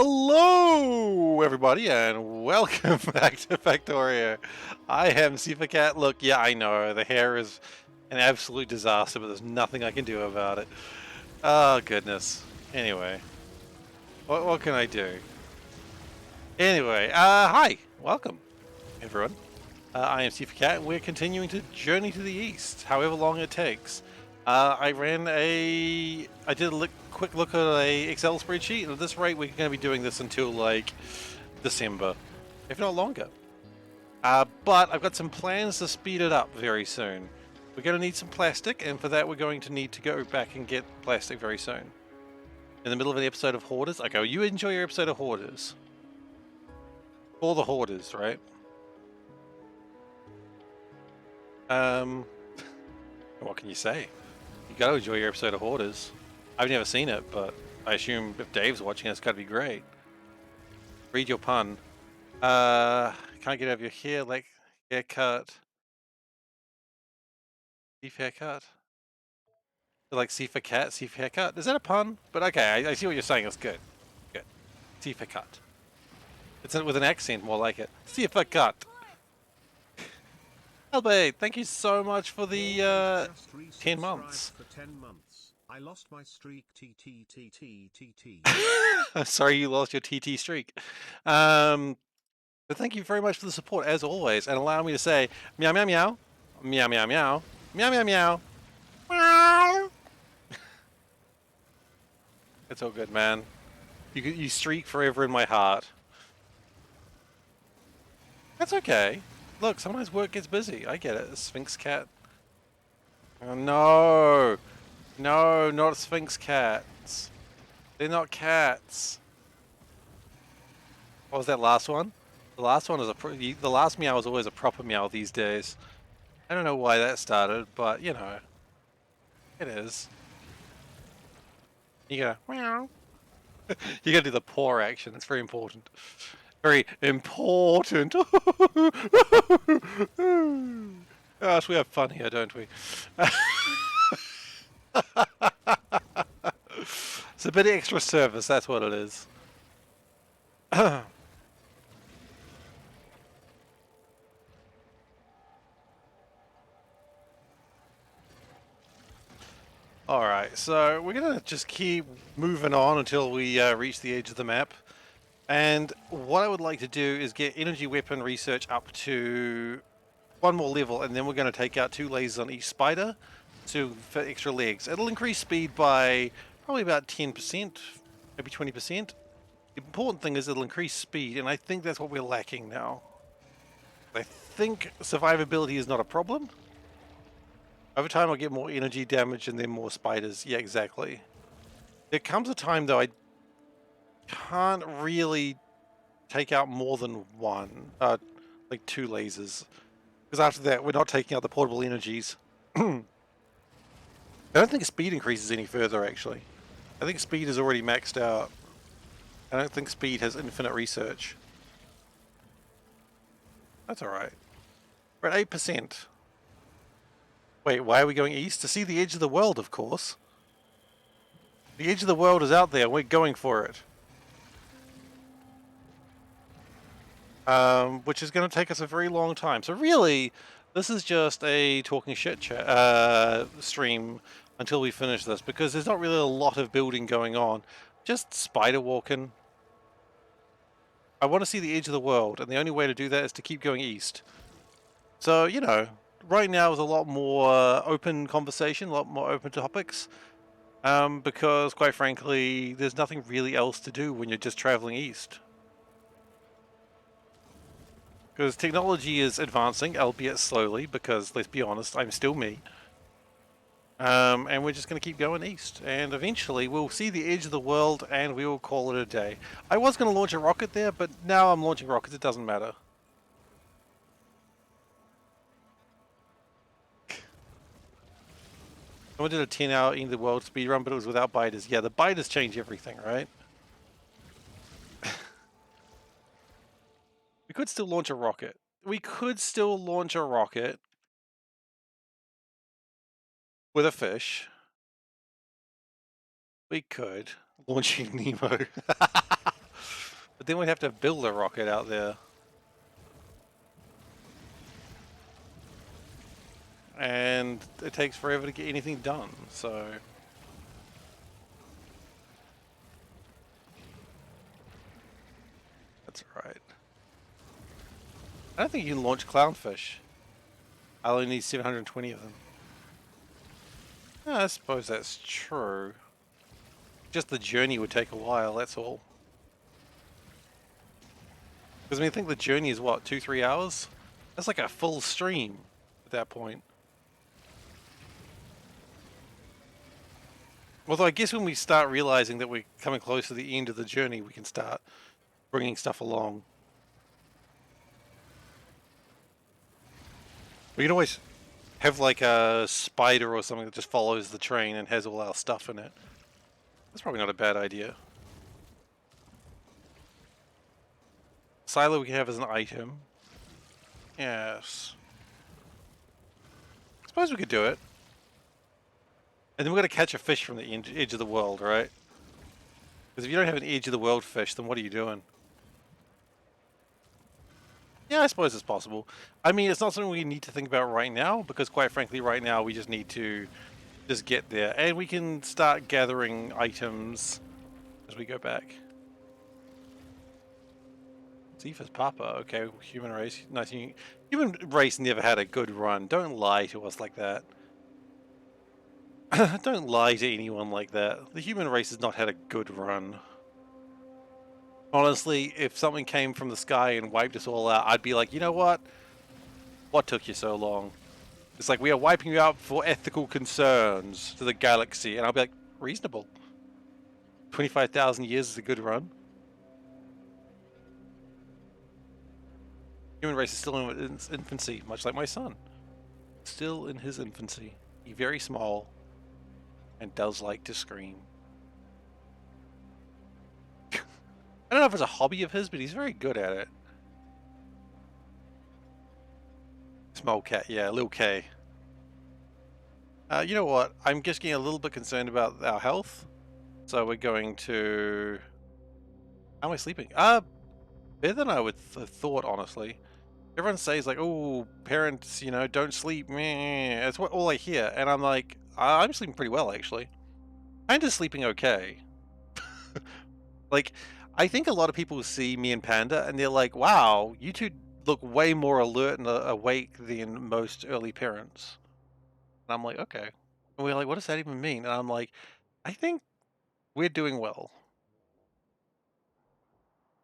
Hello, everybody, and welcome back to Factorio. I am SeiferKatt. Look, yeah, I know the hair is an absolute disaster, but there's nothing I can do about it. Oh goodness. Anyway, what can I do? Anyway, hi, welcome, everyone. I am SeiferKatt, and we're continuing to journey to the east, however long it takes. I did a quick look at a Excel spreadsheet, and at this rate, we're going to be doing this until like December, if not longer. But I've got some plans to speed it up very soon. We're going to need some plastic, and for that, we're going to need to go back and get plastic very soon. In the middle of an episode of Hoarders, okay, well, you enjoy your episode of Hoarders. For the Hoarders, right? What can you say? You gotta enjoy your episode of Hoarders. I've never seen it, but I assume if Dave's watching, it's gotta be great. Read your pun. Can't get out of your hair, like haircut. Beef haircut. Like SeiferKatt. Is that a pun? But okay, I see what you're saying. It's good. Good. SeiferKatt. It's with an accent, more like it. SeiferKatt. Albeit, thank you so much for the 10 months. For 10 months. I lost my streak. TTTTTT. I'm sorry you lost your TT streak. But thank you very much for the support as always, and allow me to say meow meow meow, meow meow meow, meow meow meow, meow. It's all good, man. You streak forever in my heart. That's okay. Look, sometimes work gets busy. I get it. SeiferKatt. Oh no, no, not SeiferKatts. They're not cats. What was that last one? The last one is the last meow is always a proper meow these days. I don't know why that started, but you know, it is. You gotta meow. You gotta do the paw action. It's very important. Very important. Gosh, we have fun here, don't we? It's a bit of extra service. That's what it is. Alright, so we're gonna just keep moving on until we reach the edge of the map. And what I would like to do is get energy weapon research up to one more level, and then we're going to take out 2 lasers on each spider to fit extra legs. It'll increase speed by probably about 10%, maybe 20%. The important thing is it'll increase speed, and I think that's what we're lacking now. I think survivability is not a problem. Over time I'll get more energy damage and then more spiders. Yeah, exactly. There comes a time though I can't really take out more than one, like 2 lasers. Because after that, we're not taking out the portable energies. I don't think speed increases any further, actually. I think speed is already maxed out. I don't think speed has infinite research. That's alright. We're at 8%. Wait, why are we going east? To see the edge of the world, of course. The edge of the world is out there. We're going for it. Which is going to take us a very long time. So really, this is just a talking shit stream until we finish this, because there's not really a lot of building going on. Just spider walking. I want to see the edge of the world, and the only way to do that is to keep going east. So, you know, right now is a lot more open conversation, a lot more open topics, because quite frankly, there's nothing really else to do when you're just traveling east. Because technology is advancing, albeit slowly, because, let's be honest, I'm still me. And we're just going to keep going east. And eventually we'll see the edge of the world and we will call it a day. I was going to launch a rocket there, but now I'm launching rockets. It doesn't matter. Someone did a 10-hour in the world speed run, but it was without biters. Yeah, the biters change everything, right? We could still launch a rocket. We could still launch a rocket with a fish. We could. Launching Nemo. But then we'd have to build a rocket out there. And it takes forever to get anything done, so... That's right. I don't think you can launch clownfish. I only need 720 of them. Yeah, I suppose that's true. Just the journey would take a while, that's all. Because I mean, I think the journey is what, 2-3 hours? That's like a full stream at that point. Although I guess when we start realizing that we're coming close to the end of the journey, we can start bringing stuff along. We can always have like a spider or something that just follows the train and has all our stuff in it. That's probably not a bad idea. Silo we can have as an item. Yes. I suppose we could do it. And then we've got to catch a fish from the edge of the world, right? Because if you don't have an edge of the world fish, then what are you doing? Yeah, I suppose it's possible. I mean, it's not something we need to think about right now, because quite frankly, right now we just need to just get there. And we can start gathering items as we go back. Seifer's Papa, okay, human race. Nice. Human race never had a good run. Don't lie to us like that. Don't lie to anyone like that. The human race has not had a good run. Honestly, if something came from the sky and wiped us all out, I'd be like, you know what? What took you so long? It's like, we are wiping you out for ethical concerns to the galaxy. And I'll be like, reasonable. 25,000 years is a good run. Human race is still in its infancy, much like my son. Still in his infancy. He's very small and does like to scream. I don't know if it's a hobby of his, but he's very good at it. Small cat, yeah, little K. You know what? I'm just getting a little bit concerned about our health. So we're going to... How am I sleeping? Better than I would have thought, honestly. Everyone says like, oh, parents, you know, don't sleep. Meh. That's what all I hear. And I'm like, I'm sleeping pretty well, actually. Kind of sleeping okay. Like, I think a lot of people see me and Panda and they're like, wow, you two look way more alert and awake than most early parents. And I'm like, okay. And we're like, what does that even mean? And I'm like, I think we're doing well.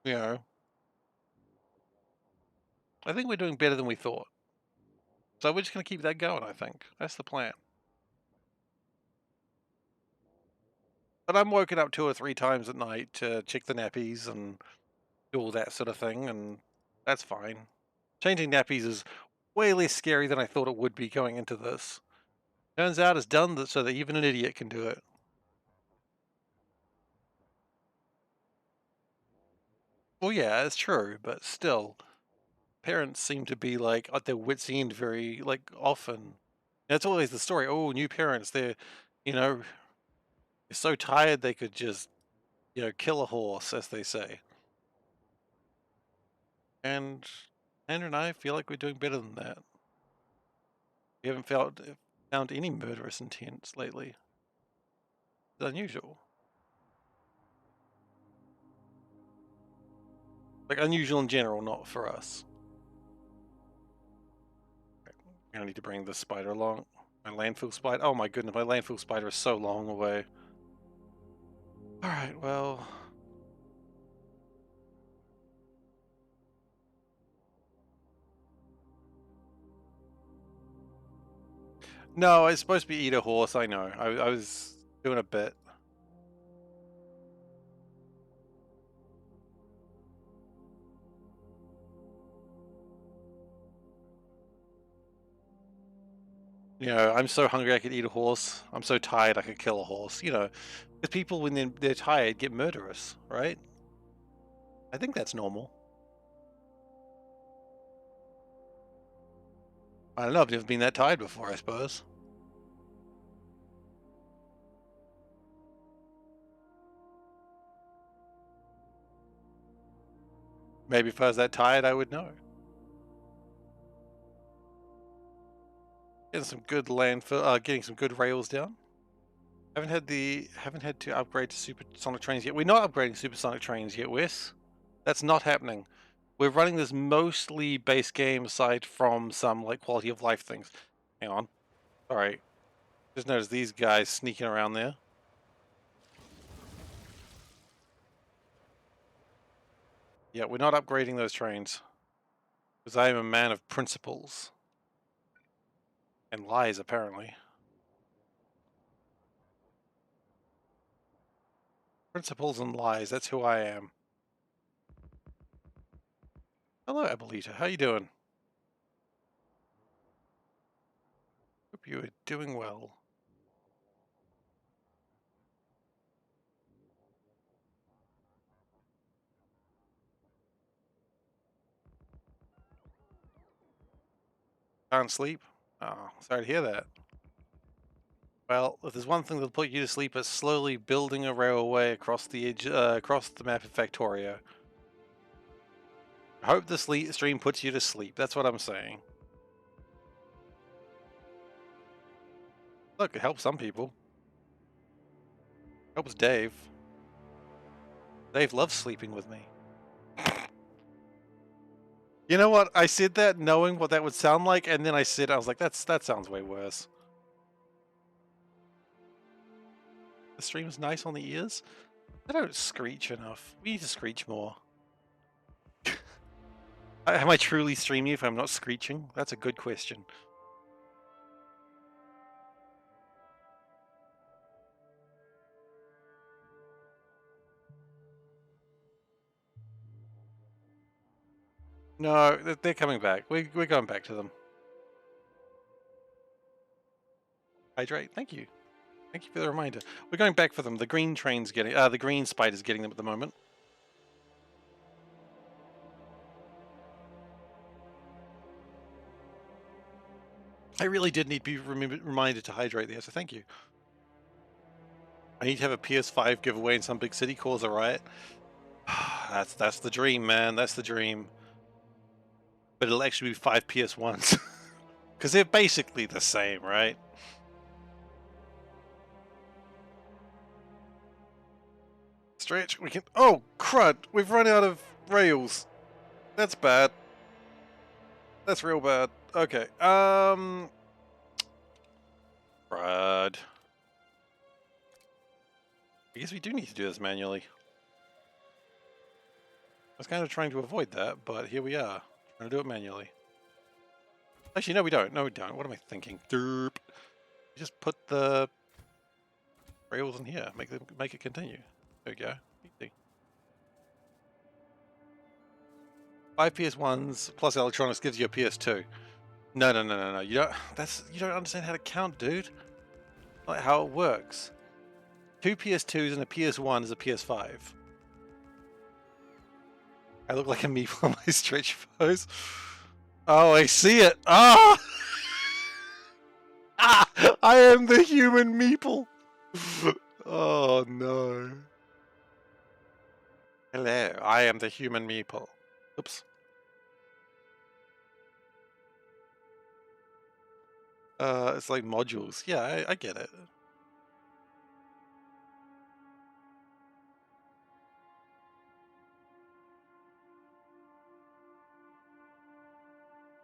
You know, I think we're doing better than we thought. So we're just going to keep that going, I think. That's the plan. But I'm woken up 2 or 3 times at night to check the nappies and do all that sort of thing, and that's fine. Changing nappies is way less scary than I thought it would be going into this. Turns out it's done so that even an idiot can do it. Well, yeah, it's true, but still, parents seem to be like at their wits' end very like often. That's always the story. Oh, new parents, they're, you know, they're so tired they could just, you know, kill a horse, as they say. And Andrew and I feel like we're doing better than that. We haven't found any murderous intents lately. It's unusual. Like, unusual in general, not for us. I need to bring the spider along. My landfill spider. Oh my goodness, my landfill spider is so long away. Alright, well... No, it's supposed to be eat a horse, I know. I was doing a bit. You know, I'm so hungry I could eat a horse. I'm so tired I could kill a horse. You know, because people, when they're tired, get murderous, right? I think that's normal. I don't know, I've never been that tired before, I suppose. Maybe if I was that tired, I would know. Getting some good landfill, getting some good rails down. Haven't had to upgrade to supersonic trains yet. We're not upgrading supersonic trains yet, Wes. That's not happening. We're running this mostly base game aside from some like quality of life things. Hang on. Alright. Just noticed these guys sneaking around there. Yeah, we're not upgrading those trains. Because I am a man of principles. And lies, apparently. Principles and lies, that's who I am. Hello, Abuelita. How you doing? Hope you are doing well. Can't sleep? Oh, sorry to hear that. Well, if there's one thing that'll put you to sleep, it's slowly building a railway across the edge, across the map of Factorio. I hope the stream puts you to sleep. That's what I'm saying. Look, it helps some people. Helps Dave. Dave loves sleeping with me. You know what? I said that knowing what that would sound like, and then I was like, that sounds way worse. The stream's nice on the ears. I don't screech enough. We need to screech more. Am I truly streaming if I'm not screeching? That's a good question. No, they're coming back. We're going back to them. Hydrate. Thank you. Thank you for the reminder. We're going back for them. The green train's getting, the green spider's getting them at the moment. I really did need to be reminded to hydrate there, so thank you. I need to have a PS5 giveaway in some big city, cause a riot. That's the dream, man. That's the dream. But it'll actually be 5 PS1s. Because they're basically the same, right? Stretch, we can... Oh, crud! We've run out of rails. That's bad. That's real bad. Okay, crud. I guess we do need to do this manually. I was kind of trying to avoid that, but here we are. Trying to do it manually. Actually, no we don't. No we don't. What am I thinking? Derp. Just put the rails in here. Make it continue. There we go. Easy. 5 PS1s plus electronics gives you a PS2. No. You don't understand how to count, dude. Like how it works. 2 PS2s and a PS1 is a PS5. I look like a meeple on my stretch pose. Oh, I see it. Ah! Ah! I am the human meeple. Oh no. Hello, I am the human meeple. Oops. It's like modules. Yeah, I get it.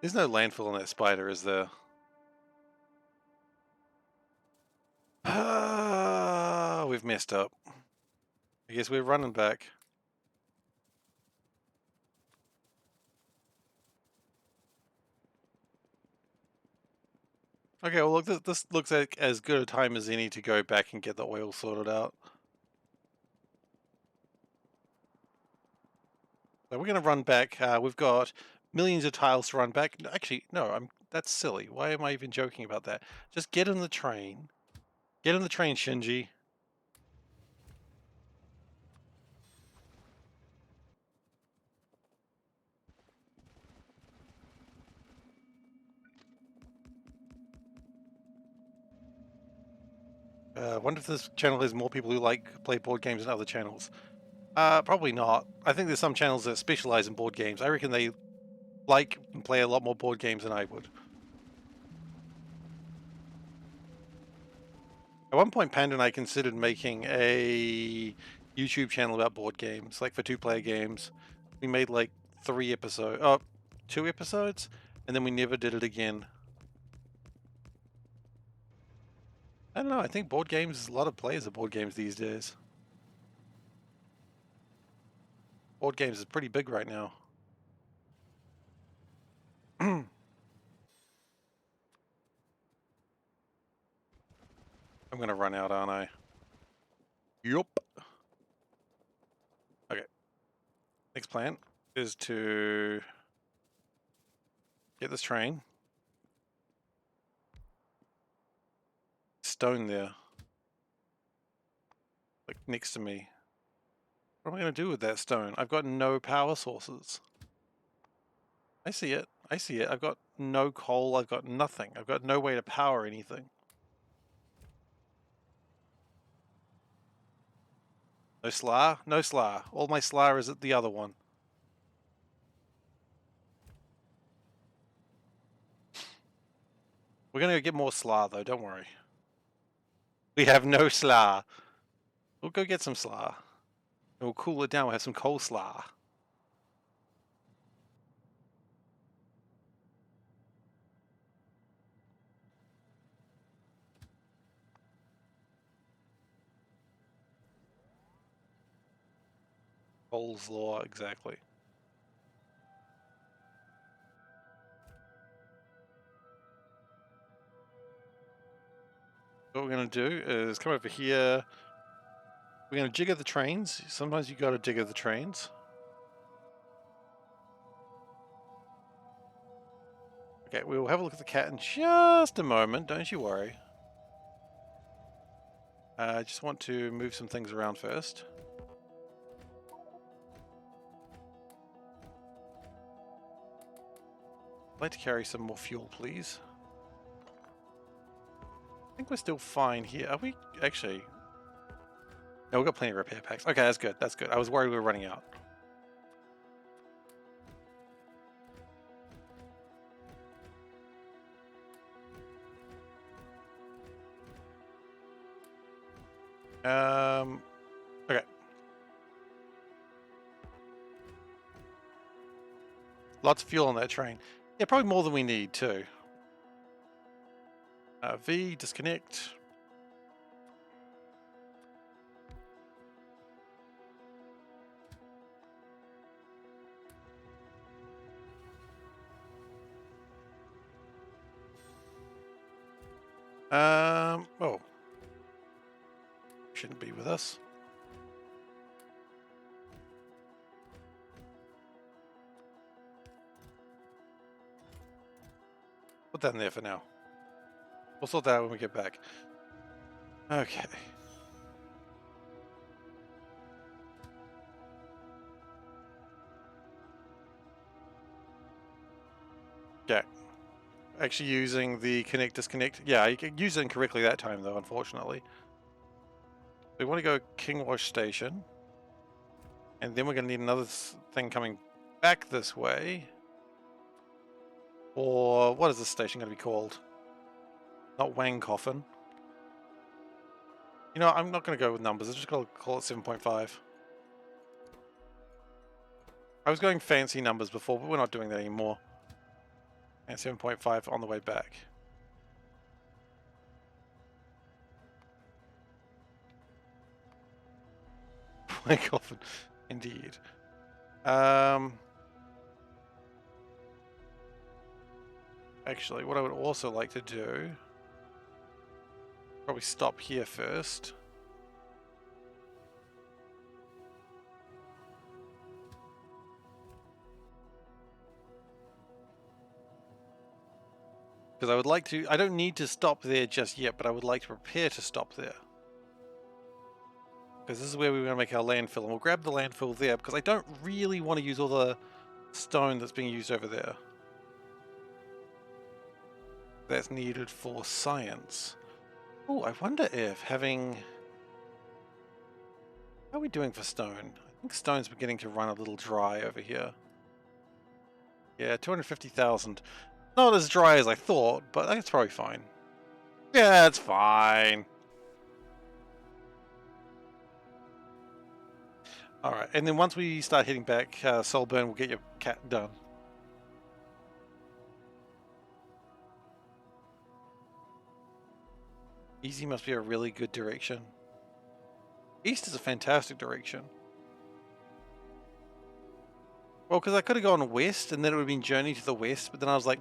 There's no landfill in that spider, is there? Ah, we've messed up. I guess we're running back. Okay, well look, this looks like as good a time as any to go back and get the oil sorted out. So we're going to run back. We've got millions of tiles to run back. Actually, no, that's silly. Why am I even joking about that? Just get in the train. Get in the train, Shinji. I wonder if this channel has more people who play board games than other channels. Probably not. I think there's some channels that specialize in board games. I reckon they like and play a lot more board games than I would. At one point, Panda and I considered making a YouTube channel about board games, like for two-player games. We made like 2 episodes, and then we never did it again. I don't know, I think board games, a lot of players of board games these days. Board games is pretty big right now. I'm gonna run out, aren't I? Yup. Okay. Next plan is to get this train. Stone there. Like next to me. What am I gonna do with that stone? I've got no power sources. I see it. I see it. I've got no coal. I've got nothing. I've got no way to power anything. No slar? No slar. All my slar is at the other one. We're gonna go get more slar though, don't worry. We have no slar. We'll go get some slar. We'll cool it down. We'll have some coal slar. Cole's law, exactly. What we're gonna do is come over here. We're gonna jigger the trains. Sometimes you gotta jigger the trains. Okay, we'll have a look at the cat in just a moment, don't you worry. I just want to move some things around first. I'd like to carry some more fuel, please. I think we're still fine here. Are we actually? No, we've got plenty of repair packs. Okay, that's good. That's good. I was worried we were running out. Okay. Lots of fuel on that train. Yeah, probably more than we need too. V, disconnect. Oh. Shouldn't be with us. Put that in there for now. We'll sort that out when we get back. Okay. Okay. Actually using the connect disconnect. Yeah, you can use it incorrectly that time though, unfortunately. We want to go Kingwash Station. And then we're going to need another thing coming back this way. Or what is this station going to be called? Not Wang Coffin. You know, I'm not going to go with numbers. I'm just going to call it 7.5. I was going fancy numbers before, but we're not doing that anymore. And 7.5 on the way back. Wang Coffin, indeed. Actually, what I would also like to do, probably stop here first. Because I would like to, I don't need to stop there just yet, but I would like to prepare to stop there. Because this is where we're going to make our landfill, and we'll grab the landfill there, because I don't really want to use all the stone that's being used over there. That's needed for science. Oh, I wonder if having... How are we doing for stone? I think think stone's beginning to run a little dry over here. Yeah, 250,000. Not as dry as I thought, but that's probably fine. Yeah, it's fine. Alright, and then once we start heading back, Solburn will get your cat done. Easy must be a really good direction. East is a fantastic direction. Well, because I could have gone west, and then it would have been journey to the west, but then I was like,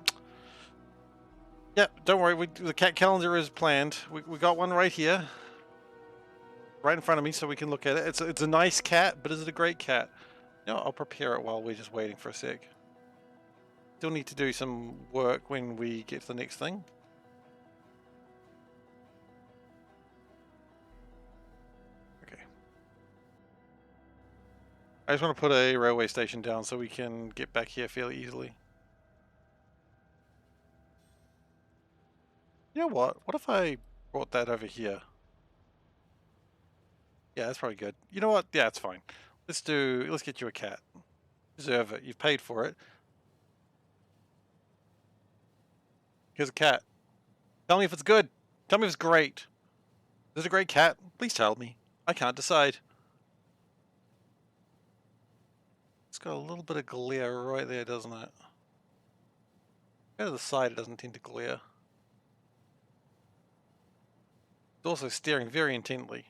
yep, don't worry, the cat calendar is planned. We got one right here. Right in front of me so we can look at it. It's a nice cat, but is it a great cat? No, I'll prepare it while we're just waiting for a sec. Still need to do some work when we get to the next thing. Okay. I just want to put a railway station down so we can get back here fairly easily. You know what? What if I brought that over here? Yeah, that's probably good. You know what? Yeah, it's fine. Let's get you a cat. Deserve it. You've paid for it. Here's a cat. Tell me if it's good. Tell me if it's great. Is it a great cat? Please tell me. I can't decide. It's got a little bit of glare right there, doesn't it? Go to the side, it doesn't tend to glare. It's also staring very intently.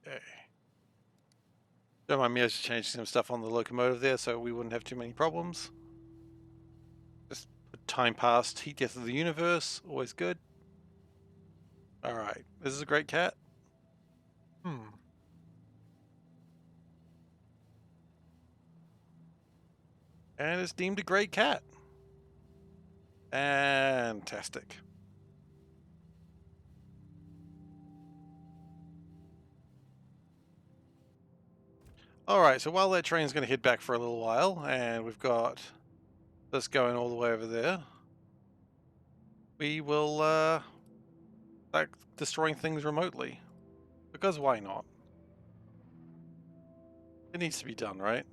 Okay. Don't mind me, I just changed some stuff on the locomotive there so we wouldn't have too many problems. Just put time past, heat death of the universe, always good. Alright, this is a great cat. And it's deemed a great cat. Fantastic. Alright, so while that train's going to head back for a little while, and we've got this going all the way over there, we will start destroying things remotely. Because why not? It needs to be done, right?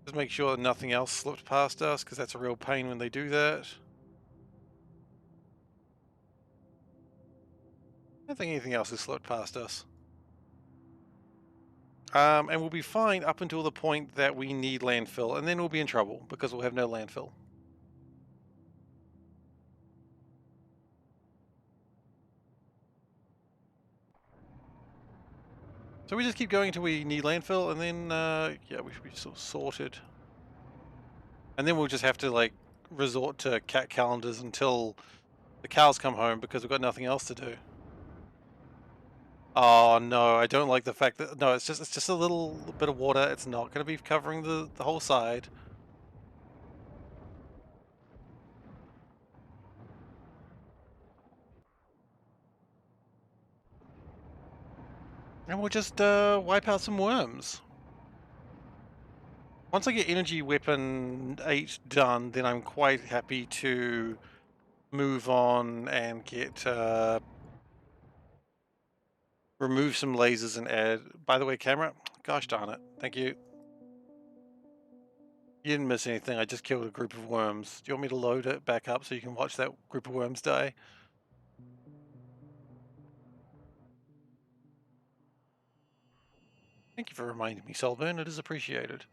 Just make sure that nothing else slipped past us, because that's a real pain when they do that. I don't think anything else has slipped past us. And we'll be fine up until the point that we need landfill, and then we'll be in trouble, because we'll have no landfill. So we just keep going until we need landfill, and then, yeah, we should be sort of sorted. And then we'll just have to, like, resort to cat calendars until the cows come home, because we've got nothing else to do. Oh no, I don't like the fact that, no, it's just a little bit of water. It's not going to be covering the whole side. And we'll just wipe out some worms. Once I get Energy Weapon 8 done, then I'm quite happy to move on and get remove some lasers and add. By the way, camera, gosh darn it, thank you. You didn't miss anything. I just killed a group of worms. Do you want me to load it back up so you can watch that group of worms die? Thank you for reminding me, Solburn. It is appreciated.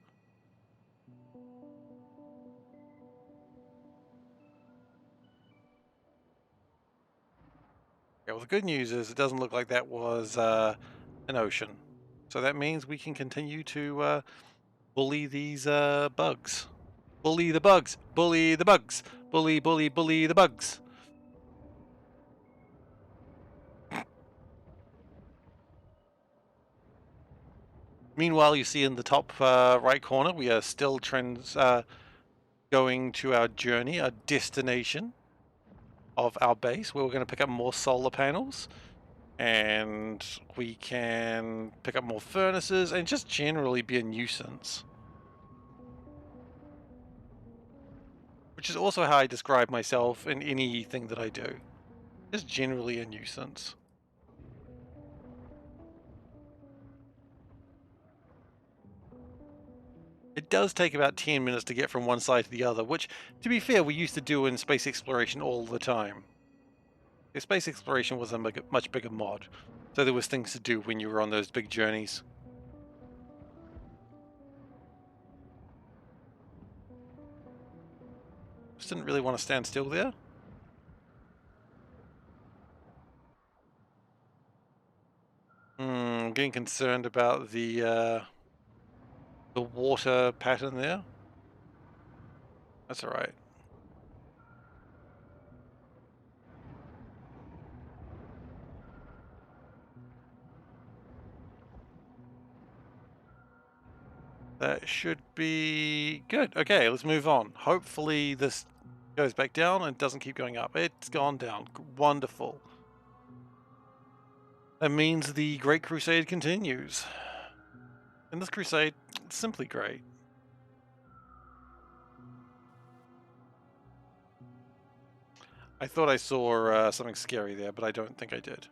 Yeah, well, the good news is it doesn't look like that was an ocean. So that means we can continue to bully these bugs. Bully the bugs. Bully the bugs. Bully, bully, bully the bugs. Meanwhile, you see in the top right corner, we are still going to our journey, our destination of our base, where we're going to pick up more solar panels, and we can pick up more furnaces and just generally be a nuisance. Which is also how I describe myself in anything that I do. Just generally a nuisance. It does take about 10 minutes to get from one side to the other, which, to be fair, we used to do in space exploration all the time. The space exploration was a much bigger mod, so there was things to do when you were on those big journeys. Just didn't really want to stand still there. I'm getting concerned about the water pattern there. That's all right. That should be good. Okay, let's move on. Hopefully this goes back down and doesn't keep going up. It's gone down. Wonderful. That means the Great Crusade continues. And this crusade, it's simply great. I thought I saw something scary there, but I don't think I did.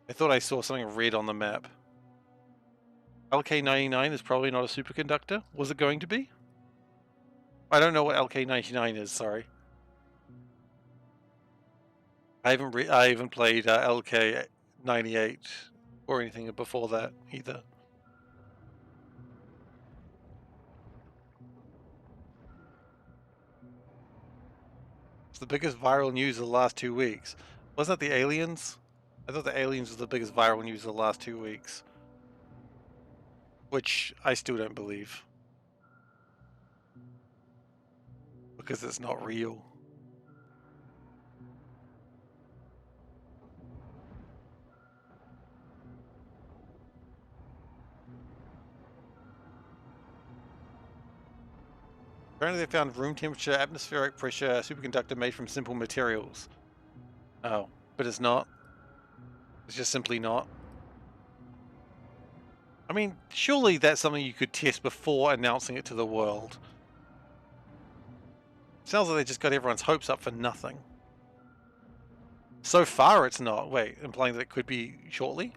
I thought I saw something red on the map. LK99 is probably not a superconductor. Was it going to be? I don't know what LK99 is, sorry. I haven't played LK98 or anything before that either. It's the biggest viral news of the last 2 weeks. Wasn't that the aliens? I thought the aliens was the biggest viral news of the last 2 weeks. Which I still don't believe. Because it's not real. Apparently they found room temperature, atmospheric pressure, superconductor made from simple materials. Oh, but it's not. It's just simply not. I mean, surely that's something you could test before announcing it to the world. Sounds like they just got everyone's hopes up for nothing. So far it's not. Wait, implying that it could be shortly?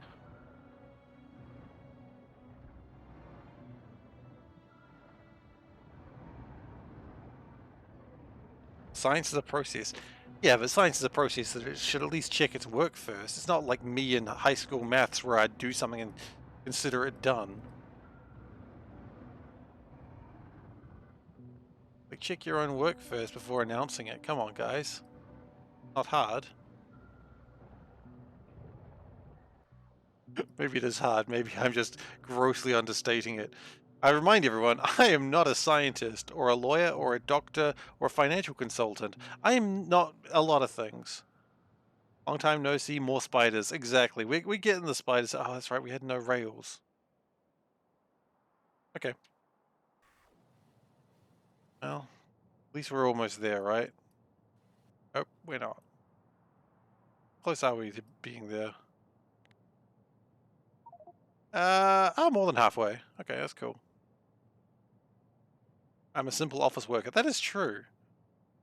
Science is a process. Yeah, but science is a process that it should at least check its work first. It's not like me in high school maths where I'd do something and consider it done. Like, check your own work first before announcing it. Come on, guys. Not hard. Maybe it is hard. Maybe I'm just grossly understating it. I remind everyone, I am not a scientist or a lawyer or a doctor or a financial consultant. I am not a lot of things. Long time no see, more spiders. Exactly. We get in the spiders. Oh, that's right. We had no rails. Okay. Well, at least we're almost there, right? Oh, we're not. Close are we to being there? More than halfway. Okay, that's cool. I'm a simple office worker. That is true.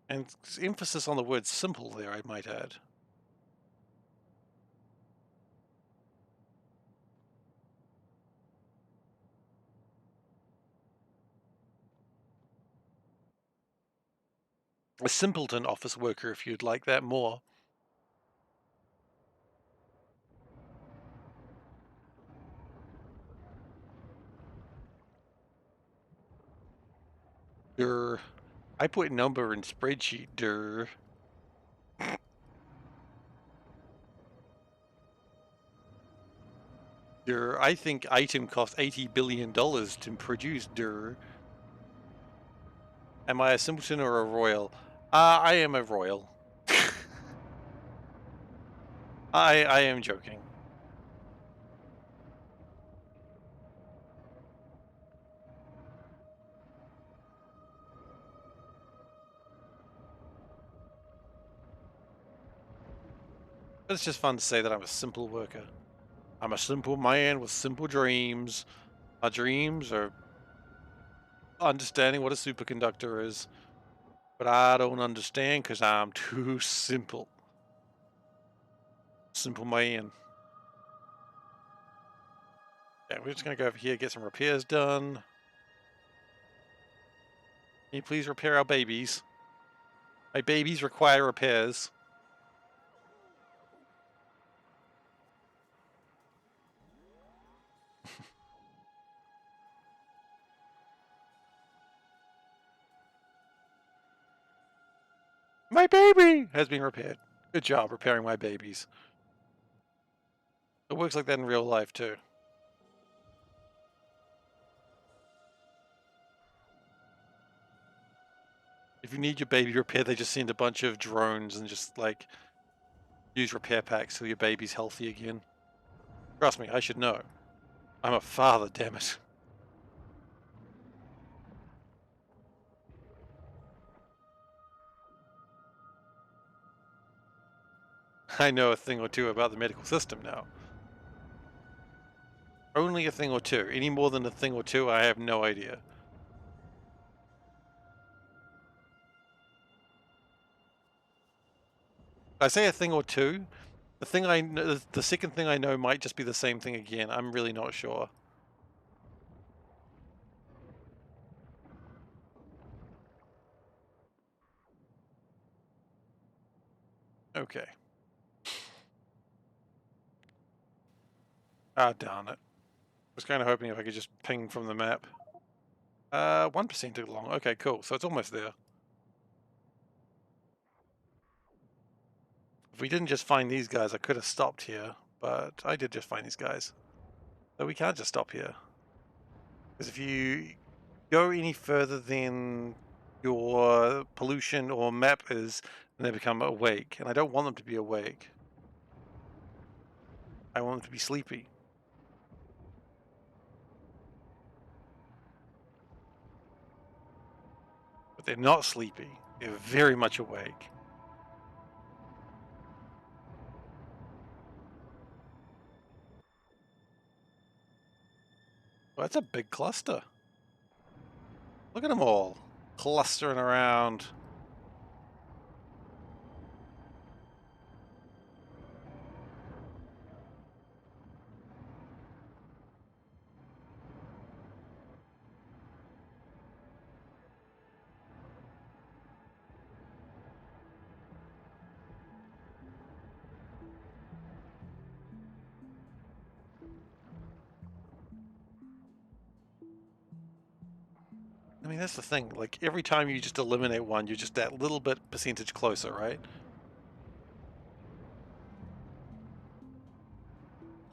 And emphasis on the word simple there, I might add. A simpleton office worker, if you'd like that more. Durr. I put number in spreadsheet, durr. Durr. I think item cost $80 billion to produce, durr. Am I a simpleton or a royal? I am a royal. I am joking. It's just fun to say that I'm a simple worker. I'm a simple man with simple dreams. My dreams are understanding what a superconductor is, but I don't understand because I'm too simple. Simple man. Yeah, we're just gonna go over here, get some repairs done. Can you please repair our babies? My babies require repairs. My baby has been repaired. Good job repairing my babies. It works like that in real life too. If you need your baby repaired, they just send a bunch of drones and just like use repair packs till your baby's healthy again. Trust me, I should know. I'm a father, damn it. I know a thing or two about the medical system now. Only a thing or two. Any more than a thing or two, I have no idea. I say a thing or two. The thing I know, the second thing I know might just be the same thing again. I'm really not sure. Okay. Ah, darn it. I was kind of hoping if I could just ping from the map. 1% too long. Okay, cool. So it's almost there. If we didn't just find these guys, I could have stopped here. But I did just find these guys. So we can't just stop here. Because if you go any further than your pollution or map is, then they become awake. And I don't want them to be awake. I want them to be sleepy. But they're not sleepy. They're very much awake. Well, that's a big cluster. Look at them all clustering around. I mean, that's the thing. Like, every time you just eliminate one, you're just that little bit percentage closer, right?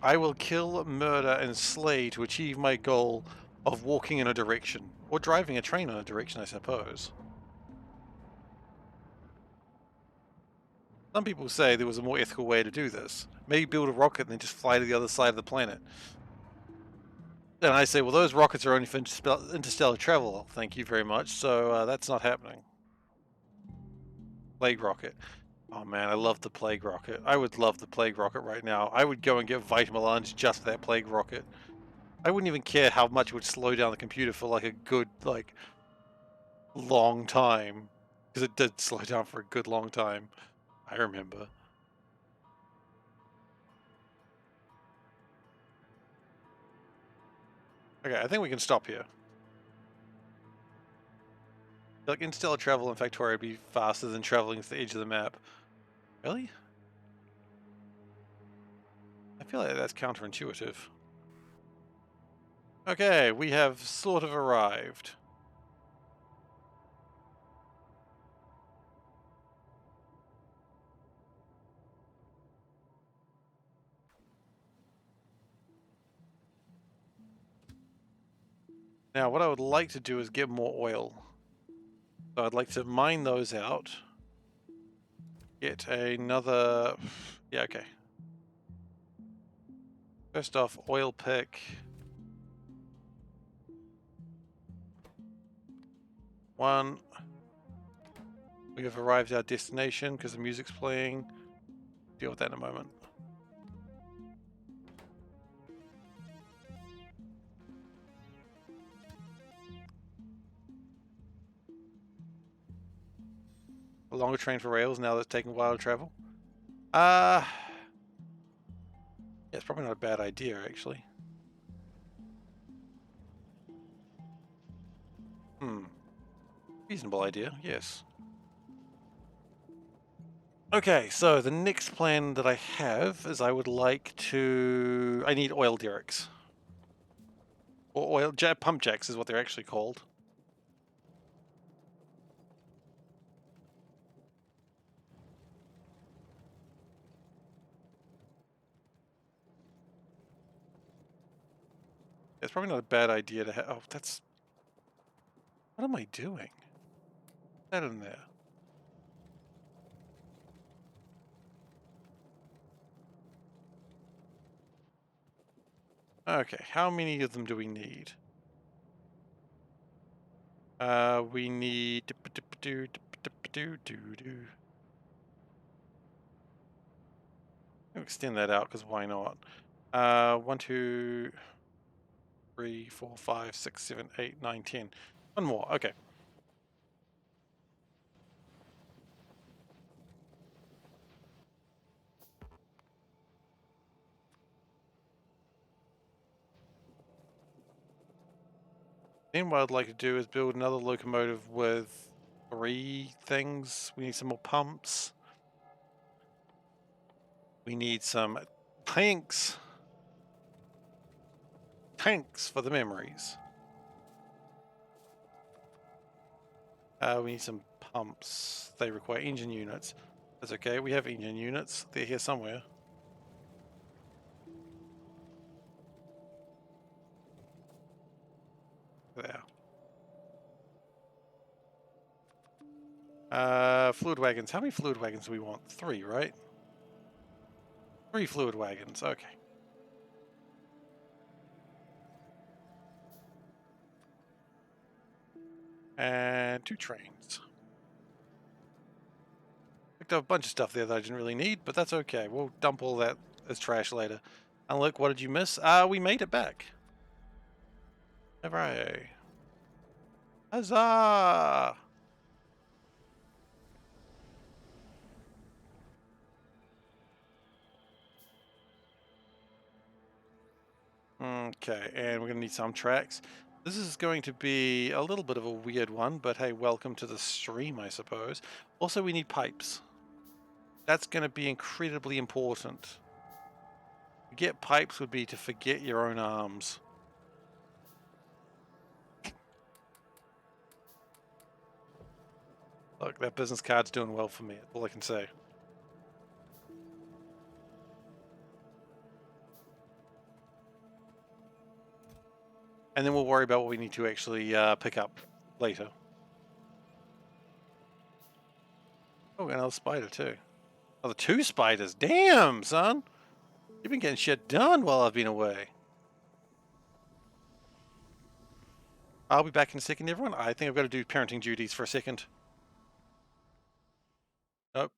I will kill, murder, and slay to achieve my goal of walking in a direction. Or driving a train in a direction, I suppose. Some people say there was a more ethical way to do this. Maybe build a rocket and then just fly to the other side of the planet. And I say, well, those rockets are only for interstellar travel. Thank you very much. So that's not happening. Plague rocket. Oh man, I love the plague rocket. I would love the plague rocket right now. I would go and get vitamin lunch just for that plague rocket. I wouldn't even care how much it would slow down the computer for like a good, like, long time. Because it did slow down for a good long time. I remember. Okay, I think we can stop here. Like, interstellar travel in Factorio would be faster than traveling to the edge of the map. Really? I feel like that's counterintuitive. Okay, we have sort of arrived. Now, what I would like to do is get more oil. So I'd like to mine those out. Get another... Yeah, okay. First off, oil pick. One. We have arrived at our destination because the music's playing. Deal with that in a moment. A longer train for rails now that's taking a while to travel. Yeah, it's probably not a bad idea, actually. Reasonable idea, yes. Okay, so the next plan that I have is I would like to... I need oil derricks. Or pump jacks is what they're actually called. It's probably not a bad idea to have... Oh, that's... What am I doing? Put that in there. Okay, how many of them do we need? We need... Extend that out, because why not? 1, 2, 3, 4, 5, 6, 7, 8, 9, 10. One more, okay. Then what I'd like to do is build another locomotive with 3 things. We need some more pumps. We need some tanks. Tanks for the memories. We need some pumps. They require engine units. That's okay, we have engine units. They're here somewhere. There. Fluid wagons. How many fluid wagons do we want? 3, right? 3 fluid wagons, okay. And 2 trains. Picked up a bunch of stuff there that I didn't really need, but that's okay. We'll dump all that as trash later. And look, what did you miss? We made it back. Hooray. Huzzah! Okay, and we're going to need some tracks. This is going to be a little bit of a weird one, but hey, welcome to the stream, I suppose. Also, we need pipes. That's going to be incredibly important. To get pipes would be to forget your own arms. Look, that business card's doing well for me. That's all I can say. And then we'll worry about what we need to actually pick up later. Oh, another spider too. Oh, the 2 spiders. Damn, son. You've been getting shit done while I've been away. I'll be back in a second, everyone. I think I've got to do parenting duties for a second. Nope.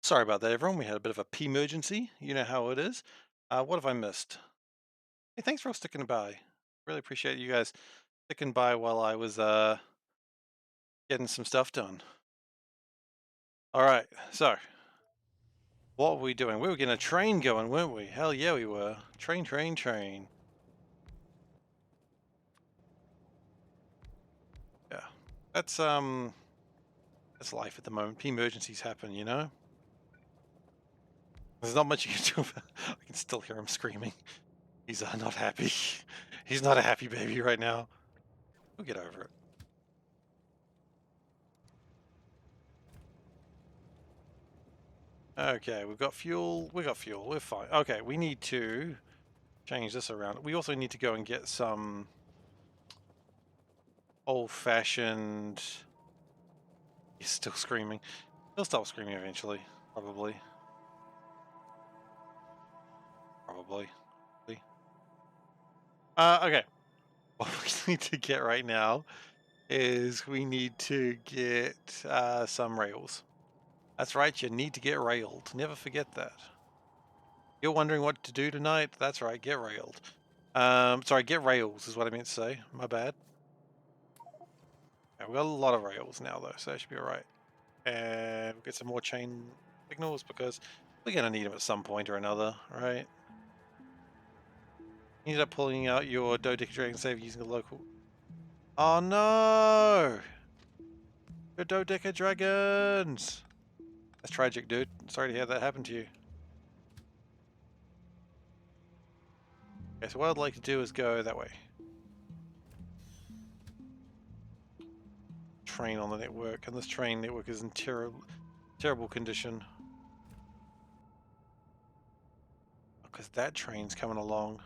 Sorry about that, everyone. We had a bit of a P-emergency. You know how it is. What have I missed? Hey, thanks for all sticking by. Really appreciate you guys sticking by while I was getting some stuff done. All right, so what were we doing? We were getting a train going, weren't we? Hell yeah, we were. Train, train, train. Yeah, that's life at the moment. P-emergencies happen, you know. There's not much you can do about it. I can still hear him screaming. He's not happy. He's not a happy baby right now. We'll get over it. Okay, we've got fuel. We got fuel. We're fine. Okay, we need to change this around. We also need to go and get some old-fashioned. He's still screaming. He'll stop screaming eventually, probably. Probably. Okay. What we need to get right now is we need to get some rails. That's right, you need to get railed. Never forget that. You're wondering what to do tonight? That's right, get railed. Sorry, get rails is what I meant to say. My bad. Yeah, we've got a lot of rails now though, so that should be alright. And we'll get some more chain signals because we're going to need them at some point or another, right? You ended up pulling out your dodecadragon save using a local... Oh no! Your dodecadragons! That's tragic, dude. Sorry to hear that happen to you. Okay, so what I'd like to do is go that way. Train on the network, and this train network is in terrible condition. Because that train's coming along.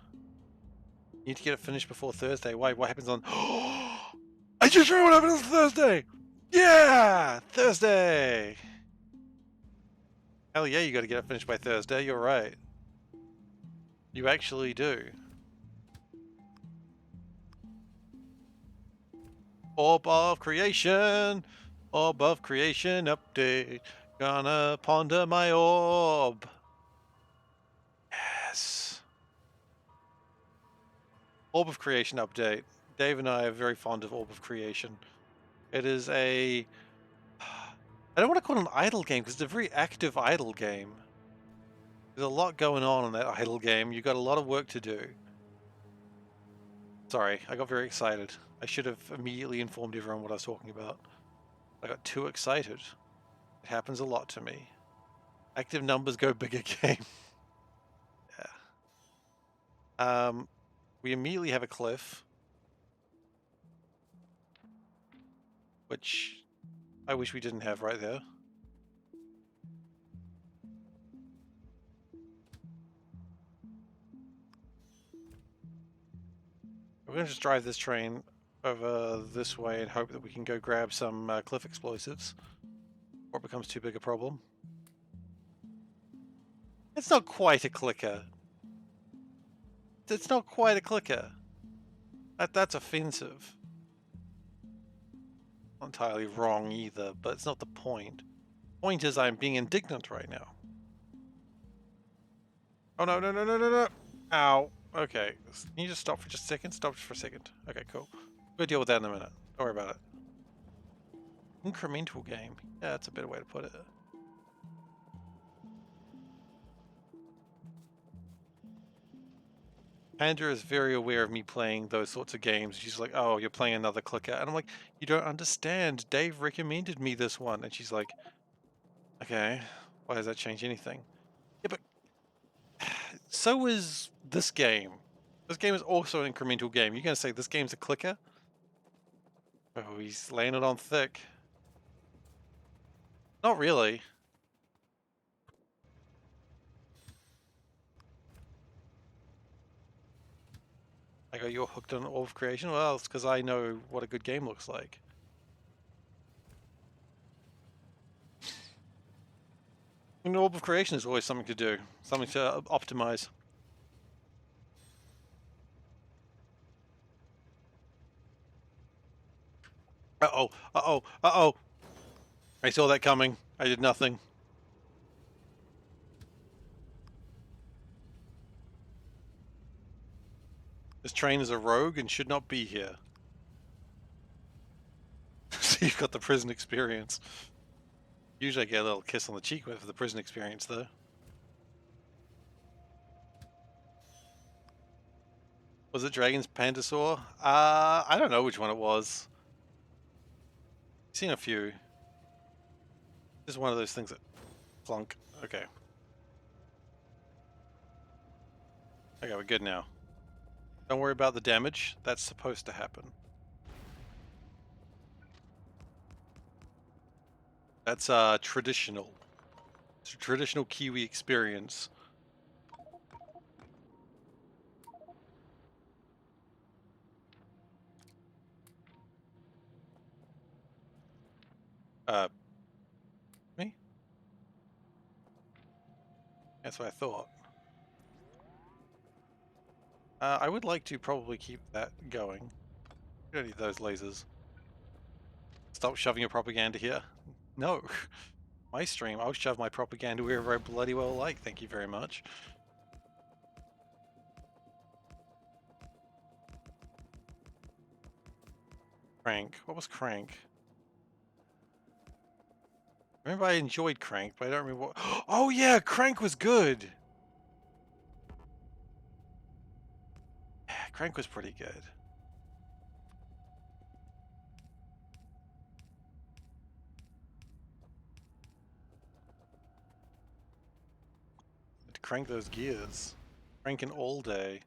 Need to get it finished before Thursday. Why? What happens on... I just remember what happens on Thursday! Yeah! Thursday! Hell yeah, you gotta get it finished by Thursday. You're right. You actually do. Orb of creation! Orb of creation update. Gonna ponder my orb. Yes. Orb of creation update. Dave and I are very fond of Orb of creation. It is a... I don't want to call it an idle game because it's a very active idle game. There's a lot going on in that idle game. You've got a lot of work to do. Sorry, I got very excited. I should have immediately informed everyone what I was talking about. I got too excited. It happens a lot to me. Active numbers go bigger game. Yeah. We immediately have a cliff. Which I wish we didn't have right there. We're going to just drive this train over this way and hope that we can go grab some cliff explosives. Or it becomes too big a problem. It's not quite a clicker. It's not quite a clicker. That's offensive. Not entirely wrong either, but it's not the point. Point is I'm being indignant right now. Oh no, no, no, no, no, no! Ow. Okay. Can you just stop for just a second? Stop just for a second. Okay, cool. We'll deal with that in a minute. Don't worry about it. Incremental game. Yeah, that's a better way to put it. Panda is very aware of me playing those sorts of games. She's like, oh, you're playing another clicker. And I'm like, you don't understand. Dave recommended me this one. And she's like, okay, why does that change anything? Yeah, but so is this game. This game is also an incremental game. You're going to say this game's a clicker? Oh, he's laying it on thick. Not really. I go, you're hooked on Orb of Creation? Well, it's because I know what a good game looks like. And Orb of Creation is always something to do, something to optimize. Uh-oh, uh-oh, uh-oh. I saw that coming. I did nothing. This train is a rogue and should not be here. So you've got the prison experience. Usually I get a little kiss on the cheek for the prison experience, though. Was it Dragon's Pandasaur? I don't know which one it was. I've seen a few. Just one of those things that clunk. Okay. Okay, we're good now. Don't worry about the damage. That's supposed to happen. That's traditional. It's a traditional Kiwi experience. Me? That's what I thought. I would like to probably keep that going. We don't need those lasers. Stop shoving your propaganda here. No. My stream, I'll shove my propaganda wherever I bloody well like, thank you very much. Crank. What was Crank? I remember I enjoyed Crank, but I don't remember what... Oh yeah, Crank was good! Yeah, Crank was pretty good. To crank those gears. Cranking all day.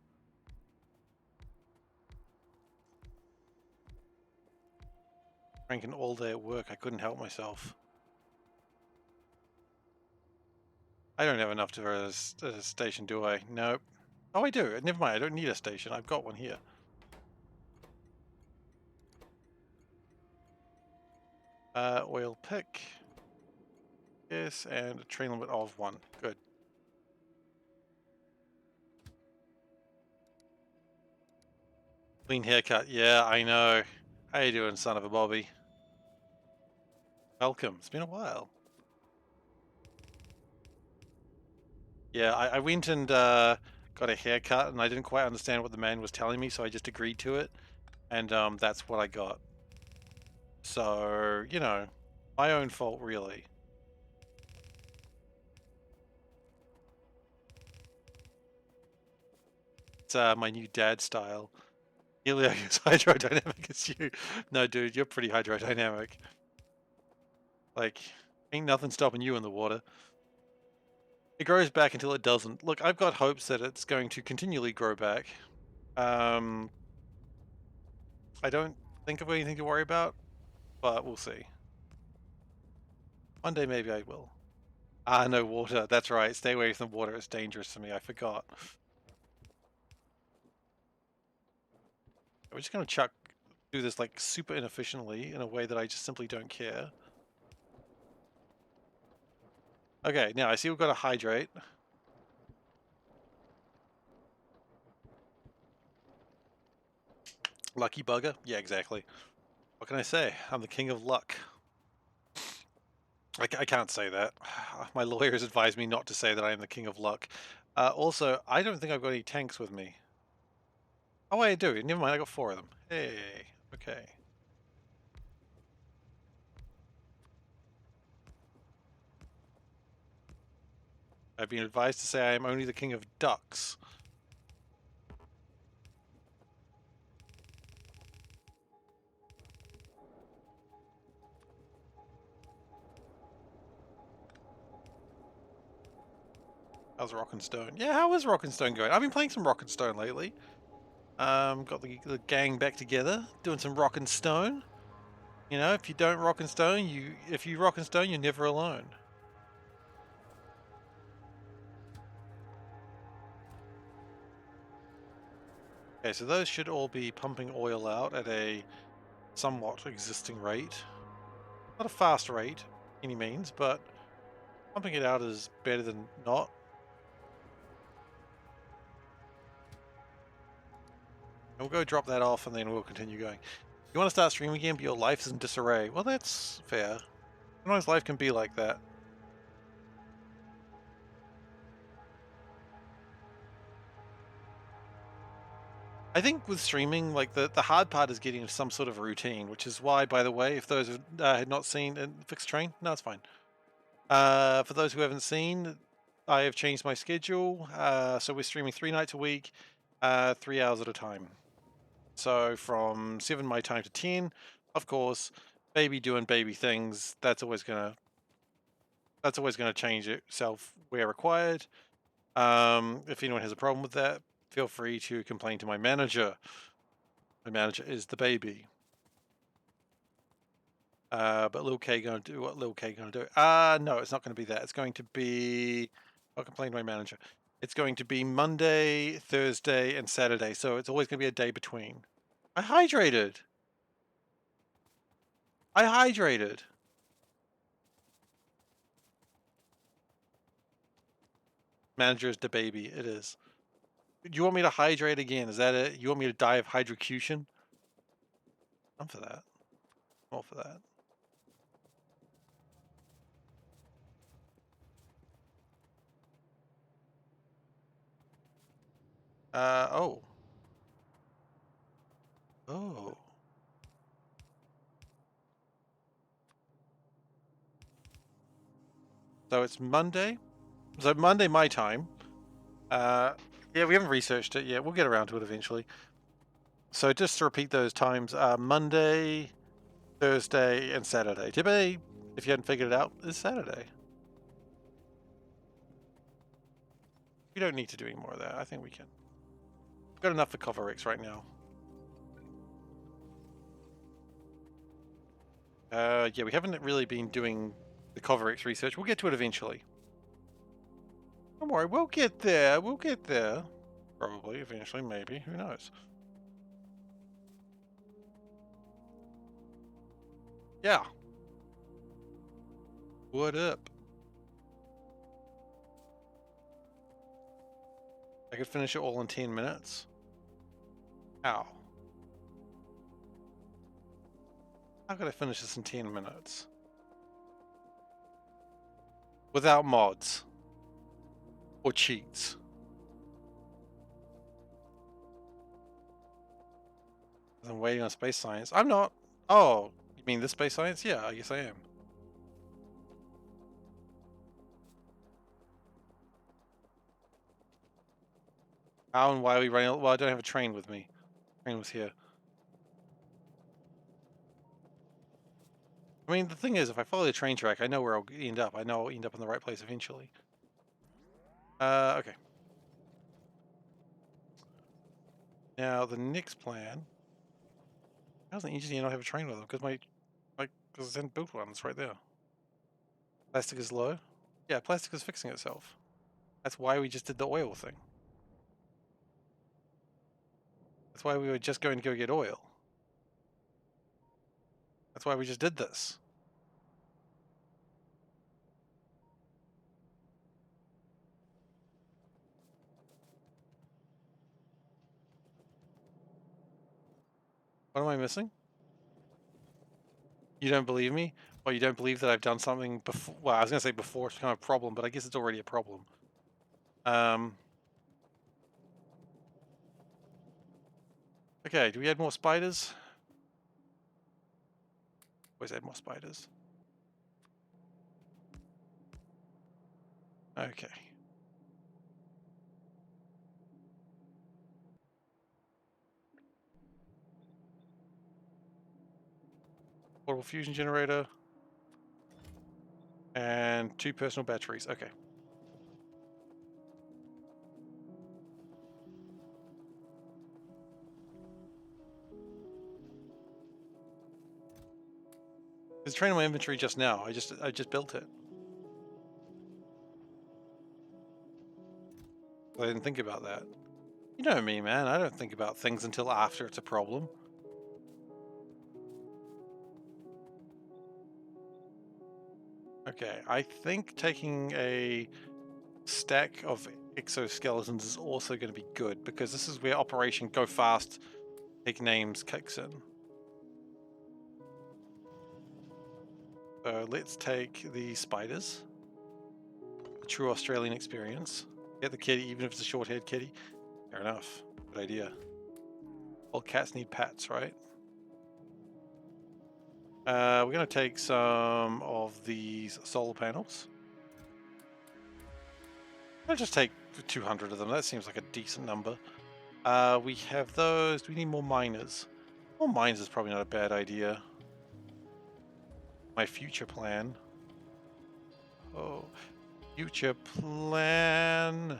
Cranking all day at work, I couldn't help myself. I don't have enough to a station, do I? Nope. Oh, I do. Never mind, I don't need a station. I've got one here. Oil pick. Yes, and a train limit of 1. Good. Clean haircut. Yeah, I know. How you doing, son of a Bobby? Welcome. It's been a while. Yeah, I went and got a haircut, and I didn't quite understand what the man was telling me, so I just agreed to it, and that's what I got. So, you know, my own fault, really. It's my new dad style. Helio is hydrodynamic as you. No, dude, you're pretty hydrodynamic. Like, ain't nothing stopping you in the water. It grows back until it doesn't. Look, I've got hopes that it's going to continually grow back. I don't think of anything to worry about, but we'll see. One day maybe I will. Ah, no water. That's right. Stay away from the water. It's dangerous to me. I forgot. We're just going to do this like super inefficiently in a way that I just simply don't care. Okay, now I see we've got to hydrate. Lucky bugger? Yeah, exactly. What can I say? I'm the king of luck. I can't say that. My lawyers advised me not to say that I am the king of luck. Also, I don't think I've got any tanks with me. Oh, I do. Never mind, I got 4 of them. Hey, okay. I've been advised to say I am only the king of ducks. How's Rock and Stone? Yeah, how is Rock and Stone going? I've been playing some Rock and Stone lately. Got the gang back together, doing some Rock and Stone. You know, if you don't Rock and Stone, if you Rock and Stone, you're never alone. Okay, so those should all be pumping oil out at a somewhat existing rate. Not a fast rate, any means, but pumping it out is better than not. And we'll go drop that off and then we'll continue going. You want to start streaming again, but your life is in disarray. Well, that's fair. Sometimes life can be like that. I think with streaming, like the hard part is getting into some sort of routine, which is why, by the way, if those who had not seen Fixed Train, no, it's fine. For those who haven't seen, I have changed my schedule. So we're streaming 3 nights a week, 3 hours at a time. So from 7 my time to 10, of course, baby doing baby things. That's always gonna change itself where required. If anyone has a problem with that, feel free to complain to my manager. My manager is the baby. But Lil K gonna do what Lil K gonna do? No, it's not gonna be that. It's going to be. I'll complain to my manager. It's going to be Monday, Thursday, and Saturday. So it's always gonna be a day between. I hydrated. I hydrated. Manager is the baby. It is. Do you want me to hydrate again? Is that it? You want me to die of hydrocution? I'm for that. I'm all for that. Oh. Oh. So it's Monday. So Monday my time. Yeah, we haven't researched it yet. We'll get around to it eventually. So just to repeat those times, Monday, Thursday, and Saturday. Today, if you hadn't figured it out, is Saturday. We don't need to do any more of that. I think we can. We've got enough for cover X right now. Yeah, we haven't really been doing the cover X research. We'll get to it eventually. Don't worry, we'll get there. We'll get there. Probably, eventually, maybe. Who knows? Yeah. What up? I could finish it all in 10 minutes. How? How could I finish this in 10 minutes? Without mods. Or cheats. I'm waiting on space science. I'm not. Oh, you mean this space science? Yeah, I guess I am. How and why are we running? Well, I don't have a train with me. Train was here. I mean, the thing is, if I follow the train track, I know where I'll end up. I know I'll end up in the right place eventually. Okay. Now, the next plan... How doesn't EGC not have a train with them? Because because it's in built one. It's right there. Plastic is low? Yeah, plastic is fixing itself. That's why we just did the oil thing. That's why we were just going to go get oil. That's why we just did this. What am I missing? You don't believe me? Or you don't believe that I've done something before? Well, I was going to say before it's become a problem, but I guess it's already a problem. Okay, do we add more spiders? Always add more spiders. Okay. Portable fusion generator. And 2 personal batteries. Okay. There's a train in my inventory just now. I just built it. I didn't think about that. You know me, man. I don't think about things until after it's a problem. Okay, I think taking a stack of exoskeletons is also going to be good because this is where Operation Go Fast, Take Names kicks in. So let's take the spiders. The true Australian experience. Get the kitty, even if it's a short-haired kitty. Fair enough. Good idea. All cats need pats, right? We're going to take some of these solar panels. I'll just take 200 of them. That seems like a decent number. We have those. Do we need more miners? More mines is probably not a bad idea. My future plan. Oh, future plan.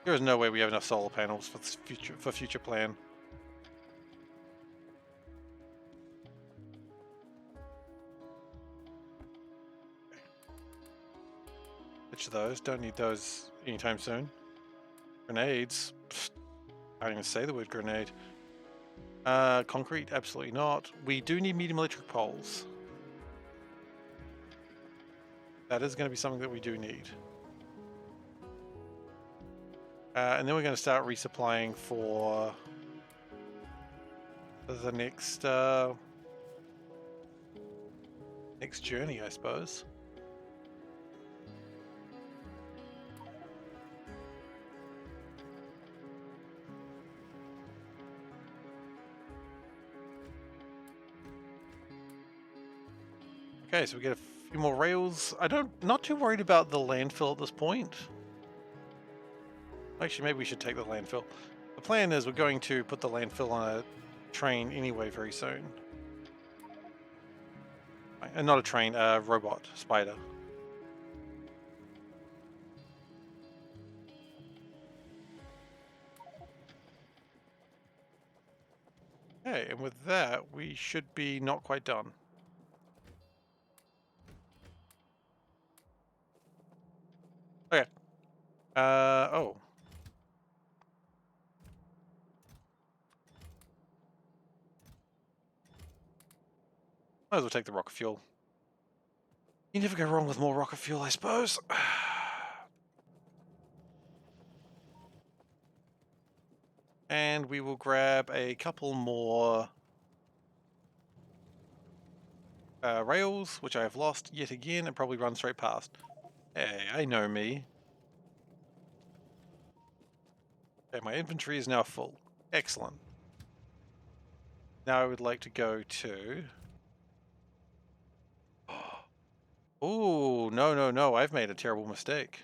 There is no way we have enough solar panels for this future plan. Which of those? Don't need those anytime soon. Grenades. Pfft, I don't even say the word grenade. Concrete? Absolutely not. We do need medium electric poles. That is going to be something that we do need. And then we're going to start resupplying for the next next journey, I suppose. Okay, so we get a few more rails. Not too worried about the landfill at this point. Actually, maybe we should take the landfill. The plan is we're going to put the landfill on a train anyway very soon. And not a train, a robot, spider. Okay, and with that, we should be not quite done. Okay. Oh. Might as well take the rocket fuel. You never go wrong with more rocket fuel, I suppose. And we will grab a couple more rails, which I have lost yet again and probably run straight past. Hey, I know me. Okay, my inventory is now full. Excellent. Now I would like to go to... Oh, no. I've made a terrible mistake.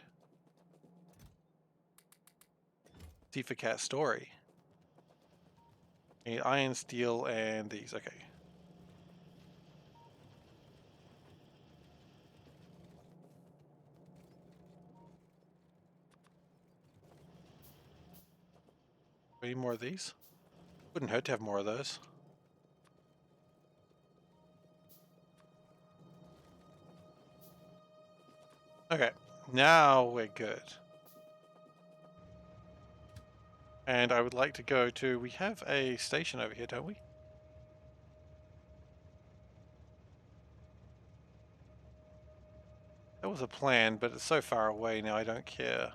SeiferKatt story. Need iron, steel, and these. Okay. Any more of these? Wouldn't hurt to have more of those. Okay, now we're good. And I would like to go to... We have a station over here, don't we? That was a plan, but it's so far away now I don't care.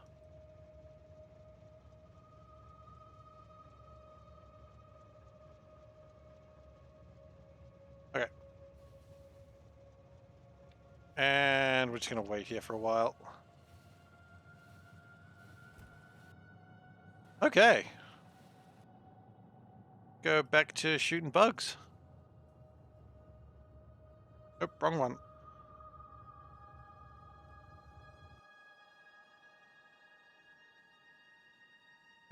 Okay. And we're just going to wait here for a while. Okay. Go back to shooting bugs. Oh, wrong one.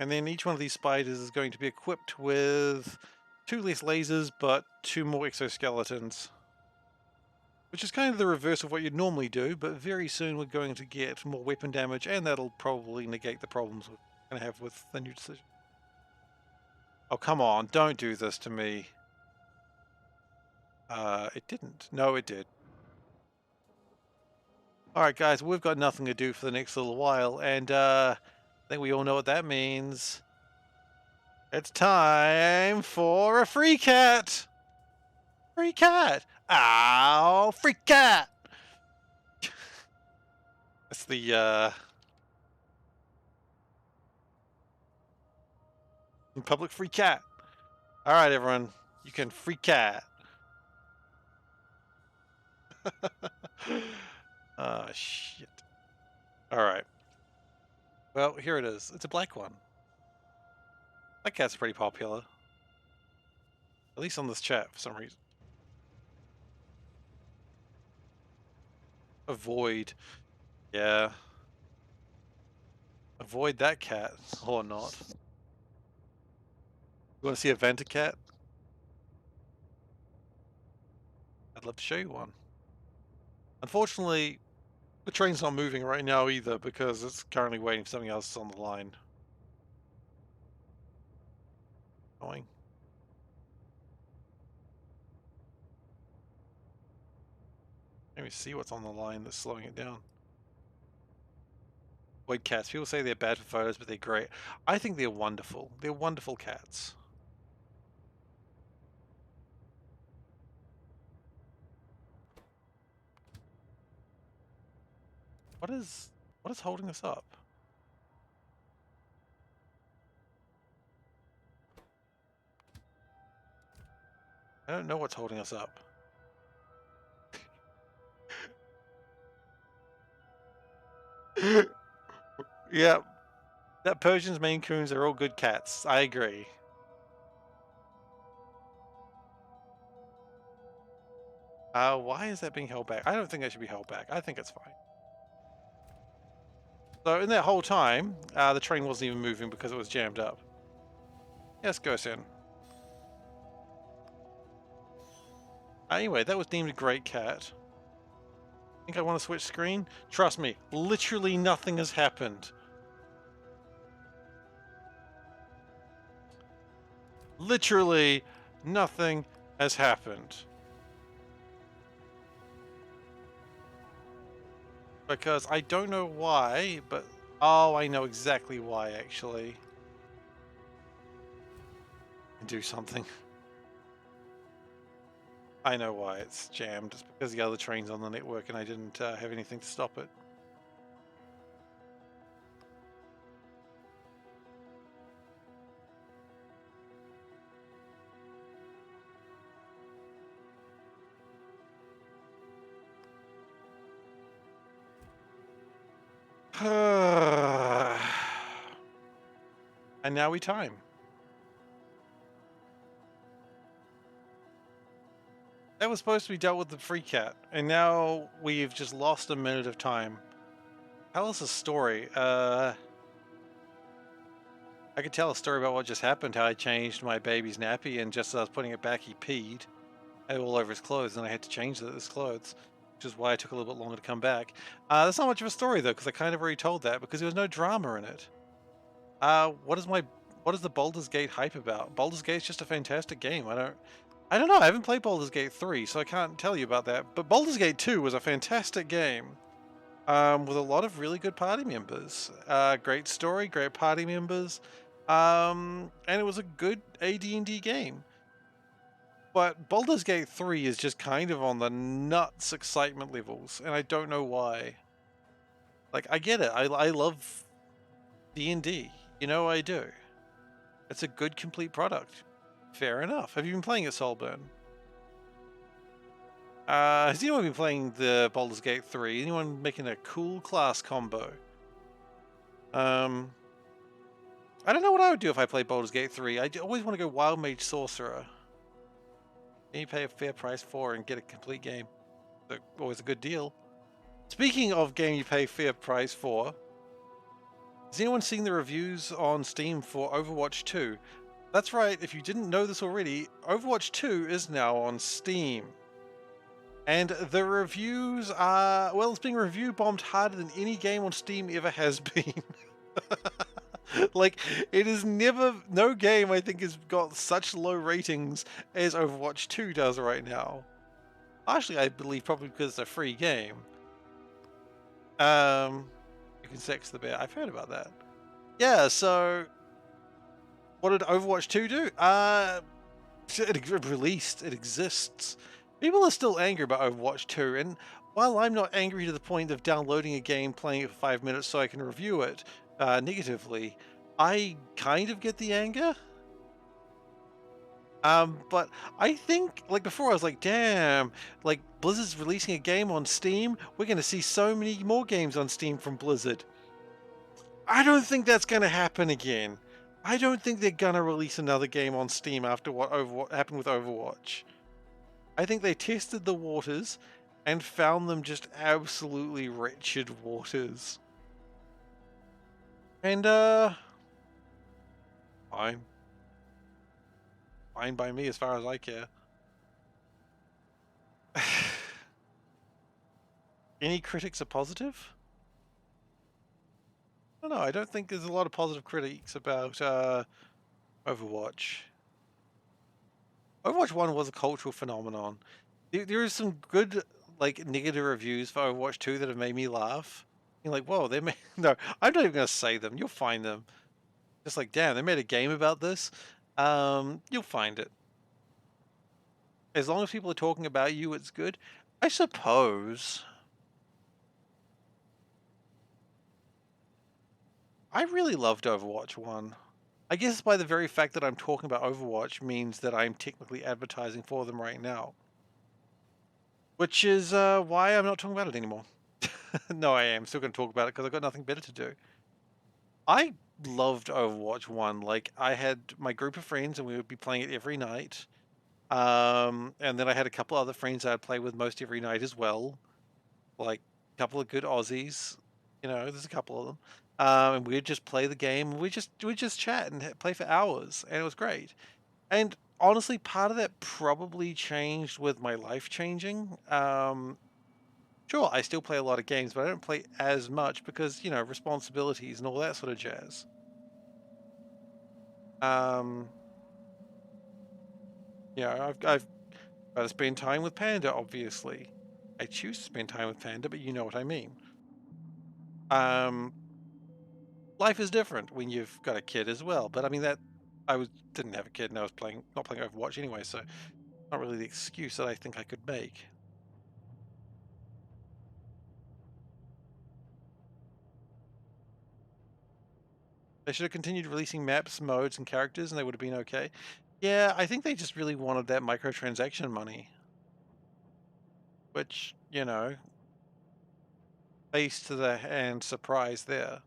And then each one of these spiders is going to be equipped with 2 less lasers, but 2 more exoskeletons. Which is kind of the reverse of what you'd normally do, but very soon we're going to get more weapon damage, and that'll probably negate the problems we're going to have with the new decision. Oh, come on, don't do this to me. It didn't. No, it did. Alright guys, we've got nothing to do for the next little while, and I think we all know what that means. It's time for a free cat! Free cat! Ow! Free cat! That's the, public free cat. Alright everyone, you can free cat. Ah, shit. All right. Well, here it is. It's a black one. That cat's pretty popular. At least on this chat for some reason. Avoid. Yeah. Avoid that cat or not. You want to see a Venta cat? I'd love to show you one. Unfortunately, the train's not moving right now either because it's currently waiting for something else on the line. Annoying. Let me see what's on the line that's slowing it down. Avoid cats. People say they're bad for photos, but they're great. I think they're wonderful. They're wonderful cats. What is holding us up? I don't know what's holding us up. Yeah, that Persians, Maine Coons are all good cats. I agree. Why is that being held back? I don't think that should be held back. I think it's fine. So in that whole time, the train wasn't even moving because it was jammed up. Yes, go in. Anyway, that was deemed a great cat. Think I want to switch screen? Trust me, literally nothing has happened. Literally nothing has happened. Because I don't know why, but... Oh, I know exactly why, actually. Do something. I know why it's jammed. It's because the other train's on the network and I didn't have anything to stop it. And now we time. That was supposed to be dealt with the free cat, and now we've just lost a minute of time. Tell us a story. I could tell a story about what just happened, how I changed my baby's nappy, and just as I was putting it back, he peed all over his clothes, and I had to change his clothes, which is why it took a little bit longer to come back. That's not much of a story, though, because I kind of already told that, because there was no drama in it. What is the Baldur's Gate hype about? Baldur's Gate's just a fantastic game. I don't know. I haven't played Baldur's Gate 3, so I can't tell you about that. But Baldur's Gate 2 was a fantastic game, with a lot of really good party members. Great story, great party members, and it was a good AD&D game. But Baldur's Gate 3 is just kind of on the nuts excitement levels, and I don't know why. Like, I get it. I love D&D. You know I do. It's a good, complete product. Fair enough. Have you been playing it, Soulburn? Has anyone been playing the Baldur's Gate 3? Anyone making a cool class combo? I don't know what I would do if I played Baldur's Gate 3. I always want to go Wild Mage Sorcerer. And you pay a fair price for and get a complete game. So, always a good deal. Speaking of game you pay fair price for, has anyone seen the reviews on Steam for Overwatch 2? That's right, if you didn't know this already, Overwatch 2 is now on Steam. And the reviews are, well, it's being review bombed harder than any game on Steam ever has been. Like, it is never, no game I think has got such low ratings as Overwatch 2 does right now. Actually, I believe probably because it's a free game. You can sex the bear. I've heard about that. Yeah, so what did Overwatch 2 do? It released. It exists. People are still angry about Overwatch 2, and while I'm not angry to the point of downloading a game, playing it for 5 minutes so I can review it negatively, I kind of get the anger. But I think, like, before I was like, damn, like, Blizzard's releasing a game on Steam. We're going to see so many more games on Steam from Blizzard. I don't think that's going to happen again. I don't think they're going to release another game on Steam after what happened with Overwatch. I think they tested the waters and found them just absolutely wretched waters. And, fine. Fine by me as far as I care. Any critics are positive? I don't know. I don't think there's a lot of positive critiques about Overwatch. Overwatch 1 was a cultural phenomenon. There is some good, like, negative reviews for Overwatch 2 that have made me laugh. You're like, whoa, they made... No, I'm not even going to say them. You'll find them. Just like, damn, they made a game about this. You'll find it. As long as people are talking about you, it's good. I suppose. I really loved Overwatch 1. I guess by the very fact that I'm talking about Overwatch means that I'm technically advertising for them right now. Which is why I'm not talking about it anymore. No, I am still going to talk about it because I've got nothing better to do. I loved Overwatch 1. Like, I had my group of friends and we would be playing it every night. And then I had a couple other friends I'd play with most every night as well. Like, a couple of good Aussies. You know, there's a couple of them. And we'd just play the game. We'd just chat and play for hours. And it was great. And honestly, part of that probably changed with my life changing. Sure, I still play a lot of games, but I don't play as much because, you know, responsibilities and all that sort of jazz. You know, I've got to spend time with Panda, obviously. I choose to spend time with Panda, but you know what I mean. Life is different when you've got a kid as well. But I mean didn't have a kid and I was not playing Overwatch anyway, so not really the excuse that I think I could make. They should have continued releasing maps, modes, and characters, and they would have been okay. Yeah, I think they just really wanted that microtransaction money. Which, you know, face to the hand surprise there.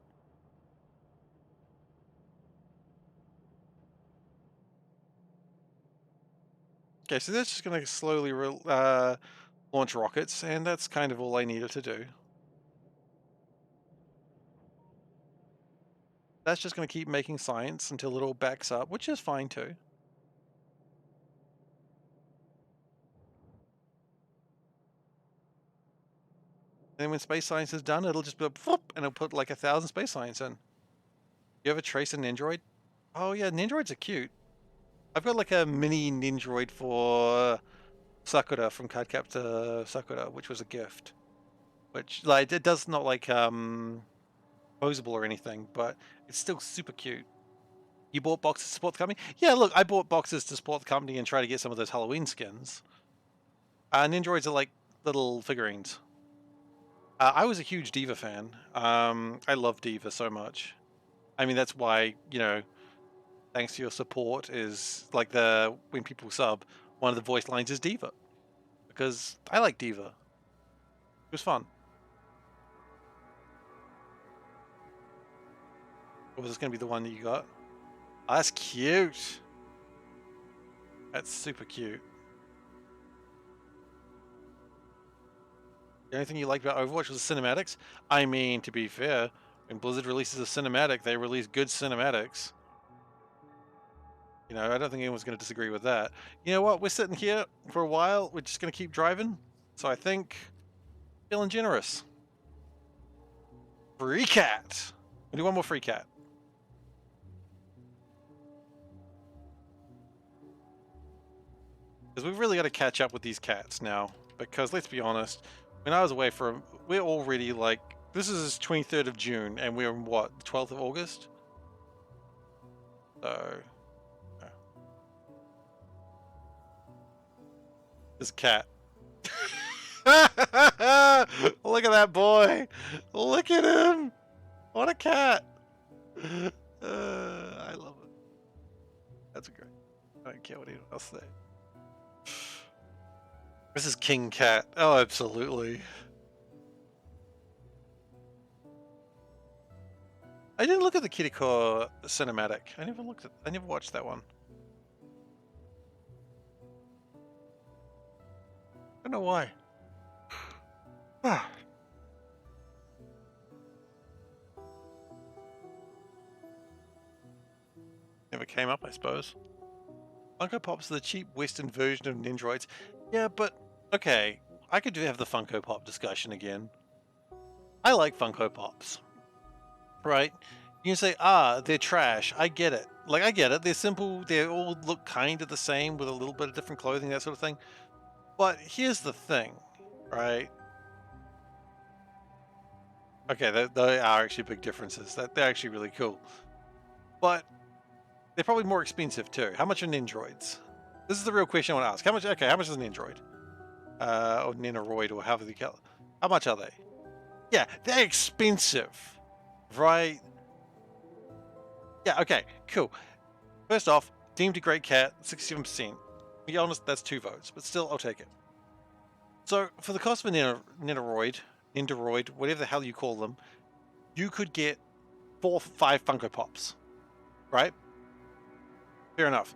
Okay, so that's just going to slowly launch rockets, and that's kind of all I needed to do. That's just going to keep making science until it all backs up, which is fine too. And then when space science is done, it'll just be whoop, and it'll put like 1,000 space science in. You ever trace a Nendroid? Oh yeah, Nendroids are cute. I've got like a mini Nendroid for Sakura from Cardcaptor Sakura, which was a gift. Which, like, it does not like posable or anything, but it's still super cute. You bought boxes to support the company? Yeah, look, I bought boxes to support the company and try to get some of those Halloween skins. Nendroids are like little figurines. I was a huge Diva fan. I love Diva so much. I mean, that's why, you know, thanks to your support is like when people sub, one of the voice lines is Diva. Because I like Diva. It was fun. Or was this going to be the one that you got? Oh, that's cute. That's super cute. The only thing you liked about Overwatch was the cinematics? I mean, to be fair, when Blizzard releases a cinematic, they release good cinematics. You know, I don't think anyone's going to disagree with that. You know what? We're sitting here for a while. We're just going to keep driving. So I think feeling generous. Free cat. We'll do one more free cat. Because we've really got to catch up with these cats now. Because let's be honest, when I was away from, we're already like, this is 23rd of June, and we're in what, the 12th of August? So, this cat. Look at that boy. Look at him. What a cat. I love it. That's great. I don't care what anyone else says. This is King Cat. Oh, absolutely. I didn't look at the Kiriko cinematic. I never watched that one. I don't know why. Never came up, I suppose. Funko Pops are the cheap Western version of Nendroids. Yeah, but okay. I could have the Funko Pop discussion again. I like Funko Pops. Right? You can say, they're trash. I get it. Like, I get it. They're simple. They all look kind of the same with a little bit of different clothing, that sort of thing. But here's the thing, right? Okay, they are actually big differences. They're actually really cool. But they're probably more expensive too. How much are Nendroids? This is the real question I want to ask. How much? Okay, how much is an Nendroid? Or Nenoroid, or however you call it. How much are they? Yeah, they're expensive, right? Yeah, okay, cool. First off, deemed a great cat, 67%. To be honest, that's 2 votes, but still, I'll take it. So, for the cost of a Nendoroid, whatever the hell you call them, you could get 4 or 5 Funko Pops, right? Fair enough.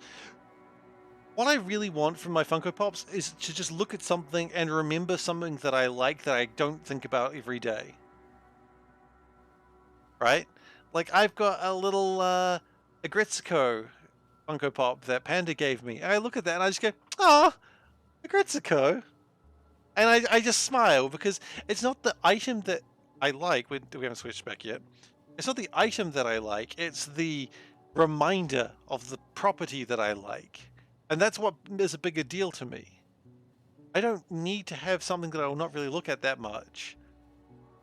What I really want from my Funko Pops is to just look at something and remember something that I like that I don't think about every day. Right? Like, I've got a little Agretsuko Funko Pop that Panda gave me. And I look at that and I just go, "Ah, Agretsuko." And I just smile because it's not the item that I like. We haven't switched back yet. It's not the item that I like. It's the reminder of the property that I like. And that's what is a bigger deal to me. I don't need to have something that I will not really look at that much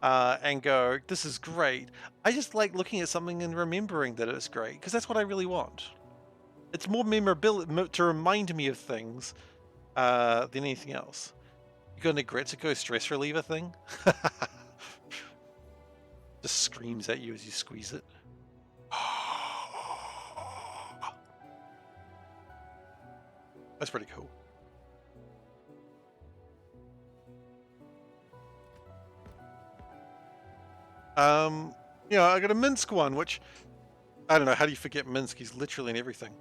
and go, this is great. I just like looking at something and remembering that it's great because that's what I really want. It's more memorability to remind me of things than anything else. You got an Agretsuko stress reliever thing? Just screams at you as you squeeze it. That's pretty cool. You know, I got a Minsk one, which I don't know. How do you forget Minsk? He's literally in everything.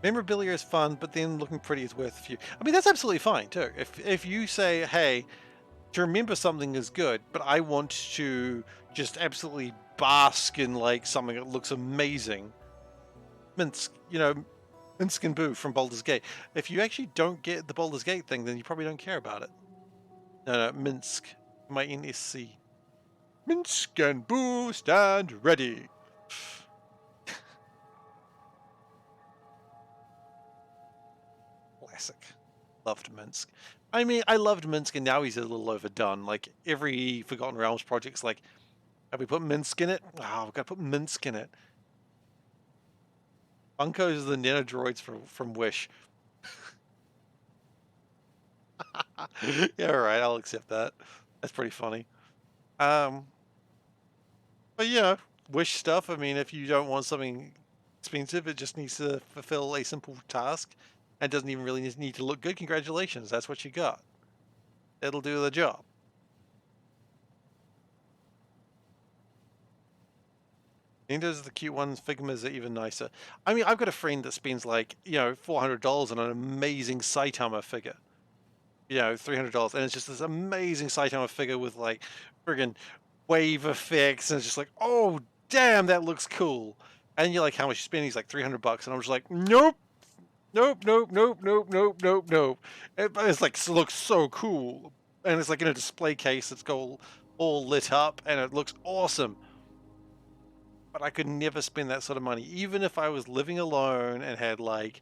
Memorabilia is fun, but then looking pretty is worth a few. I mean, that's absolutely fine too. If you say, hey, to remember something is good, but I want to just absolutely bask in like something that looks amazing. Minsk, you know, Minsk and Boo from Baldur's Gate. If you actually don't get the Baldur's Gate thing, then you probably don't care about it. No, Minsk. My NSC. Minsk and Boo stand ready. Classic. Loved Minsk. I mean, I loved Minsk, and now he's a little overdone. Like, every Forgotten Realms project's like, have we put Minsk in it? Oh, we've got to put Minsk in it. Funko's the Nanodroids from Wish. Yeah, alright, I'll accept that. That's pretty funny. But yeah, Wish stuff, I mean, if you don't want something expensive, it just needs to fulfill a simple task and doesn't even really need to look good. Congratulations, that's what you got. It'll do the job. Ninjas are the cute ones, Figmas are even nicer. I mean, I've got a friend that spends like, you know, $400 on an amazing Saitama figure. You know, $300, and it's just this amazing Saitama figure with like friggin' wave effects, and it's just like, oh damn, that looks cool. And you're like, how much you spend? He's like $300, and I'm just like, nope, nope, nope, nope, nope, nope, nope, nope. It's like looks so cool, and it's like in a display case that's all lit up, and it looks awesome. But I could never spend that sort of money, even if I was living alone and had like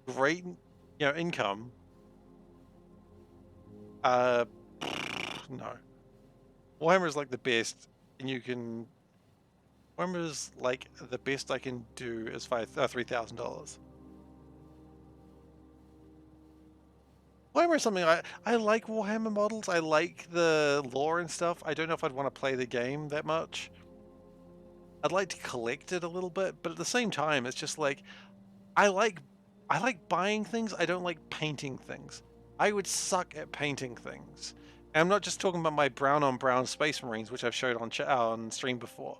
great, you know, income. No. Warhammer is like the best, and you can. Warhammer is like the best I can do is $3,000. Warhammer is something I like Warhammer models. I like the lore and stuff. I don't know if I'd want to play the game that much. I'd like to collect it a little bit, but at the same time, it's just like I I like buying things. I don't like painting things. I would suck at painting things. And I'm not just talking about my brown on brown Space Marines, which I've showed on stream before.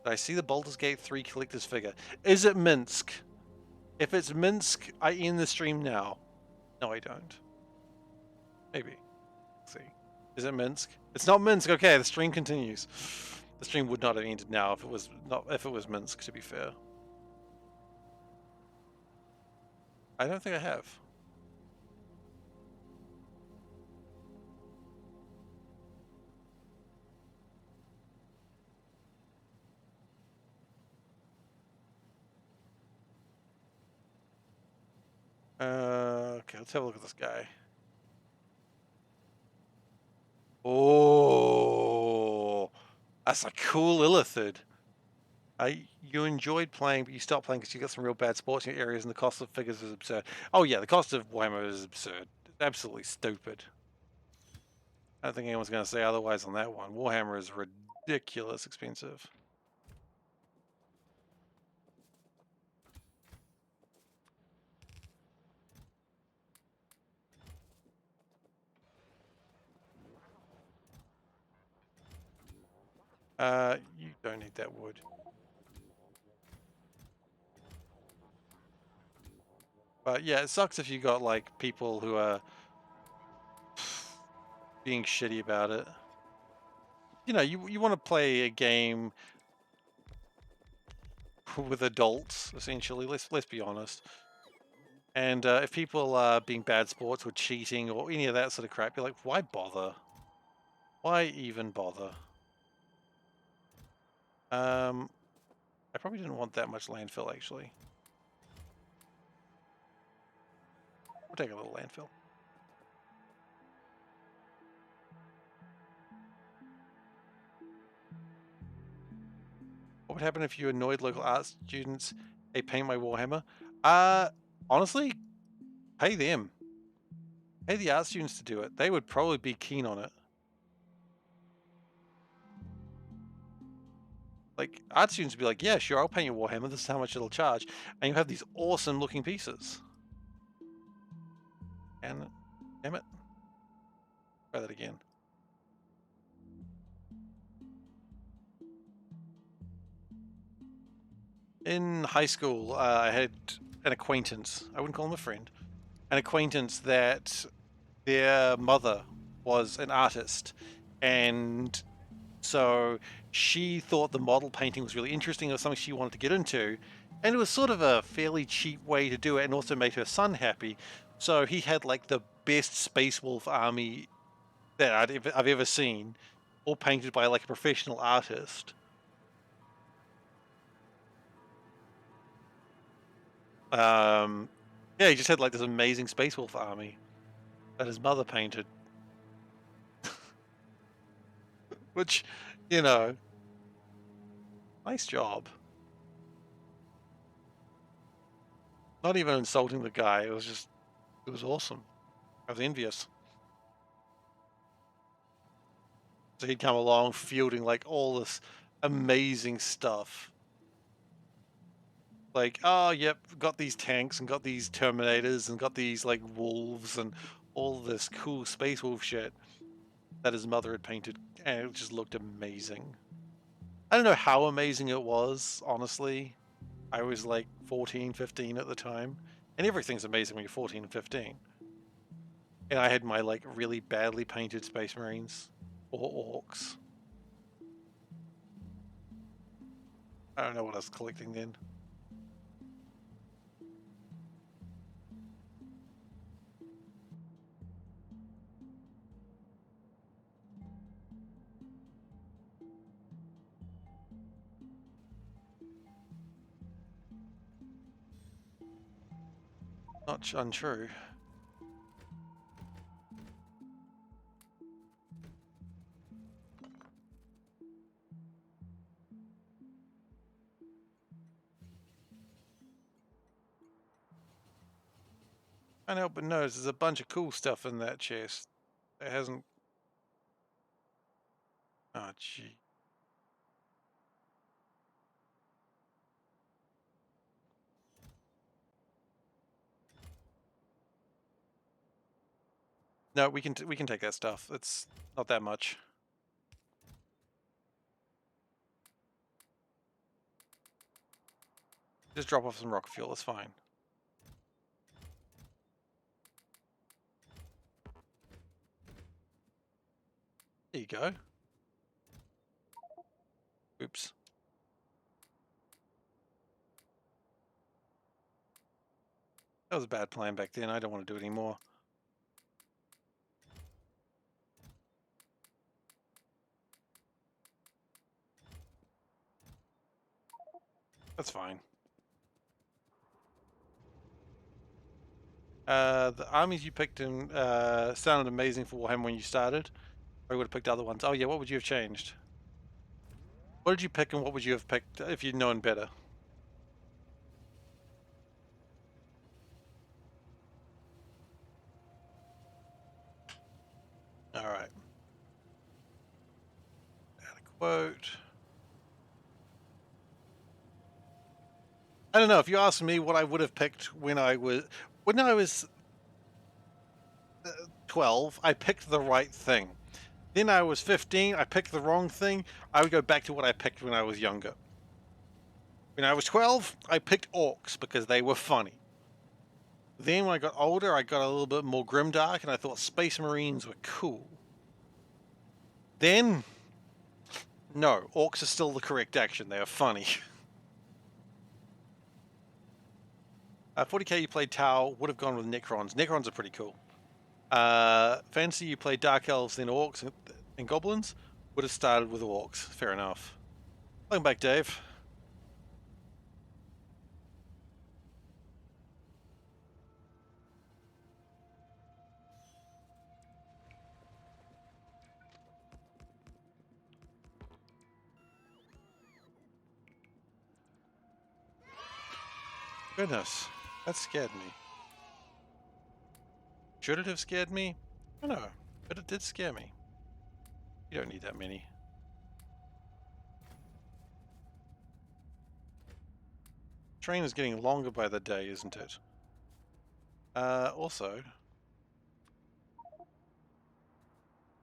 Did I see the Baldur's Gate 3 collector's figure? Is it Minsk? If it's Minsk, I end the stream now. No, I don't. Maybe. Let's see. Is it Minsk? It's not Minsk. Okay, the stream continues. The stream would not have ended now if it was Minsk, to be fair. I don't think I have. Okay, let's have a look at this guy. Oh, that's a cool Illithid. You enjoyed playing, but you stopped playing because you got some real bad sports in your areas, and the cost of figures is absurd. Oh yeah, the cost of Warhammer is absurd. It's absolutely stupid. I don't think anyone's going to say otherwise on that one. Warhammer is ridiculous expensive. You don't need that wood. But yeah, it sucks if you got like people who are being shitty about it. You know, you want to play a game with adults, essentially. Let's be honest. And if people are being bad sports or cheating or any of that sort of crap, you're like, why bother? Why even bother? I probably didn't want that much landfill, actually. We'll take a little landfill. What would happen if you annoyed local art students? Hey, paint my Warhammer. Honestly, pay them. Pay the art students to do it. They would probably be keen on it. Like, art students would be like, yeah, sure, I'll paint your Warhammer. This is how much it'll charge. And you have these awesome looking pieces. And, damn it. Try that again. In high school, I had an acquaintance. I wouldn't call him a friend. An acquaintance that their mother was an artist. And so she thought the model painting was really interesting. It was something she wanted to get into. And it was sort of a fairly cheap way to do it and also made her son happy. So he had like the best Space Wolf army that I've ever seen, all painted by like a professional artist. Yeah, he just had like this amazing Space Wolf army that his mother painted. Which, you know, nice job. Not even insulting the guy. It was awesome. I was envious. So he'd come along fielding like all this amazing stuff. Like, oh, yep, got these tanks and got these Terminators and got these like wolves and all this cool Space Wolf shit that his mother had painted. And it just looked amazing. I don't know how amazing it was, honestly. I was like 14, 15 at the time. And everything's amazing when you're 14 and 15. And I had my like really badly painted Space Marines or Orcs. I don't know what I was collecting then. Not untrue. Can't help but notice there's a bunch of cool stuff in that chest. It hasn't. Oh, gee. No, we can take that stuff. It's not that much. Just drop off some rocket fuel. It's fine. There you go. Oops. That was a bad plan back then. I don't want to do it anymore. That's fine. The armies you picked in sounded amazing for Warhammer when you started. Or you would have picked other ones. Oh yeah, what would you have changed? What did you pick and what would you have picked if you'd known better? Alright. Add a quote. I don't know, if you asked me what I would have picked when I was 12, I picked the right thing. Then I was 15, I picked the wrong thing. I would go back to what I picked when I was younger. When I was 12, I picked orcs because they were funny. Then when I got older, I got a little bit more grimdark and I thought Space Marines were cool. Then, no, orcs are still the correct action. They are funny. 40k you played Tau, would have gone with Necrons. Necrons are pretty cool. Fantasy you played Dark Elves, then Orcs and Goblins, would have started with Orcs. Fair enough. Welcome back, Dave. Goodness, that scared me. Should it have scared me? I don't know, but it did scare me. You don't need that many. Train is getting longer by the day, isn't it? Also,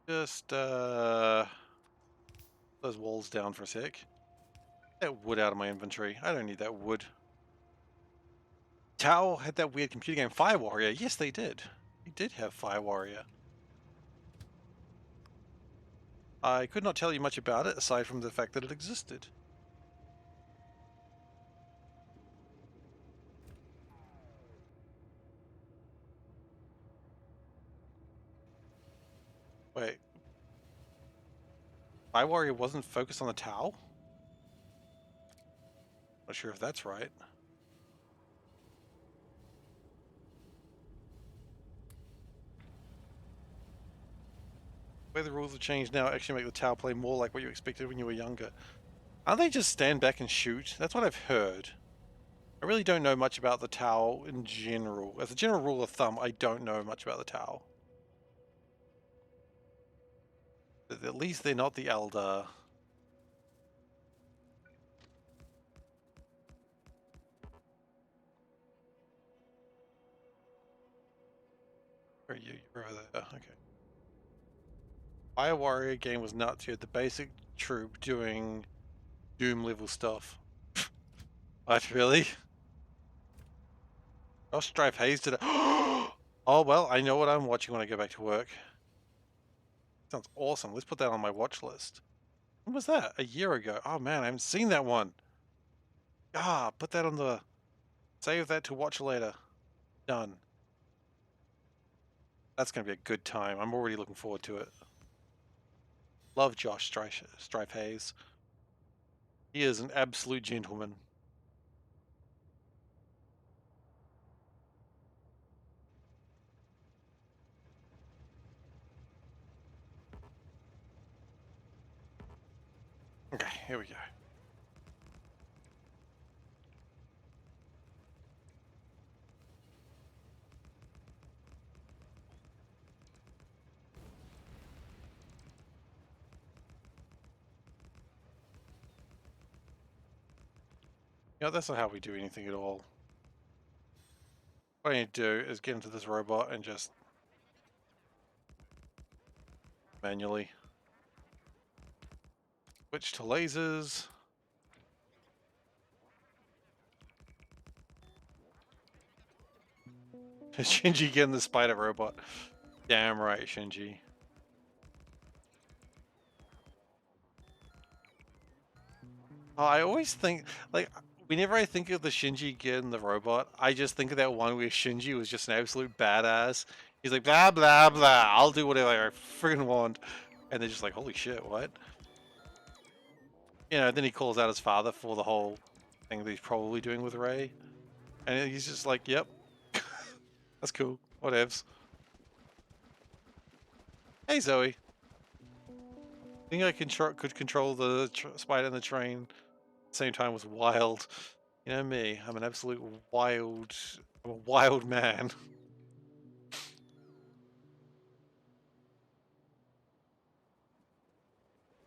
just those walls down for a sec. That wood out of my inventory. I don't need that wood. Tau had that weird computer game Fire Warrior. Yes, they did. They did have Fire Warrior. I could not tell you much about it, aside from the fact that it existed. Wait. Fire Warrior wasn't focused on the Tau? Not sure if that's right. The way the rules have changed now actually make the Tau play more like what you expected when you were younger. Aren't they just stand back and shoot? That's what I've heard. I really don't know much about the Tau in general. As a general rule of thumb, I don't know much about the Tau. But at least they're not the Eldar. Where are you? You're over there. Okay. Fire Warrior game was nuts. You had the basic troop doing Doom level stuff. What, really? Oh, Strife Hayes did it. Oh, well, I know what I'm watching when I go back to work. Sounds awesome. Let's put that on my watch list. When was that? A year ago. Oh, man, I haven't seen that one. Ah, put that on the... Save that to watch later. Done. That's going to be a good time. I'm already looking forward to it. Love Josh Strife Hayes. He is an absolute gentleman. Okay, here we go. You know, that's not how we do anything at all. What I need to do is get into this robot and just manually. Switch to lasers. Shinji getting the spider robot. Damn right, Shinji. Oh, I always think, like, whenever I think of the Shinji getting the robot, I just think of that one where Shinji was just an absolute badass. He's like, blah, blah, blah, I'll do whatever I friggin' want. And they're just like, holy shit, what? You know, then he calls out his father for the whole thing that he's probably doing with Rey. And he's just like, yep, that's cool, whatevs. Hey, Zoe. Think I could control the spider in the train at the same time was wild. You know me, I'm an absolute wild, I'm a wild man.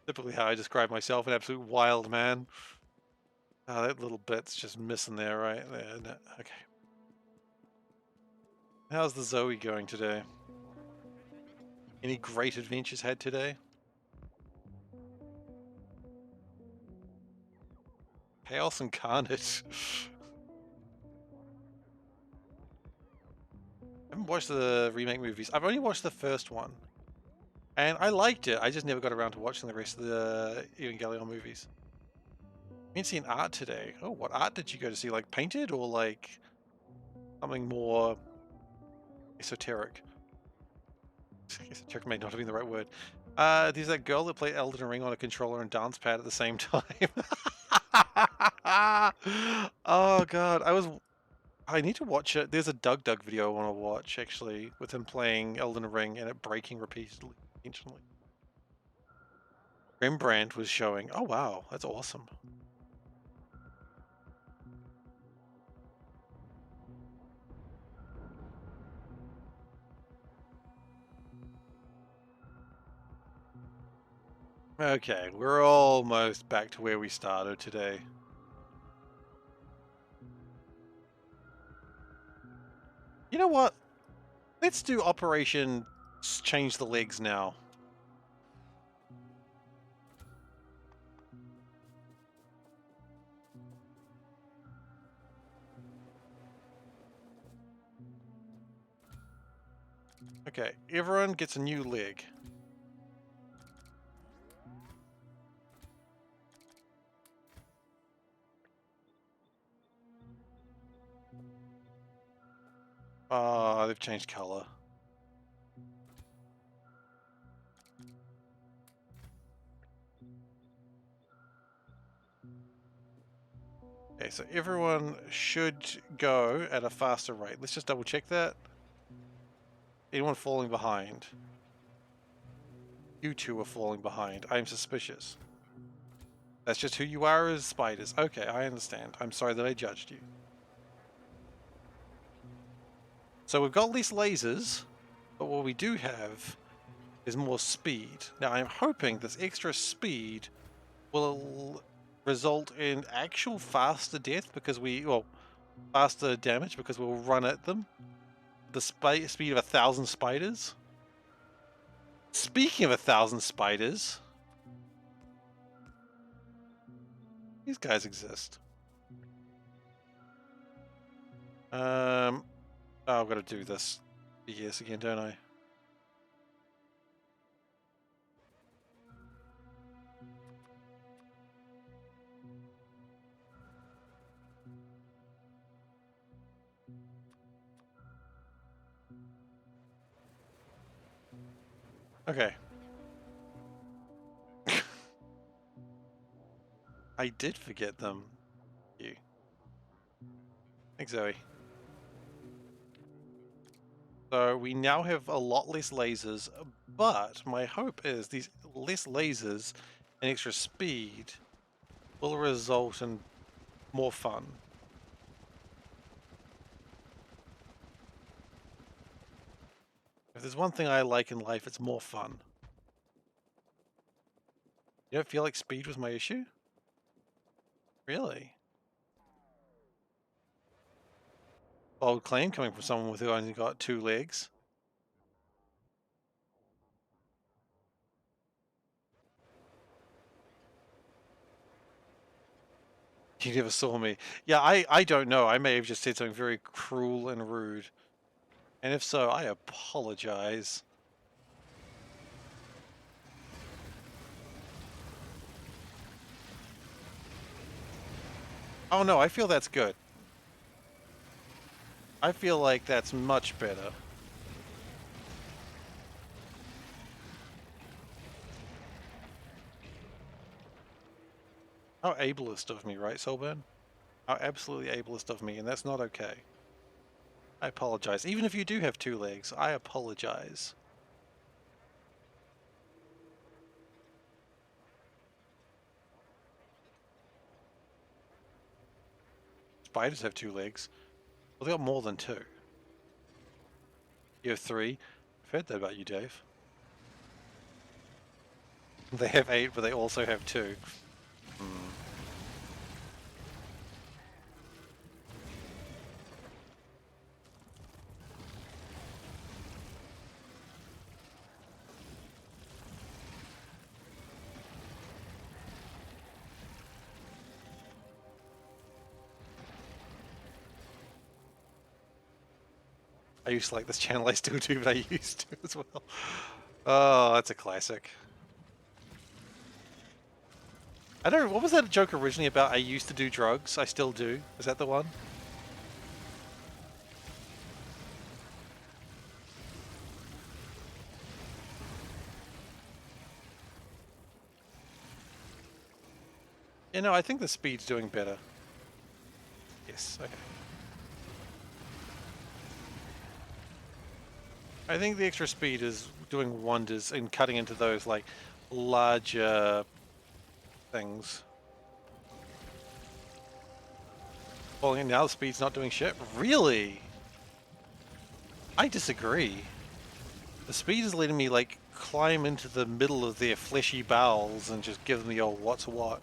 Typically how I describe myself, an absolute wild man. Ah, that little bit's just missing there, right there. No, okay. How's the Zoe going today? Any great adventures had today? Chaos and Carnage. I haven't watched the remake movies. I've only watched the first one. And I liked it. I just never got around to watching the rest of the Evangelion movies. I've been seeing art today. Oh, what art did you go to see? Like painted or like something more esoteric? Esoteric may not have been the right word. There's that girl that played Elden Ring on a controller and dance pad at the same time. Oh god, I need to watch it. There's a Doug video I want to watch actually with him playing Elden Ring and it breaking repeatedly instantly. Rembrandt was showing. Oh wow, that's awesome. Okay, we're almost back to where we started today. You know what? Let's do Operation Change the Legs now. Okay, everyone gets a new leg. Ah, they've changed color. Okay, so everyone should go at a faster rate. Let's just double check that. Anyone falling behind? You two are falling behind. I'm suspicious. That's just who you are as spiders. Okay, I understand. I'm sorry that I judged you. So we've got less lasers, but what we do have is more speed. Now I'm hoping this extra speed will result in actual faster death because faster damage because we'll run at them. The speed of 1,000 spiders. Speaking of 1,000 spiders, these guys exist. Oh, I've got to do this BS again, don't I? Okay. I did forget them. You. Thanks, Zoe. So we now have a lot less lasers, but my hope is these less lasers and extra speed will result in more fun. If there's one thing I like in life, it's more fun. You don't feel like speed was my issue? Really? Bold claim coming from someone who only got 2 legs. You never saw me. Yeah, I don't know. I may have just said something very cruel and rude. And if so, I apologize. Oh no, I feel that's good. I feel like that's much better. How ableist of me, right, Solburn? How absolutely ableist of me, and that's not okay. I apologize. Even if you do have two legs, I apologize. Spiders have two legs. Well, they got more than two. You have three. I've heard that about you, Dave. They have eight, but they also have two. Hmm. I used to like this channel, I still do, but I used to as well. Oh, that's a classic. I don't know, what was that joke originally about? I used to do drugs, I still do. Is that the one? Yeah, no, I think the speed's doing better. Yes, okay. I think the extra speed is doing wonders in cutting into those, like, larger things. Well, now the speed's not doing shit? Really? I disagree. The speed is letting me, like, climb into the middle of their fleshy bowels and just give them the old what's what.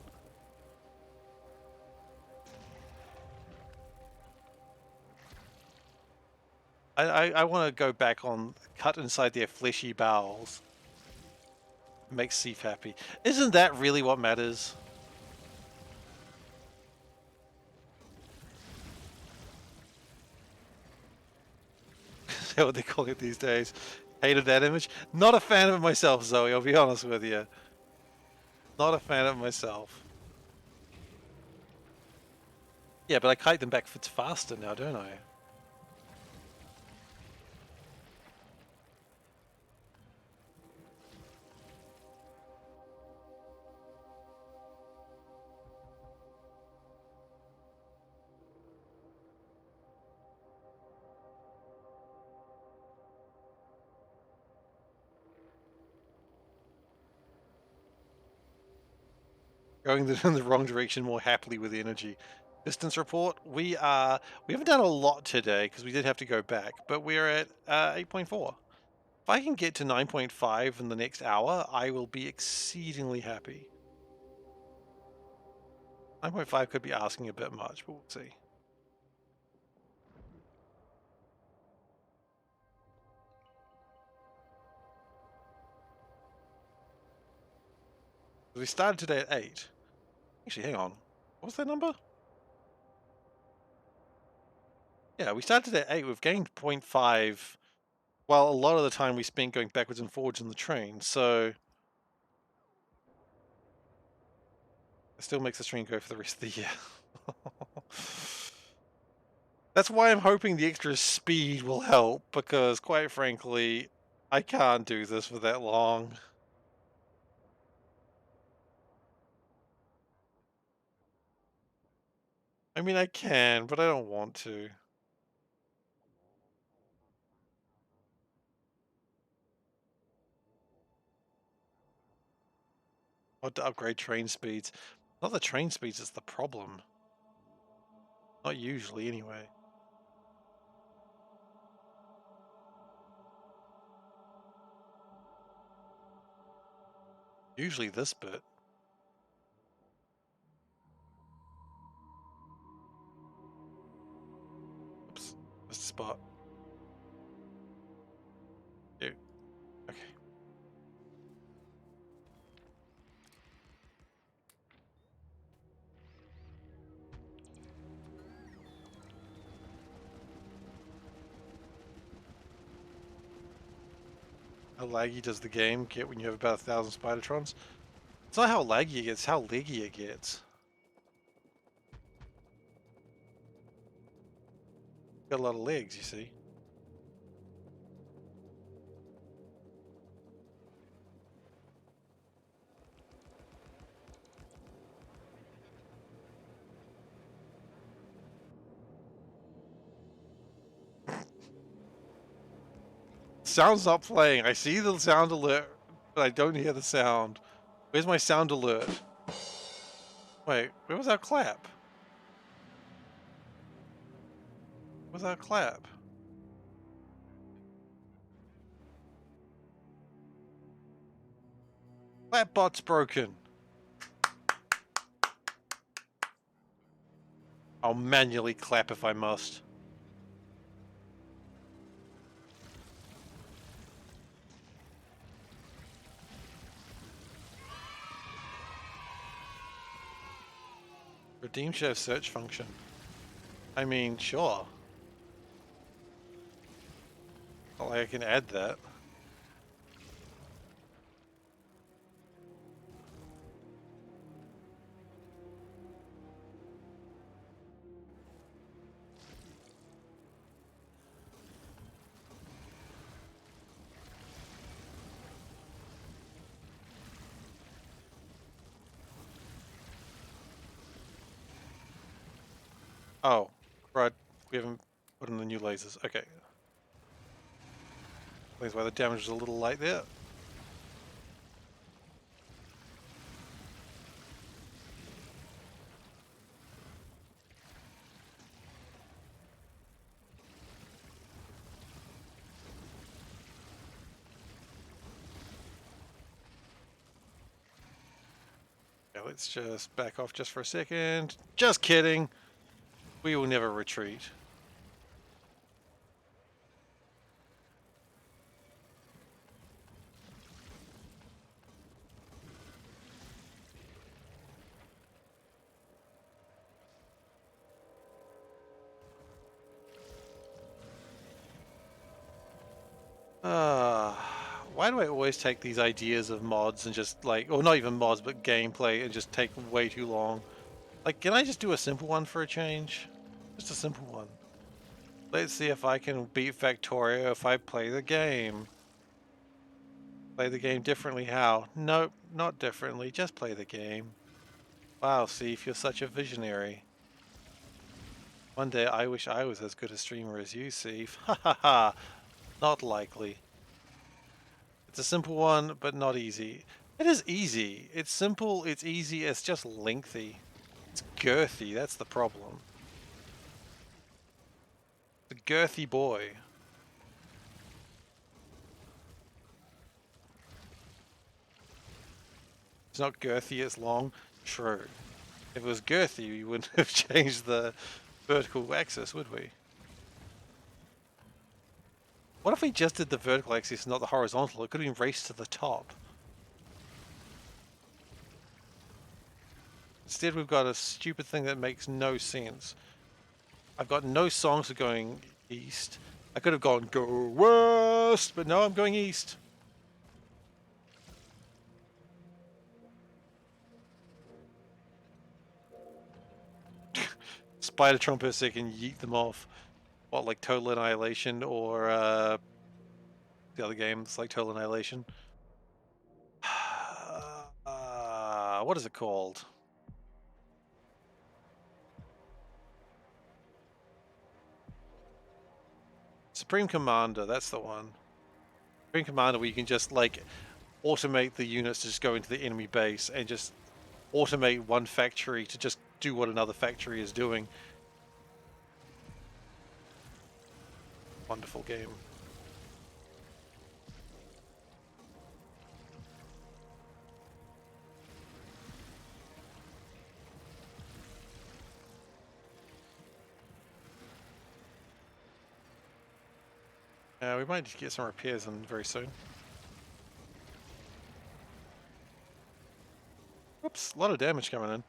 I want to go back on cut inside their fleshy bowels. Makes Seif happy. Isn't that really what matters? Is that what they call it these days? Hated that image. Not a fan of it myself, Zoe, I'll be honest with you. Not a fan of myself. Yeah, but I kite them back faster now, don't I? Going in the wrong direction more happily with the energy. Distance report, we haven't done a lot today because we did have to go back, but we're at 8.4. If I can get to 9.5 in the next hour, I will be exceedingly happy. 9.5 could be asking a bit much, but we'll see. We started today at 8. Actually, hang on. What was that number? Yeah, we started at 8. We've gained 0.5. Well, a lot of the time we spent going backwards and forwards in the train, so it still makes the train go for the rest of the year. That's why I'm hoping the extra speed will help, because quite frankly, I can't do this for that long. I mean, I can, but I don't want to. I want to upgrade train speeds. Not the train speeds, it's the problem. Not usually, anyway. Usually this bit. Oops, missed the spot. Ew. Okay. How laggy does the game get when you have about 1,000 Spidertrons? It's not how laggy it gets, it's how leggy it gets. Got a lot of legs, you see. Sound's not playing. I see the sound alert, but I don't hear the sound. Where's my sound alert? Wait, where was our clap? Where's our clap? Clap bot's broken. I'll manually clap if I must. Redeem should have search function. I mean, sure. Not like I can add that. Oh, right. We haven't put in the new lasers. Okay. That's why the damage is a little light there. Yeah, let's just back off just for a second. Just kidding. We will never retreat. Why do I always take these ideas of mods and just like, or not even mods, but gameplay and just take way too long? Like, can I just do a simple one for a change? Just a simple one. Let's see if I can beat Factorio if I play the game. Play the game differently, how? Nope, not differently, just play the game. Wow, Seif, you're such a visionary. One day I wish I was as good a streamer as you, Seif. Ha ha ha. Not likely. It's a simple one, but not easy. It is easy. It's simple, it's easy, it's just lengthy. It's girthy, that's the problem. The girthy boy. It's not girthy, it's long. True. If it was girthy, we wouldn't have changed the vertical axis, would we? What if we just did the vertical axis, not the horizontal? It could have been raced to the top. Instead, we've got a stupid thing that makes no sense. I've got no songs for going east. I could have gone go west, but no, I'm going east. Spider Trump per second, yeet them off. What, like Total Annihilation or the other games like Total Annihilation? What is it called? Supreme Commander, that's the one. Supreme Commander, where you can just like automate the units to just go into the enemy base and just automate one factory to just do what another factory is doing. Wonderful game. We might just get some repairs in very soon. Whoops, a lot of damage coming in.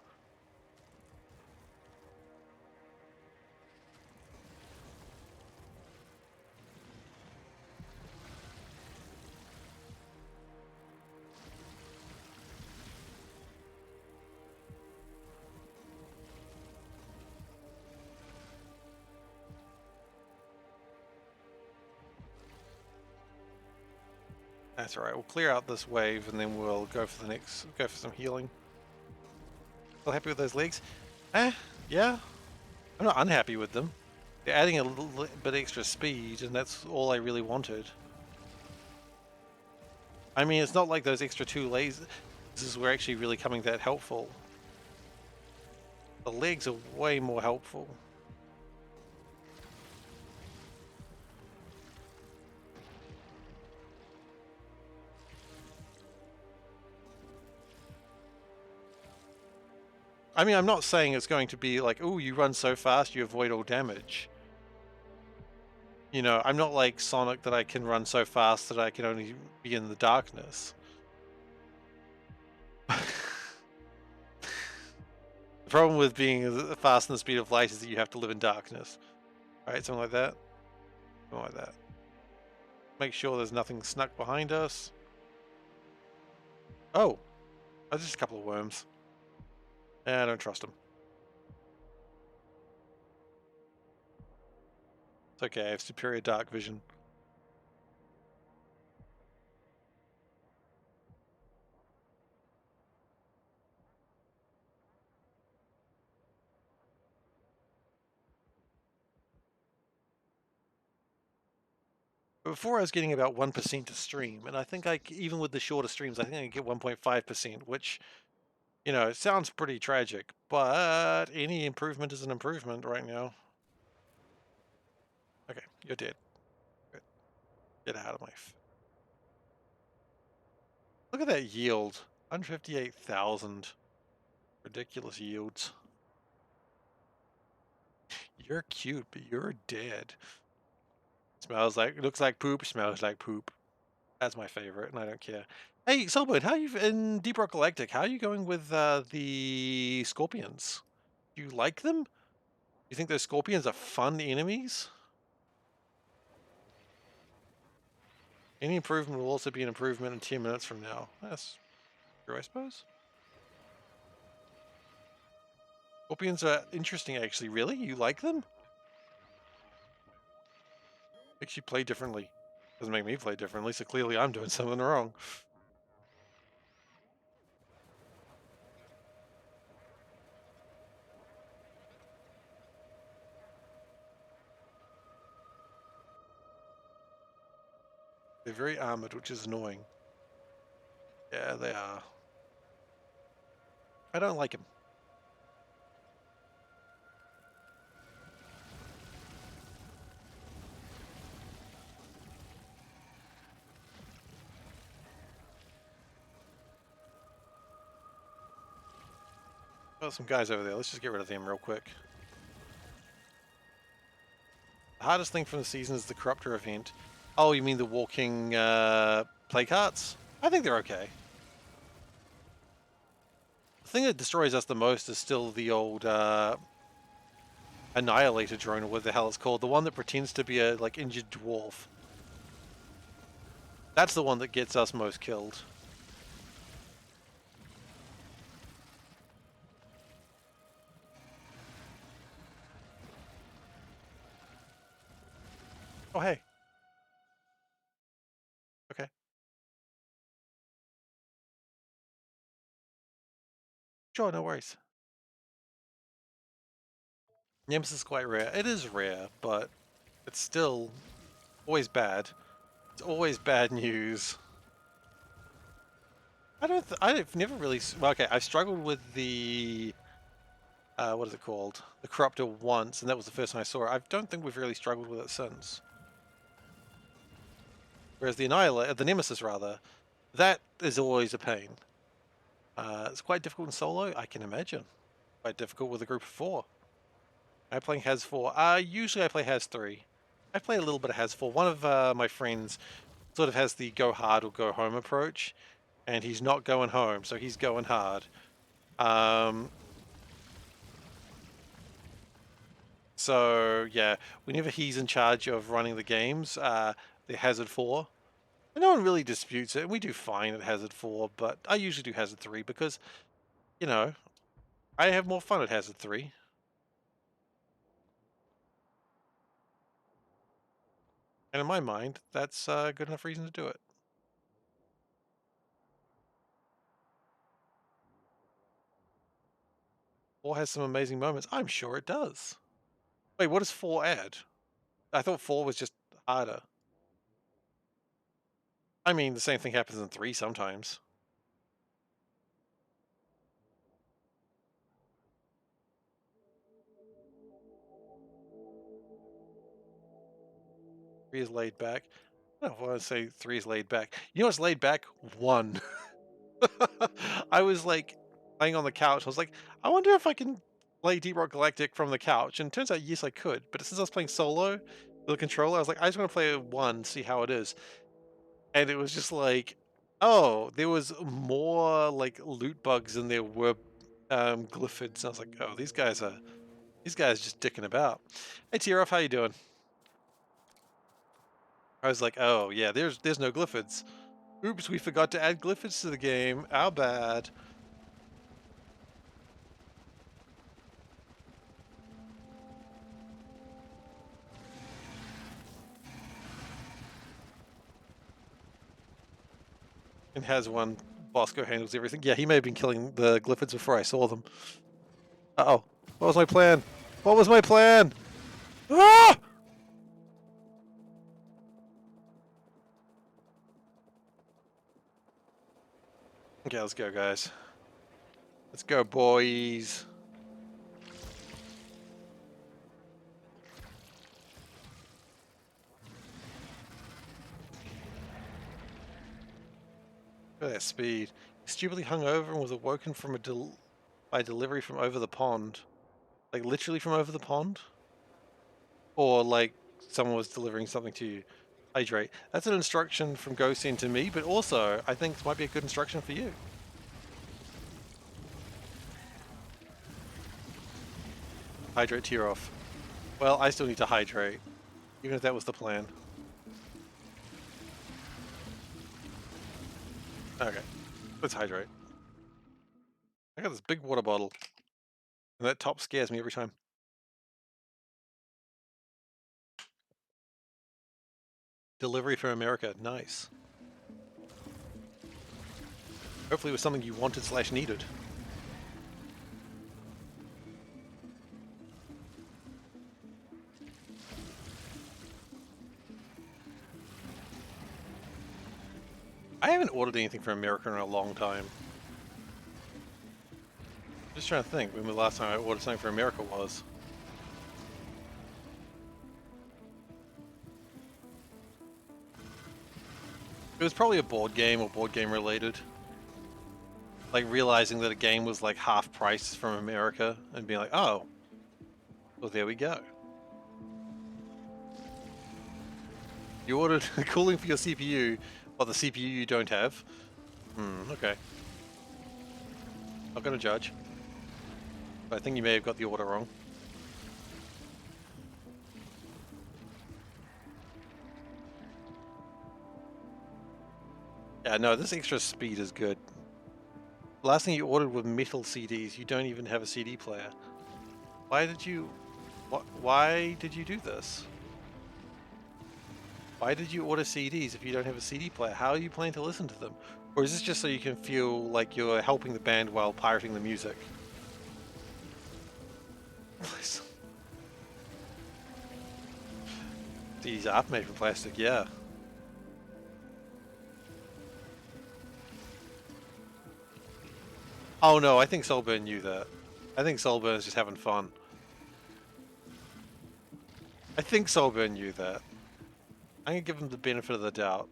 That's all right. We'll clear out this wave and then we'll go for the next. Go for some healing. Still happy with those legs? Yeah. I'm not unhappy with them. They're adding a little bit extra speed, and that's all I really wanted. I mean, it's not like those extra 2 lasers were actually really coming that helpful. The legs are way more helpful. I mean, I'm not saying it's going to be like, oh, you run so fast you avoid all damage. You know, I'm not like Sonic that I can run so fast that I can only be in the darkness. The problem with being fast in the speed of light is that you have to live in darkness. Right, something like that. Something like that. Make sure there's nothing snuck behind us. Oh, that's just a couple of worms. I don't trust them. It's okay, I have superior dark vision. Before I was getting about 1% to stream, and I think even with the shorter streams, I think I can get 1.5%, which, you know, it sounds pretty tragic, but any improvement is an improvement right now. Okay, you're dead. Good. Get out of my... Look at that yield. 158,000. Ridiculous yields. You're cute, but you're dead. Smells like... Looks like poop, smells like poop. That's my favorite, and I don't care. Hey, Soulbird, how you in Deep Rock Galactic? How are you going with the scorpions? Do you like them? You think those scorpions are fun enemies? Any improvement will also be an improvement in 10 minutes from now. That's true, I suppose. Scorpions are interesting, actually. Really? You like them? Makes you play differently. Doesn't make me play differently, so clearly I'm doing something wrong. They're very armored, which is annoying. Yeah, they are. I don't like them. Oh, some guys over there. Let's just get rid of them real quick. The hardest thing from the season is the Corruptor event. Oh, you mean the walking play carts? I think they're okay. The thing that destroys us the most is still the old Annihilator drone, or what the hell it's called. The one that pretends to be a like injured dwarf. That's the one that gets us most killed. Oh, hey. Okay. Sure, no worries. Nemesis is quite rare. It is rare, but it's still always bad. It's always bad news. I've never really... Well, okay, I struggled with the... what is it called? The Corruptor once, and that was the first time I saw it. I don't think we've really struggled with it since. Whereas the Annihilator, the Nemesis rather, that is always a pain. It's quite difficult in solo, I can imagine. Quite difficult with a group of 4. I'm playing Has 4. Usually I play Has 3. I play a little bit of Has 4. One of my friends sort of has the go hard or go home approach, and he's not going home, so he's going hard. So yeah, whenever he's in charge of running the games, the Hazard 4. And no one really disputes it. We do fine at Hazard 4, but I usually do Hazard 3 because, you know, I have more fun at Hazard 3. And in my mind, that's a good enough reason to do it. 4 has some amazing moments. I'm sure it does. Wait, what does 4 add? I thought 4 was just harder. I mean, the same thing happens in 3 sometimes. Three is laid back. I don't want to say 3 is laid back. You know what's laid back? 1. I was like laying on the couch. I was like, I wonder if I can play Deep Rock Galactic from the couch. And it turns out, yes, I could. But since I was playing solo with the controller, I was like, I just want to play 1, see how it is. And it was just like, oh, there was more like loot bugs than there were glyphids. I was like, oh, these guys just dicking about. Hey, Tiroff, how you doing? I was like, oh yeah, there's no glyphids. Oops, we forgot to add glyphids to the game. Our bad. And has one. Bosco handles everything. Yeah, he may have been killing the glyphids before I saw them. Uh-oh. What was my plan? What was my plan? Ah! Okay, let's go, guys. Let's go, boys. Look at that speed. Stupidly hungover and was awoken from by delivery from over the pond. Like literally from over the pond? Or like someone was delivering something to you. Hydrate. That's an instruction from Ghostin to me, but also I think this might be a good instruction for you. Hydrate tear off. Well, I still need to hydrate, even if that was the plan. Okay, let's hydrate. I got this big water bottle, and that top scares me every time. Delivery from America, nice. Hopefully it was something you wanted / needed. I haven't ordered anything from America in a long time. Just trying to think when the last time I ordered something from America was. It was probably a board game or board game related. Like realizing that a game was like half price from America and being like, oh, well, there we go. You ordered cooling for your CPU, but the CPU you don't have. Okay. Not gonna judge. But I think you may have got the order wrong. Yeah, no, this extra speed is good. Last thing you ordered were metal CDs. You don't even have a CD player. Why did you... Why did you do this? Why did you order CDs if you don't have a CD player? How are you planning to listen to them? Or is this just so you can feel like you're helping the band while pirating the music? CDs are made from plastic, yeah. Oh no, I think Soulburn knew that. I think Soulburn's just having fun. I think Soulburn knew that. I'm gonna give him the benefit of the doubt.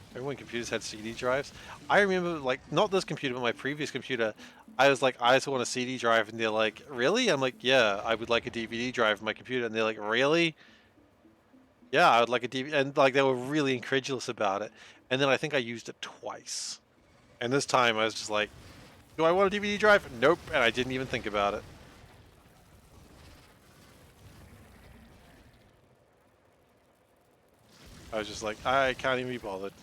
Remember when computers had CD drives? I remember, like, not this computer, but my previous computer, I was like, I just want a CD drive, and they're like, really? I'm like, yeah, I would like a DVD drive for my computer, and they're like, really? Yeah, I would like a DVD, and like, they were really incredulous about it. And then I think I used it twice. And this time I was just like, do I want a DVD drive? Nope, and I didn't even think about it. I was just like, I can't even be bothered.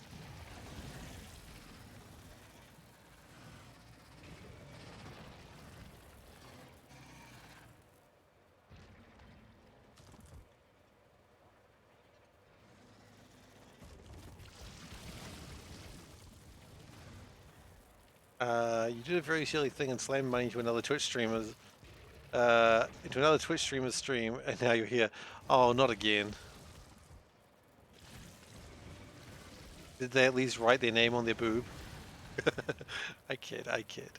You did a very silly thing and slammed money into another Twitch streamer's stream, and now you're here. Oh, not again. Did they at least write their name on their boob? I kid, I kid.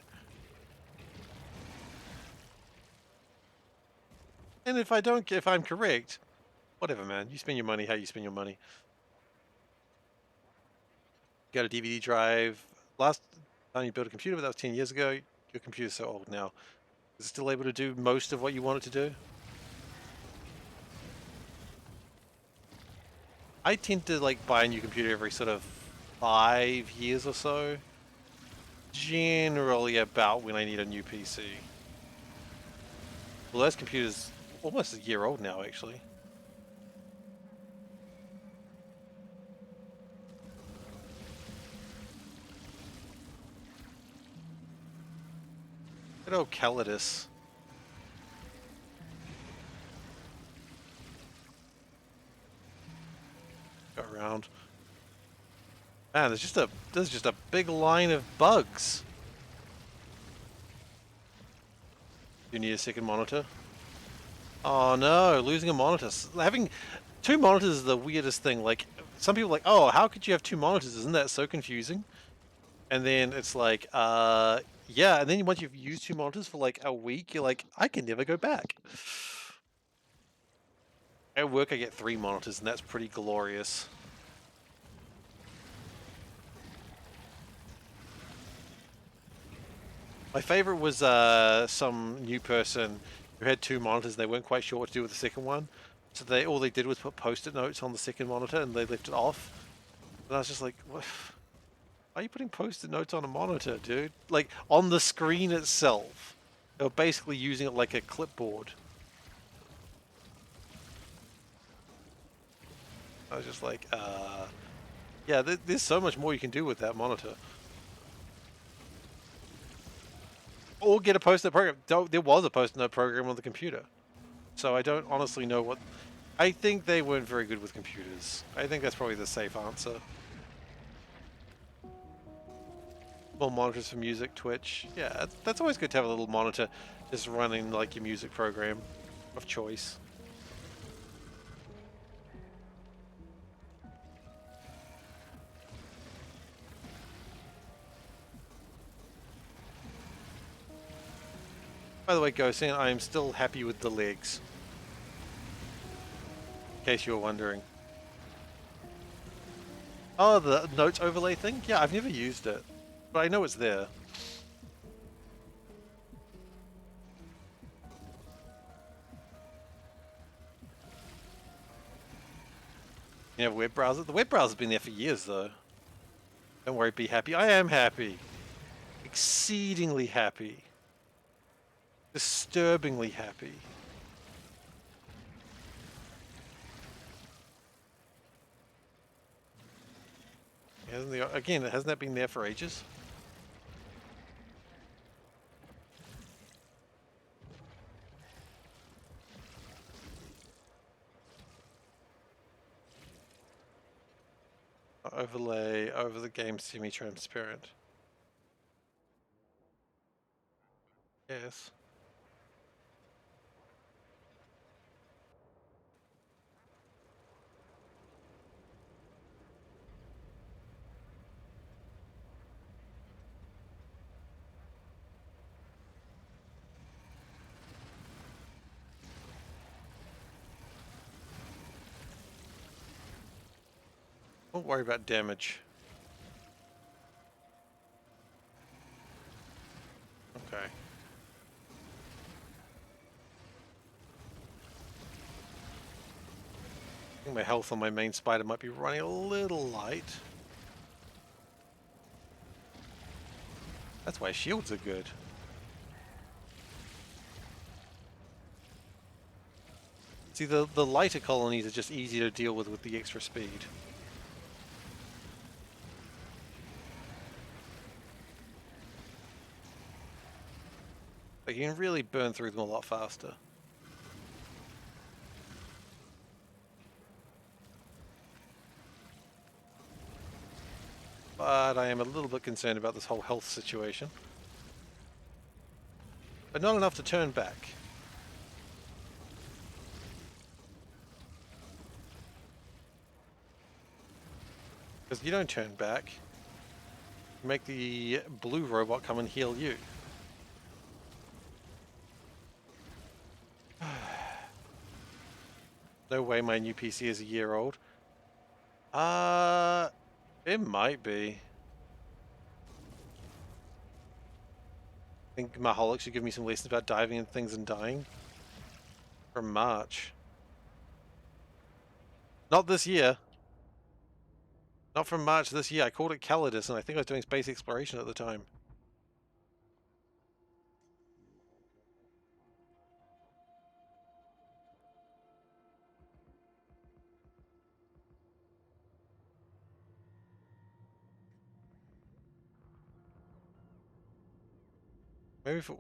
And if I'm correct, whatever, man. You spend your money how you spend your money. You got a DVD drive. Last time you built a computer, but that was 10 years ago. Your computer's so old now. Is it still able to do most of what you want it to do? I tend to like buy a new computer every sort of 5 years or so. Generally about when I need a new PC. Well, those computers almost a year old now, actually. Good old Calidus. Go around. Man, there's just a big line of bugs. You need a second monitor? Oh no, losing a monitor. Having two monitors is the weirdest thing. Like, some people are like, oh, how could you have two monitors? Isn't that so confusing? And then it's like, yeah. And then once you've used two monitors for like a week, you're like, I can never go back. At work, I get 3 monitors, and that's pretty glorious. My favorite was some new person who had 2 monitors. They weren't quite sure what to do with the second one, so all they did was put post-it notes on the second monitor, and they left it off. And I was just like, what? Why are you putting post-it notes on a monitor, dude? Like, on the screen itself. They were basically using it like a clipboard. I was just like, yeah, there's so much more you can do with that monitor. Or get a post-it program. There was a post-it note program on the computer. So I don't honestly know what... I think they weren't very good with computers. I think that's probably the safe answer. More monitors for music, Twitch. Yeah, that's always good to have a little monitor just running like your music program of choice. By the way, Ghostin, I am still happy with the legs. In case you were wondering. Oh, the notes overlay thing? Yeah, I've never used it. But I know it's there. You have a web browser? The web browser's been there for years, though. Don't worry, be happy. I am happy. Exceedingly happy. Disturbingly happy. Again, hasn't that been there for ages? Overlay over the game semi-transparent. Yes. Don't worry about damage. Okay. I think my health on my main spider might be running a little light. That's why shields are good. See, the lighter colonies are just easier to deal with the extra speed. Like, you can really burn through them a lot faster. but I am a little bit concerned about this whole health situation. But not enough to turn back. Because you don't turn back. You make the blue robot come and heal you. No way my new PC is a year old. It might be. I think Maholic should give me some lessons about diving in things and dying. From March. Not this year. Not from March this year. I called it Calidus and I think I was doing space exploration at the time. Maybe if it...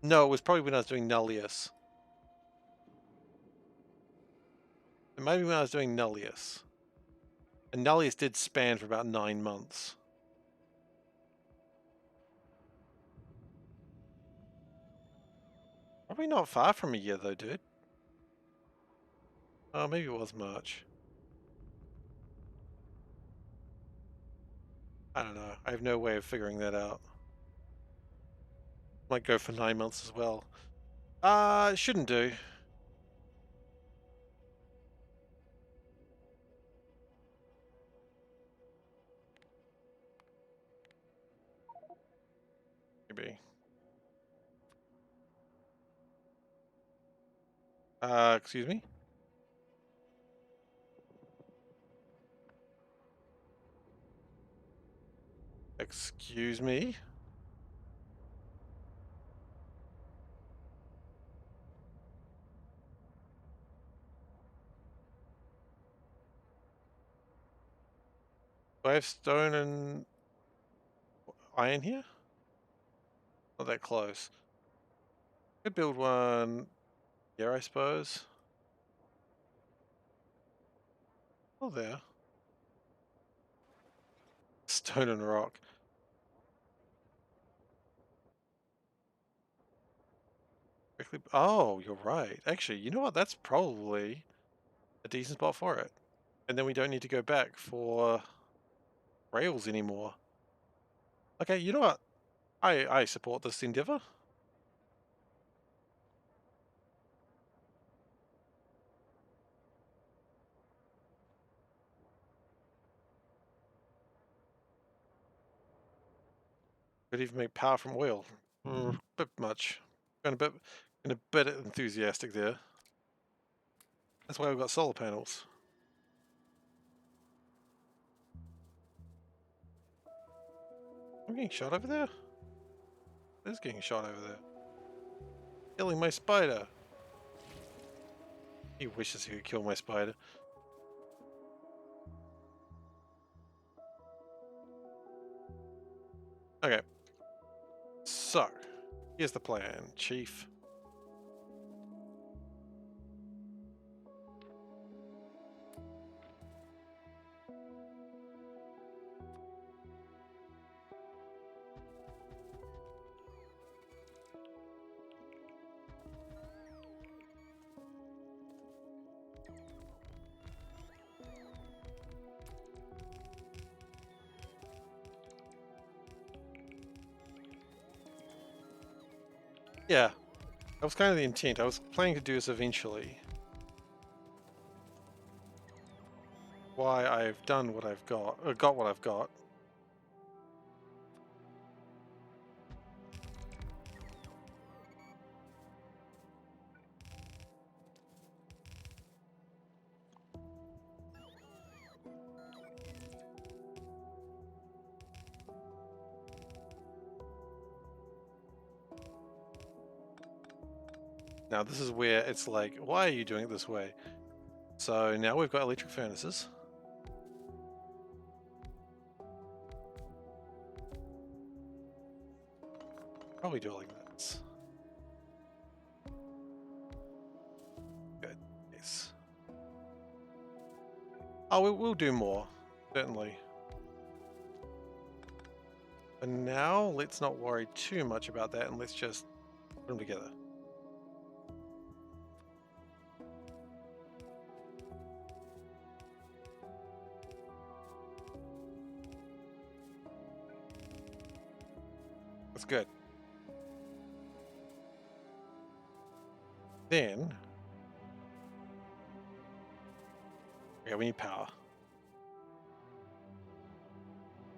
No, it was probably when I was doing Nullius. It might be when I was doing Nullius. And Nullius did span for about 9 months. Probably not far from a year though, dude. Oh, maybe it was March. I don't know. I have no way of figuring that out. Might go for 9 months as well. It shouldn't do. Maybe. Excuse me? Excuse me? Do I have stone and iron here? Not that close. Could build one here, I suppose. Oh, there. Stone and rock. Oh, you're right. Actually, you know what? That's probably a decent spot for it. And then we don't need to go back for rails anymore. Okay, you know what? I support this endeavor. Could even make power from oil. Bit much. Going a bit enthusiastic there. That's why we've got solar panels. I'm getting shot over there? It is getting shot over there. Killing my spider. He wishes he could kill my spider. Okay. So, here's the plan, Chief. Yeah, that was kind of the intent. I was planning to do this eventually. Why I've done what I've got what I've got. Now this is where it's like, why are you doing it this way? So now we've got electric furnaces. Probably do it like this. Good. Yes. Oh, we'll do more. Certainly. And now, let's not worry too much about that, and let's just put them together. That's good. Then, yeah, we need power.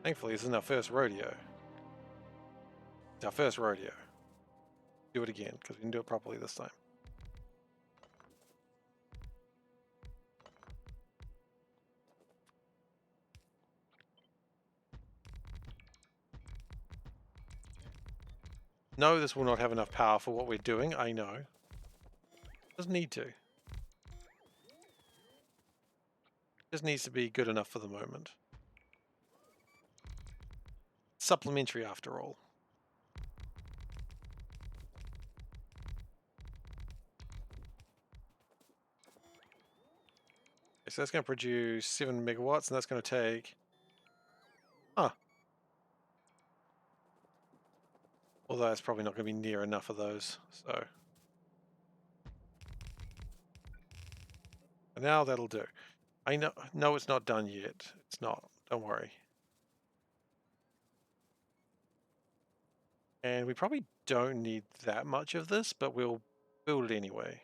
Thankfully, this isn't our first rodeo. It's our first rodeo. Do it again, because we can do it properly this time. No, this will not have enough power for what we're doing, I know. Doesn't need to. Just needs to be good enough for the moment. Supplementary after all. Okay, so that's going to produce 7 megawatts, and that's going to take... Huh. Although it's probably not going to be near enough of those, so... And now that'll do. I know, no, it's not done yet. It's not. Don't worry. And we probably don't need that much of this, but we'll build it anyway.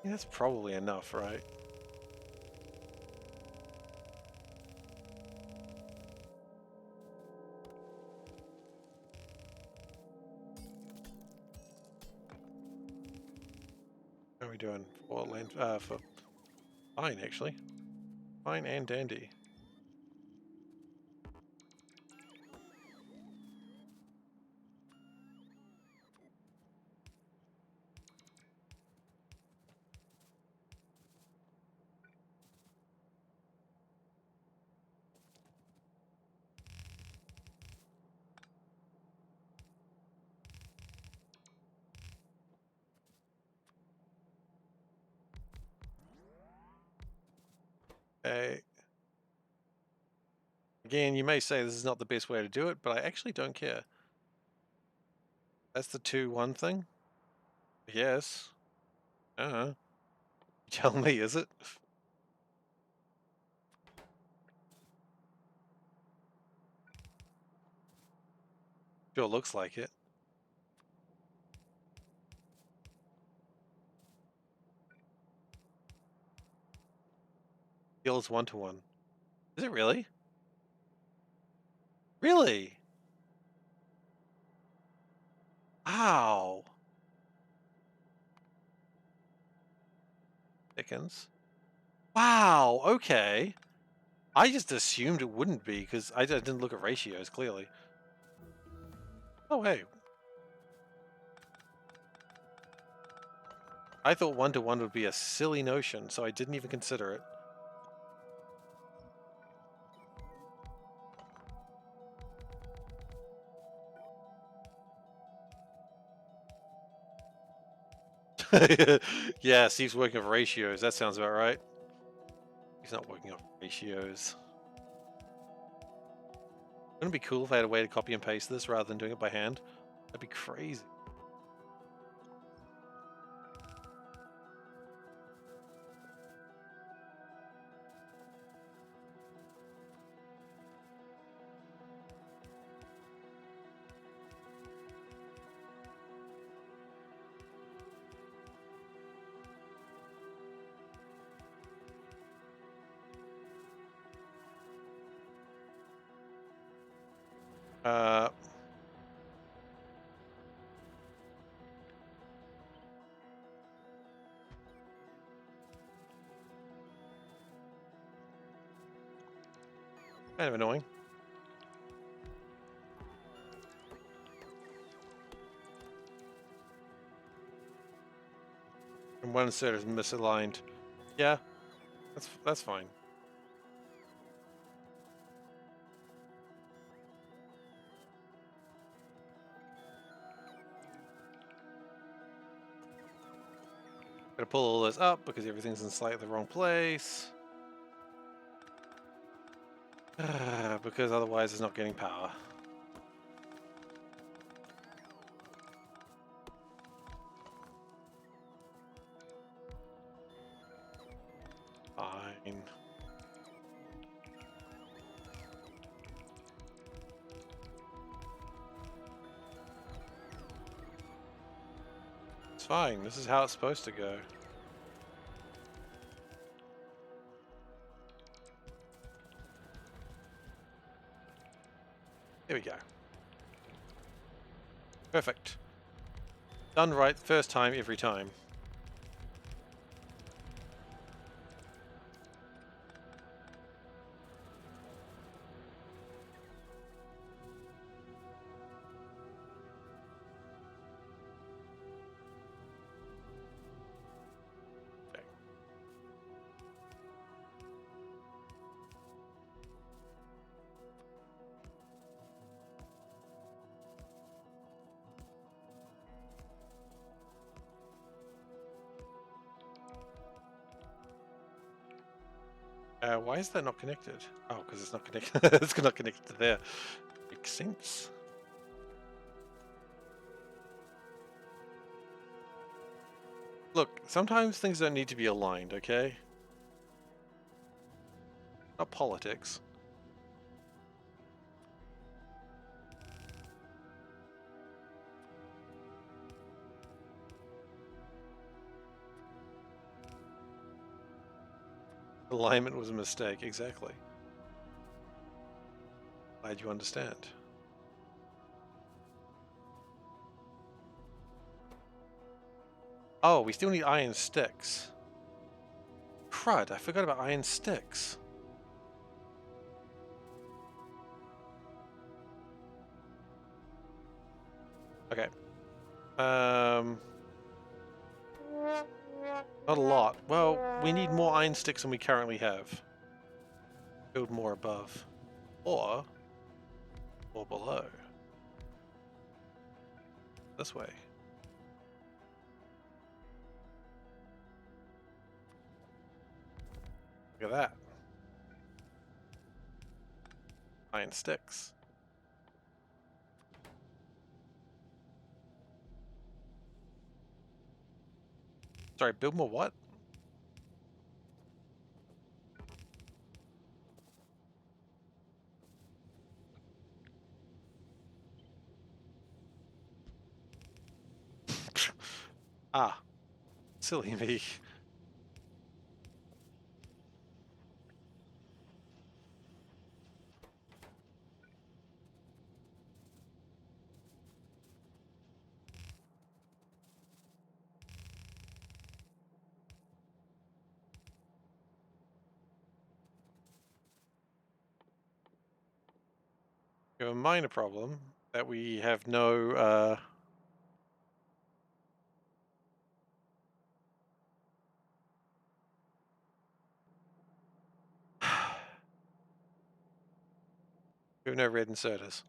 Yeah, that's probably enough, right? How are we doing for land? For fine, actually. Fine and dandy. Okay. Again, you may say this is not the best way to do it, but I actually don't care. That's the 2-1 thing? Yes. You tell me, is it? Sure looks like it. Skills 1-to-1. Is it really? Really? Wow. Dickens. Wow, okay. I just assumed it wouldn't be, because I didn't look at ratios, clearly. Oh, hey. I thought 1-to-1 would be a silly notion, so I didn't even consider it. Yeah, Steve's working off ratios. That sounds about right. He's not working off ratios. Wouldn't it be cool if I had a way to copy and paste this rather than doing it by hand? That'd be crazy. Uh, Kind of annoying. And one insert is misaligned. Yeah, that's fine. pull all this up because everything's in slightly the wrong place. Because otherwise it's not getting power. Fine. It's fine. This is how it's supposed to go. There we go. Perfect. Done right first time, every time. Okay. Why is that not connected? Oh, because it's not connected. It's not connected to there. Makes sense. Look, sometimes things don't need to be aligned, okay? Not politics. Alignment was a mistake, exactly. Glad you understand. Oh, we still need iron sticks. Crud, I forgot about iron sticks. Okay. Not a lot. Well, we need more iron sticks than we currently have. Build more above. Or below. This way. Look at that. Iron sticks. Sorry, build more what? Ah, silly me. We have a minor problem that we have no, we have no red inserters.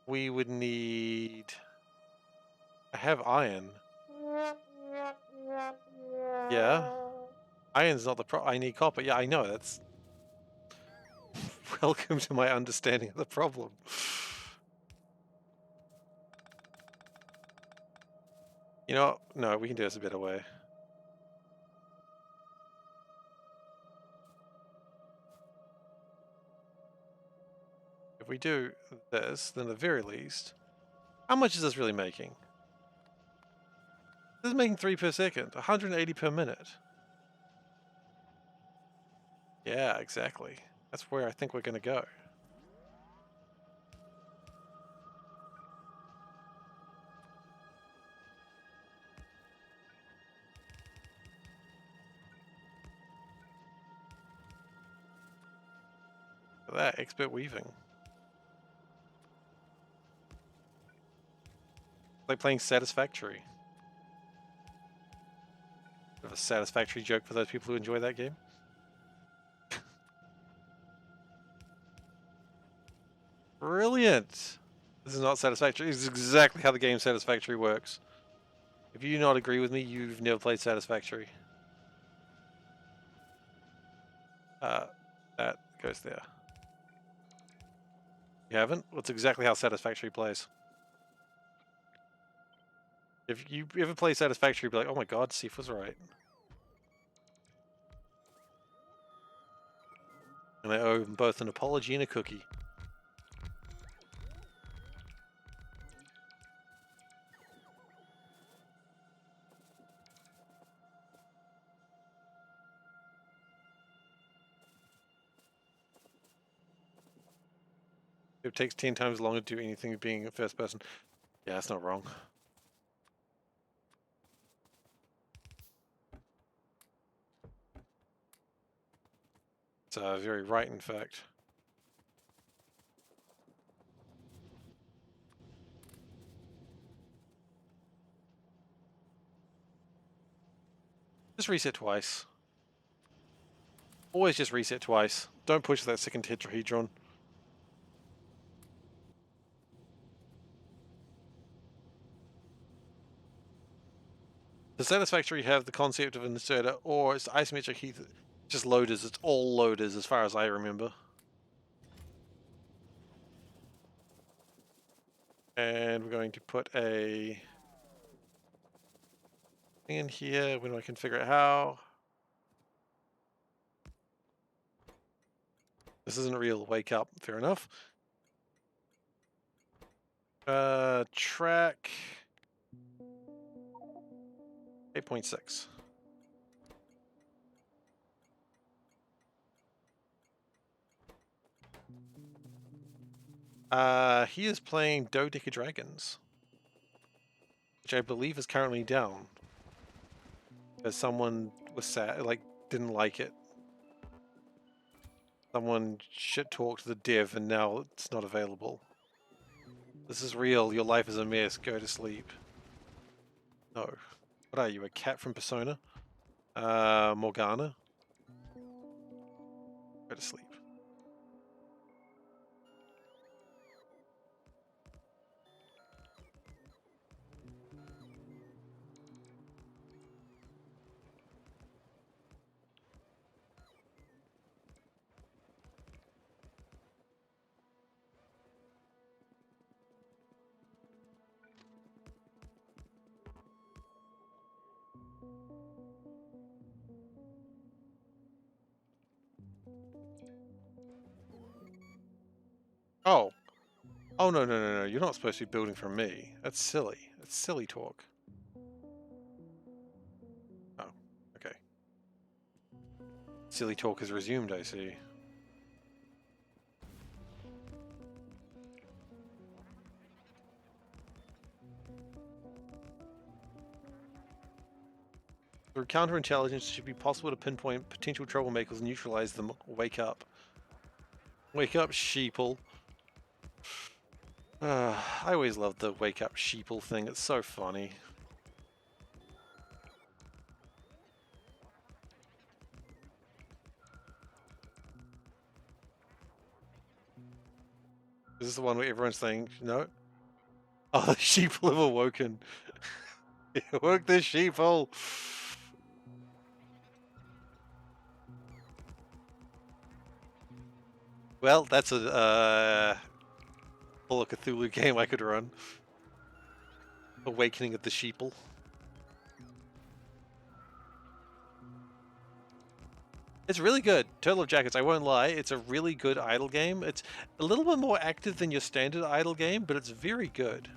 We would need... I have iron. Yeah. Iron's not the I need copper. Yeah, I know. That's... Welcome to my understanding of the problem. You know what? No, we can do this a better way. If we do this, then at the very least... How much is this really making? This is making 3 per second. 180 per minute. Yeah, exactly. That's where I think we're going to go. Look at that, expert weaving. Like playing Satisfactory. Bit of a Satisfactory joke for those people who enjoy that game. Brilliant. This is not satisfactory. This is exactly how the game Satisfactory works. If you do not agree with me, you've never played Satisfactory. That goes there. You haven't? Well, it's exactly how Satisfactory plays. If you ever play Satisfactory, you'll be like, oh my god, Seif was right. And I owe them both an apology and a cookie. It takes 10 times longer to do anything being a first person. Yeah, that's not wrong. It's very right, in fact. Just reset twice. Always just reset twice. Don't push that second tetrahedron. Does Satisfactory have the concept of an inserter, or it's isometric heat? Just loaders. It's all loaders as far as I remember. And we're going to put a thing in here when I can figure out how. This isn't real. Wake up. Fair enough. Track 8.6. He is playing Dodeca Dragons, which I believe is currently down. Because someone was sad, like, didn't like it. Someone shit-talked the dev and now it's not available. This is real. Your life is a mess. Go to sleep. No. What are you, a cat from Persona? Morgana? Go to sleep. Oh. Oh, no, no, no, no. You're not supposed to be building from me. That's silly. That's silly talk. Oh, okay. Silly talk is resumed, I see. Through counterintelligence, it should be possible to pinpoint potential troublemakers and neutralize them. Wake up. Wake up, sheeple. I always loved the wake up sheeple thing. It's so funny. Is this the one where everyone's saying no? Oh, the sheeple have awoken. Woke the sheeple. Well, that's a Call of Cthulhu game I could run. Awakening of the Sheeple. It's really good. Turtle of Jackets, I won't lie, it's a really good idle game. It's a little bit more active than your standard idle game, but it's very good.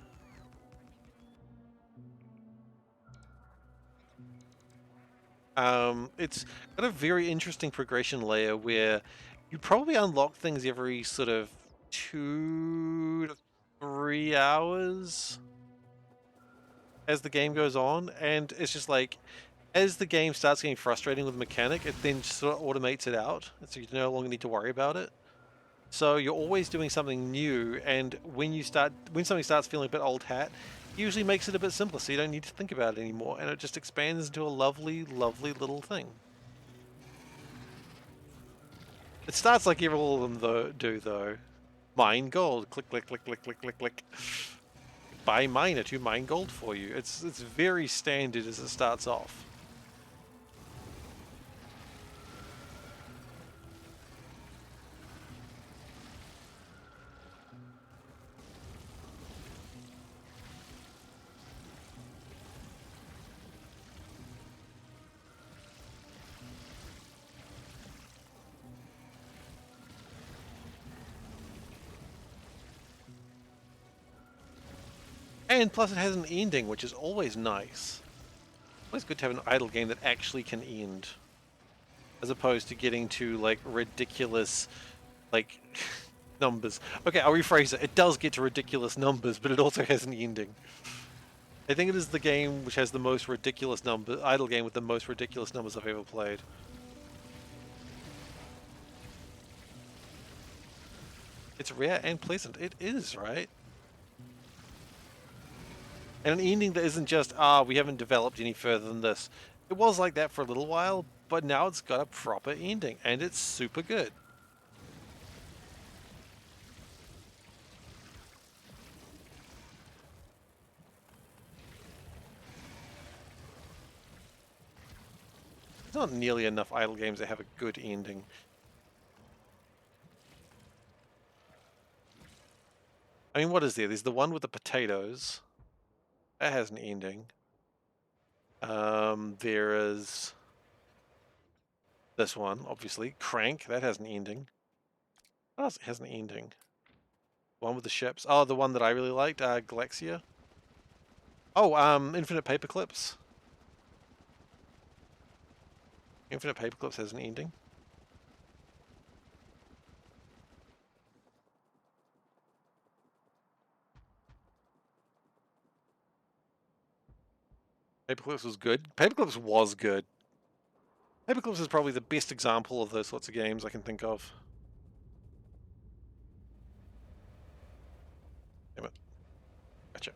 It's got a very interesting progression layer where you probably unlock things every sort of 2 to 3 hours as the game goes on, and it's just like, as the game starts getting frustrating with the mechanic, it then just sort of automates it out, so you no longer need to worry about it. So you're always doing something new, and when something starts feeling a bit old hat, it usually makes it a bit simpler, so you don't need to think about it anymore, and it just expands into a lovely, lovely little thing. It starts like all of them do, though. Mine gold. Click, click, click, click, click, click, click. Buy miner to mine gold for you. It's very standard as it starts off. And plus it has an ending, which is always nice. Always good to have an idle game that actually can end. As opposed to getting to, like, ridiculous, like, numbers. Okay, I'll rephrase it. It does get to ridiculous numbers, but it also has an ending. I think it is the game which has the most ridiculous idle game with the most ridiculous numbers I've ever played. It's rare and pleasant. It is, right? And an ending that isn't just, we haven't developed any further than this. It was like that for a little while, but now it's got a proper ending, and it's super good. There's not nearly enough idle games that have a good ending. I mean, what is there? There's the one with the potatoes. That has an ending. There is this one, obviously. Crank, that has an ending. What else has an ending? One with the ships. Oh, the one that I really liked, Galaxia. Oh, Infinite Paperclips. Infinite Paperclips has an ending. Paperclips was good. Paperclips was good. Paperclips is probably the best example of those sorts of games I can think of. Damn it. Gotcha.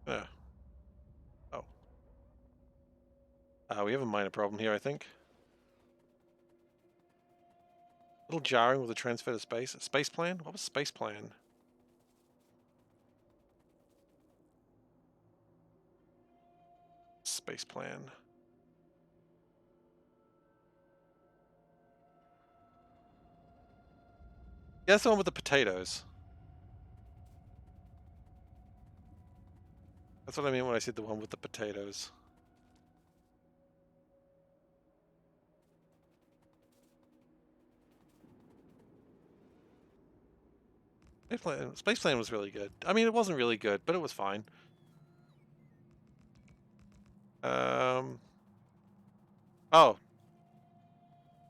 Oh. We have a minor problem here, I think. A little jarring with the transfer to space. Space plan? What was space plan? Space plan. Yeah, that's the one with the potatoes. That's what I mean when I said the one with the potatoes. Space plan was really good. I mean, it wasn't really good, but it was fine. Oh.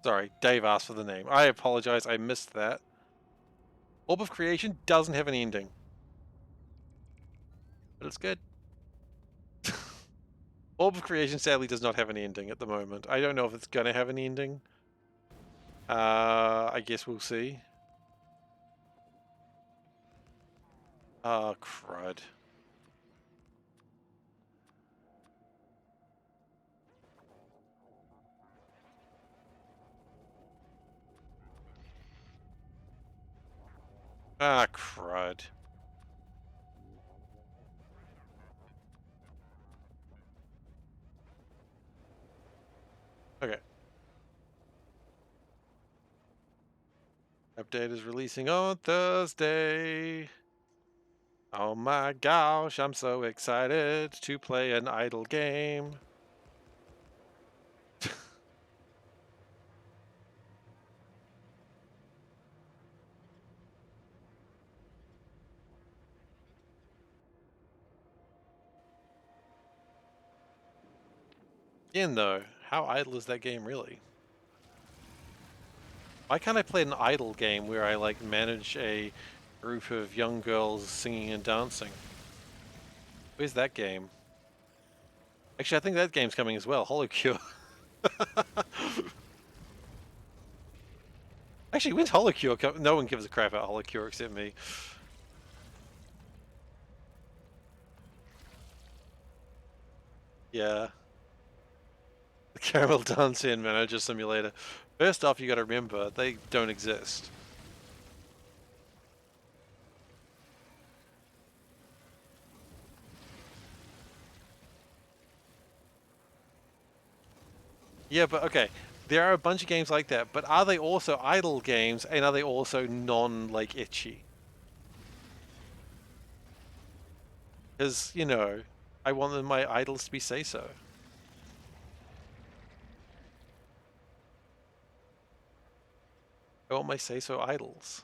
Sorry, Dave asked for the name. I apologize, I missed that. Orb of Creation doesn't have an ending. But it's good. Orb of Creation sadly does not have an ending at the moment. I don't know if it's gonna have an ending. I guess we'll see. Oh, crud. Ah, crud. Okay. Update is releasing on Thursday. Oh my gosh, I'm so excited to play an idle game. Again though, how idle is that game really? Why can't I play an idle game where I like manage a group of young girls singing and dancing? Where's that game? Actually, I think that game's coming as well, Holocure. Actually, when's Holocure? No one gives a crap about Holocure except me. Yeah. The Caramel Dancing Manager Simulator. First off, you gotta remember, they don't exist. Yeah, but okay. There are a bunch of games like that, but are they also idle games, and are they also non-like itchy? Because, you know, I want my idols to be say-so. I want my say-so idols.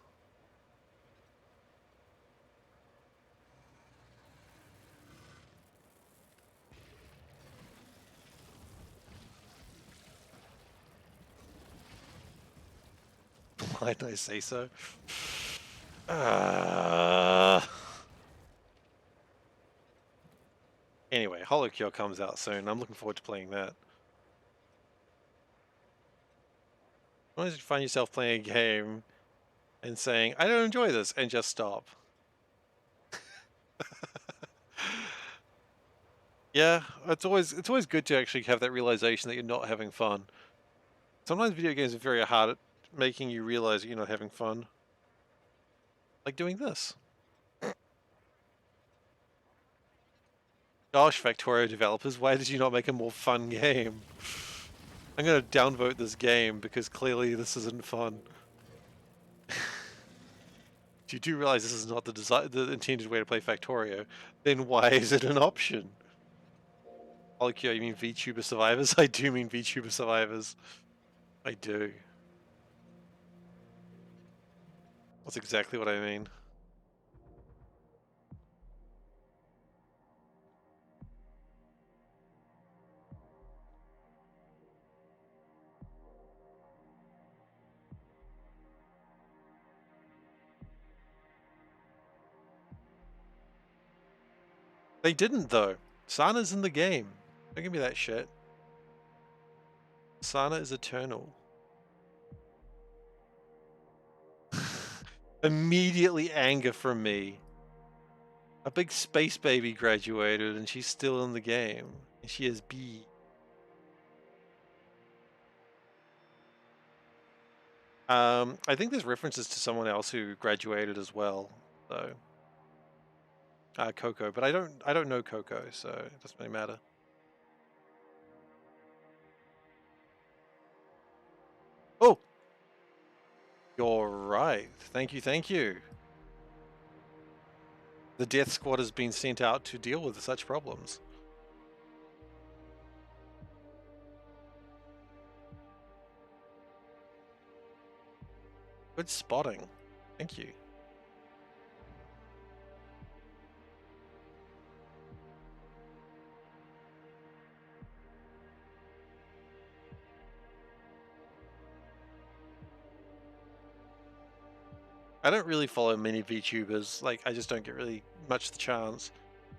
Why did I say so? Anyway, Holocure comes out soon. I'm looking forward to playing that. Sometimes you find yourself playing a game and saying, I don't enjoy this, and just stop. Yeah, it's always good to actually have that realization that you're not having fun. Sometimes video games are very hard at making you realize that you're not having fun. Like doing this. Gosh, Factorio developers, why did you not make a more fun game? I'm gonna downvote this game because clearly this isn't fun. If you do realize this is not the intended way to play Factorio, then why is it an option? Polycure, you mean VTuber Survivors? I do mean VTuber Survivors. I do. That's exactly what I mean. They didn't, though. Sana's in the game. Don't give me that shit. Sana is eternal. Immediately anger from me. A big space baby graduated and she's still in the game. And she is B. I think there's references to someone else who graduated as well, though. Coco, but I don't know Coco, so it doesn't really matter. Oh, you're right. Thank you, thank you. The death squad has been sent out to deal with such problems. Good spotting. Thank you. I don't really follow many VTubers. Like, I just don't get really much the chance.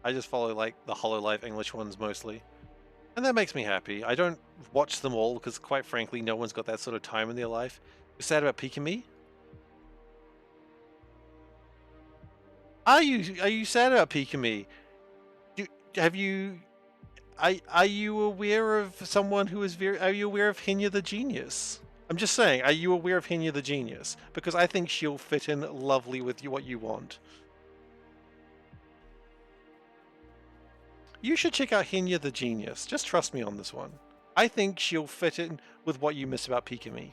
I just follow, like, the HoloLive English ones mostly. And that makes me happy. I don't watch them all because, quite frankly, no one's got that sort of time in their life. You're sad about Pikami? Are you sad about Pikami? Do, have you are you aware of someone who is very? Are you aware of Henya the Genius? I'm just saying, are you aware of Henya the Genius? Because I think she'll fit in lovely with you, what you want. You should check out Henya the Genius. Just trust me on this one. I think she'll fit in with what you miss about Pikami.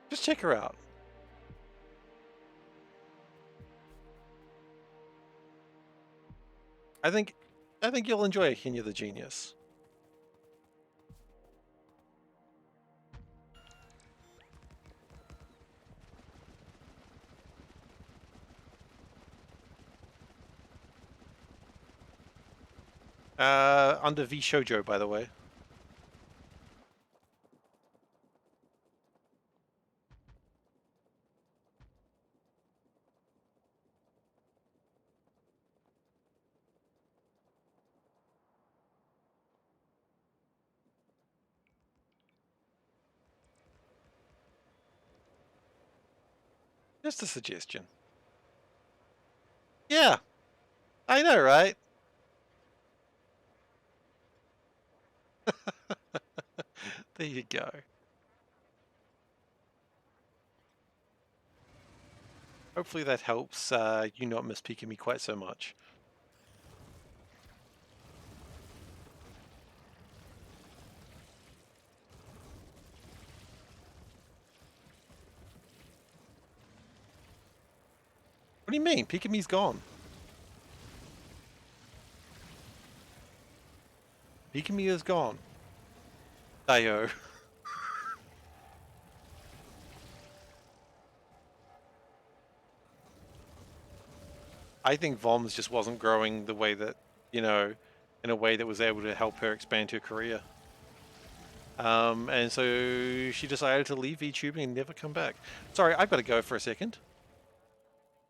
Just check her out. I think you'll enjoy Henya the Genius. Under V Shoujo, by the way. Just a suggestion. Yeah, I know, right? There you go. Hopefully that helps you not miss Pikami quite so much. do you mean? Pikame's gone. Pikami is gone. Ayo. I think Voms just wasn't growing the way that, you know, in a way that was able to help her expand her career. And so she decided to leave VTubing and never come back. Sorry, I've got to go for a second.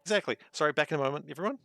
Exactly. Sorry, back in a moment, everyone.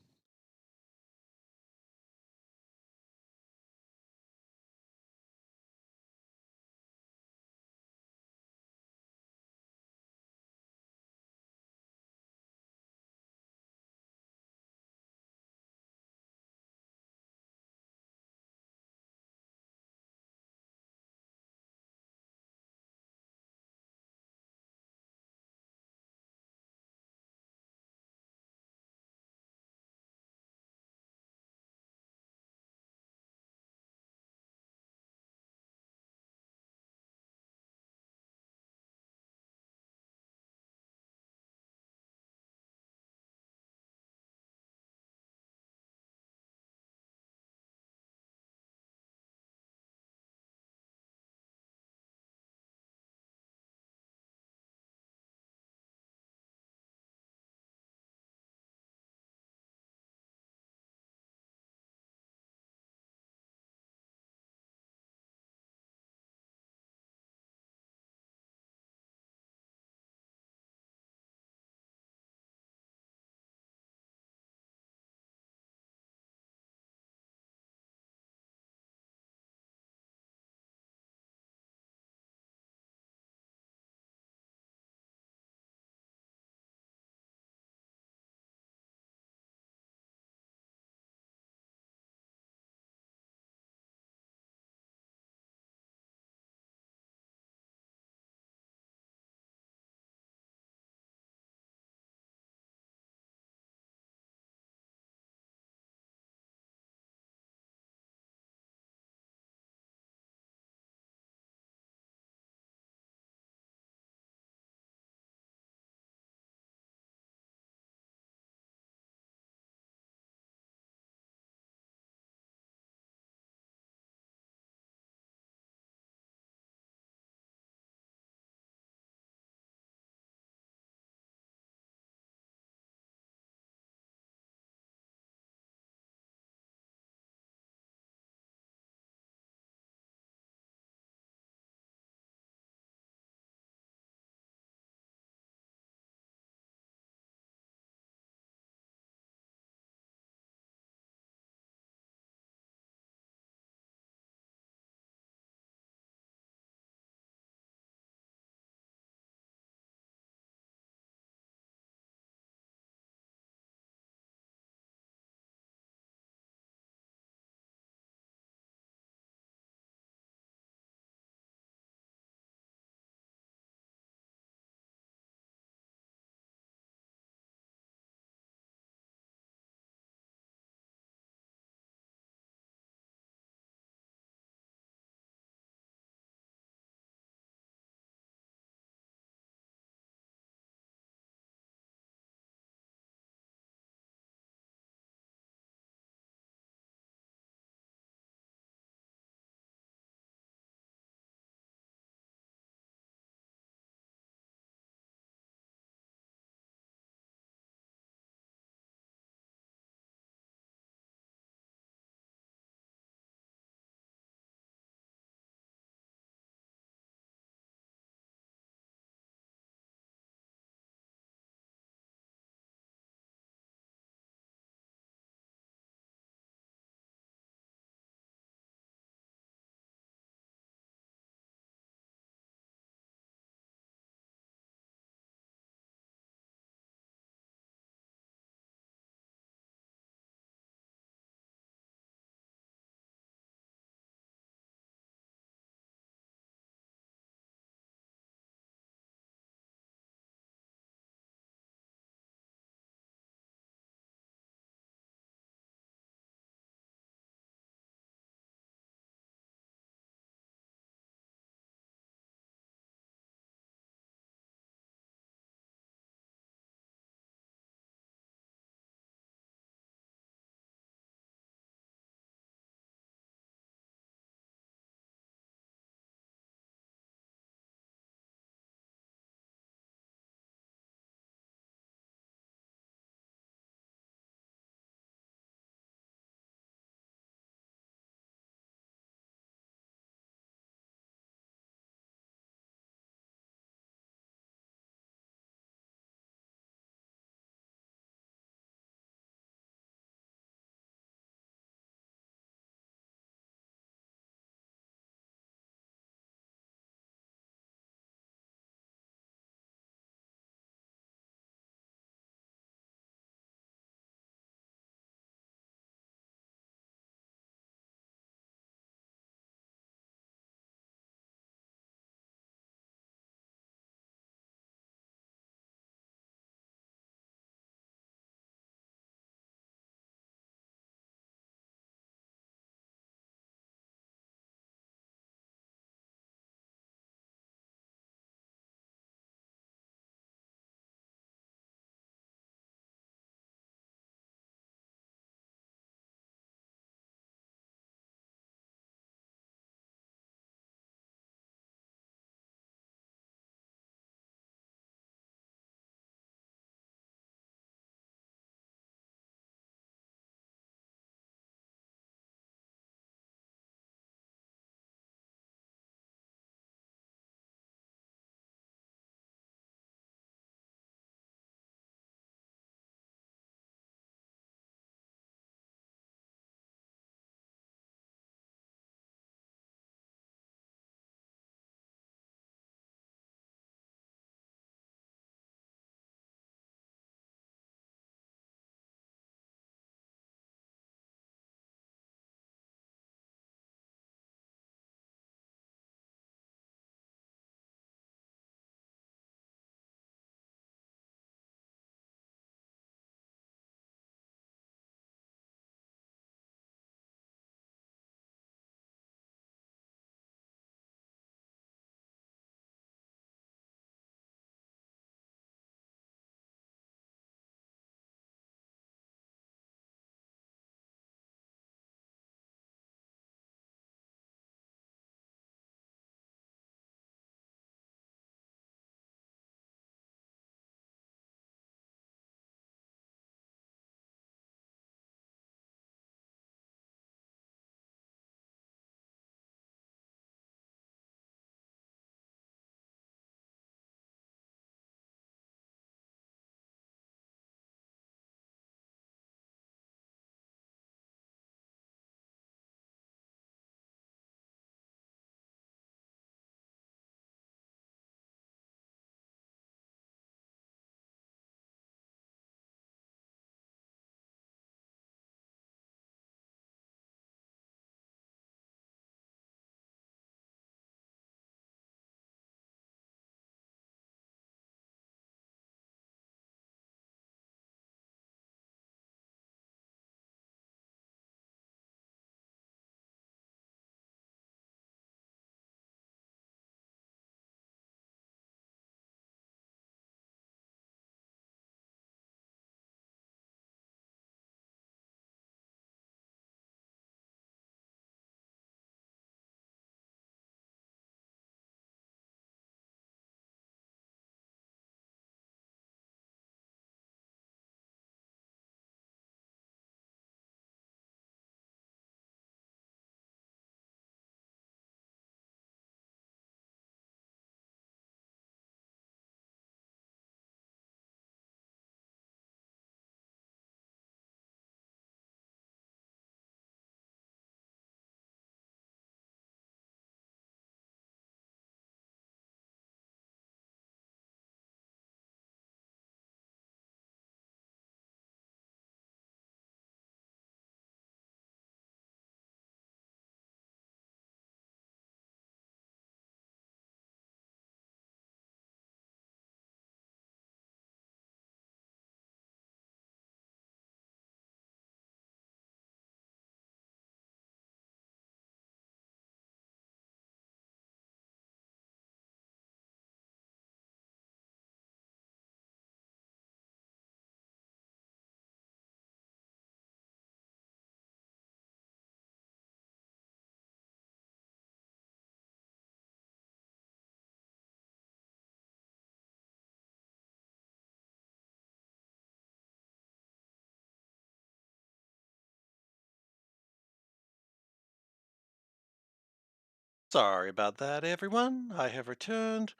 Sorry about that, everyone. I have returned.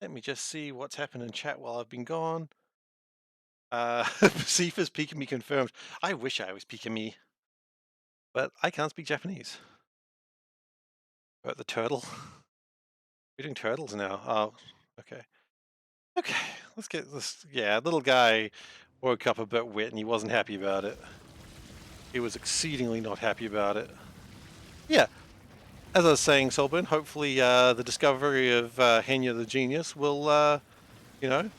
Let me just see what's happened in chat while I've been gone. Seifer's Pikami confirmed. I wish I was Pikami, but I can't speak Japanese. About the turtle. We're doing turtles now. Oh, okay. Okay, let's get this. Yeah, little guy woke up a bit wet and he wasn't happy about it. He was exceedingly not happy about it. Yeah, as I was saying, Solburn, hopefully the discovery of Henya the Genius will, you know,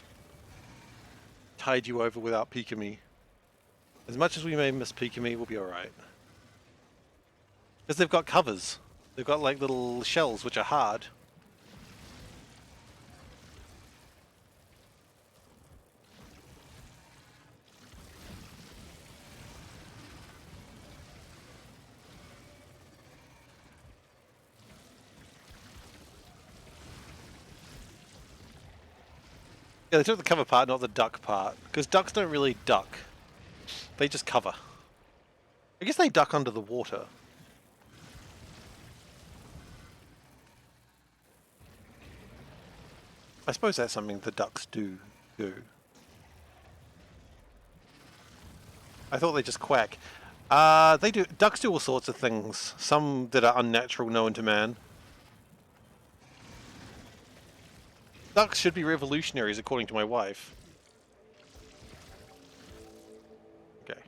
tide you over without Pikami. As much as we may miss Pikami, we'll be alright. Because they've got covers. They've got like little shells which are hard. Yeah, they took the cover part, not the duck part. Because ducks don't really duck. They just cover. I guess they duck under the water. I suppose that's something the ducks do. I thought they just quack. They do. Ducks do all sorts of things. Some that are unnatural, known to man. Ducks should be revolutionaries, according to my wife. Okay.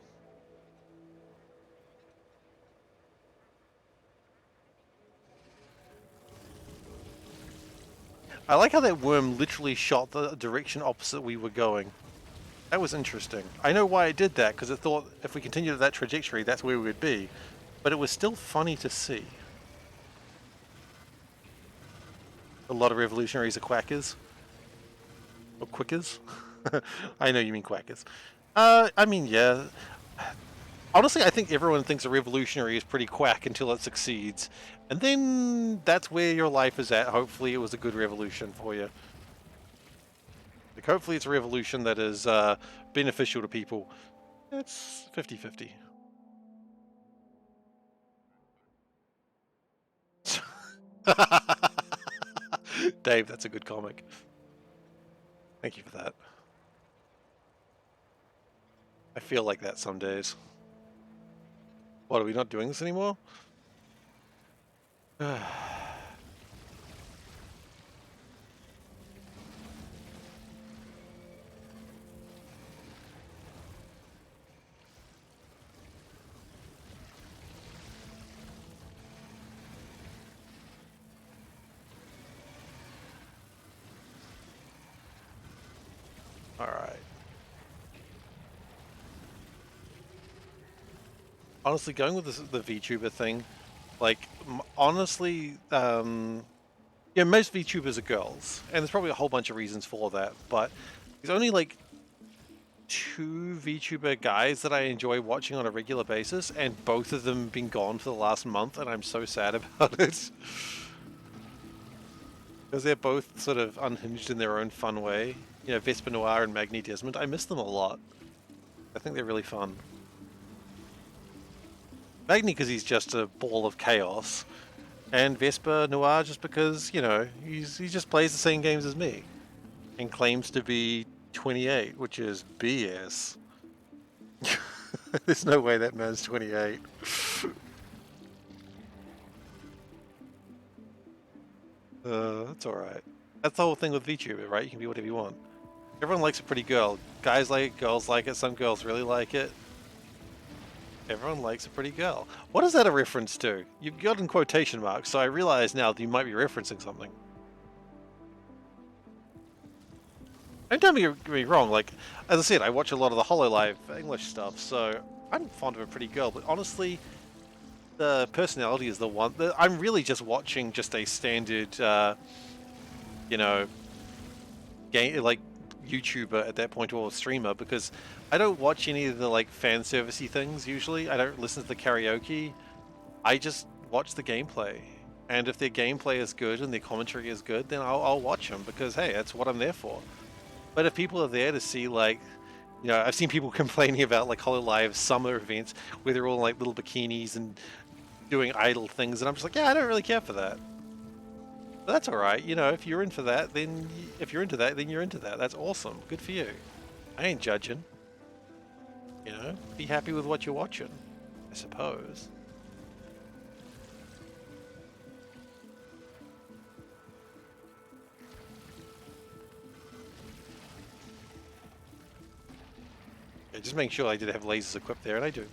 I like how that worm literally shot the direction opposite we were going. That was interesting. I know why it did that, because it thought if we continued that trajectory, that's where we would be. But it was still funny to see. A lot of revolutionaries are quackers. Or quickers. I know you mean quackers. I mean, yeah. Honestly, I think everyone thinks a revolutionary is pretty quack until it succeeds. And then that's where your life is at. Hopefully it was a good revolution for you. Like, hopefully it's a revolution that is beneficial to people. It's 50-50. Dave, that's a good comic. Thank you for that. I feel like that some days. What, are we not doing this anymore? Alright. Honestly, going with the VTuber thing, like, honestly, yeah, most VTubers are girls, and there's probably a whole bunch of reasons for that, but there's only like 2 VTuber guys that I enjoy watching on a regular basis, and both of them have been gone for the last month, and I'm so sad about it. Because they're both sort of unhinged in their own fun way. You know, Vespa Noir and Magni Desmond, I miss them a lot. I think they're really fun. Magni because he's just a ball of chaos, and Vespa Noir just because, you know, he just plays the same games as me, and claims to be 28, which is BS. There's no way that man's 28. That's alright. That's the whole thing with VTuber, right? You can be whatever you want. Everyone likes a pretty girl. Guys like it, girls like it, some girls really like it. Everyone likes a pretty girl. What is that a reference to? You've got in quotation marks, so I realize now that you might be referencing something. And don't get me wrong, like, as I said, I watch a lot of the HoloLive English stuff, so I'm fond of a pretty girl, but honestly, the personality is the one that I'm really just watching just a standard, you know, game, like, YouTuber at that point, or streamer, because I don't watch any of the, like, fan servicey things usually. I don't listen to the karaoke. I just watch the gameplay. And if their gameplay is good and their commentary is good, then I'll watch them, because, hey, that's what I'm there for. But if people are there to see, like, you know, I've seen people complaining about, like, HoloLive summer events where they're all in, like, little bikinis and doing idle things, and I'm just like, yeah, I don't really care for that. But that's all right. You know, if you're in for that, then if you're into that, then you're into that. That's awesome. Good for you. I ain't judging. You know, be happy with what you're watching, I suppose. Yeah, just making sure I did have lasers equipped there, and I do.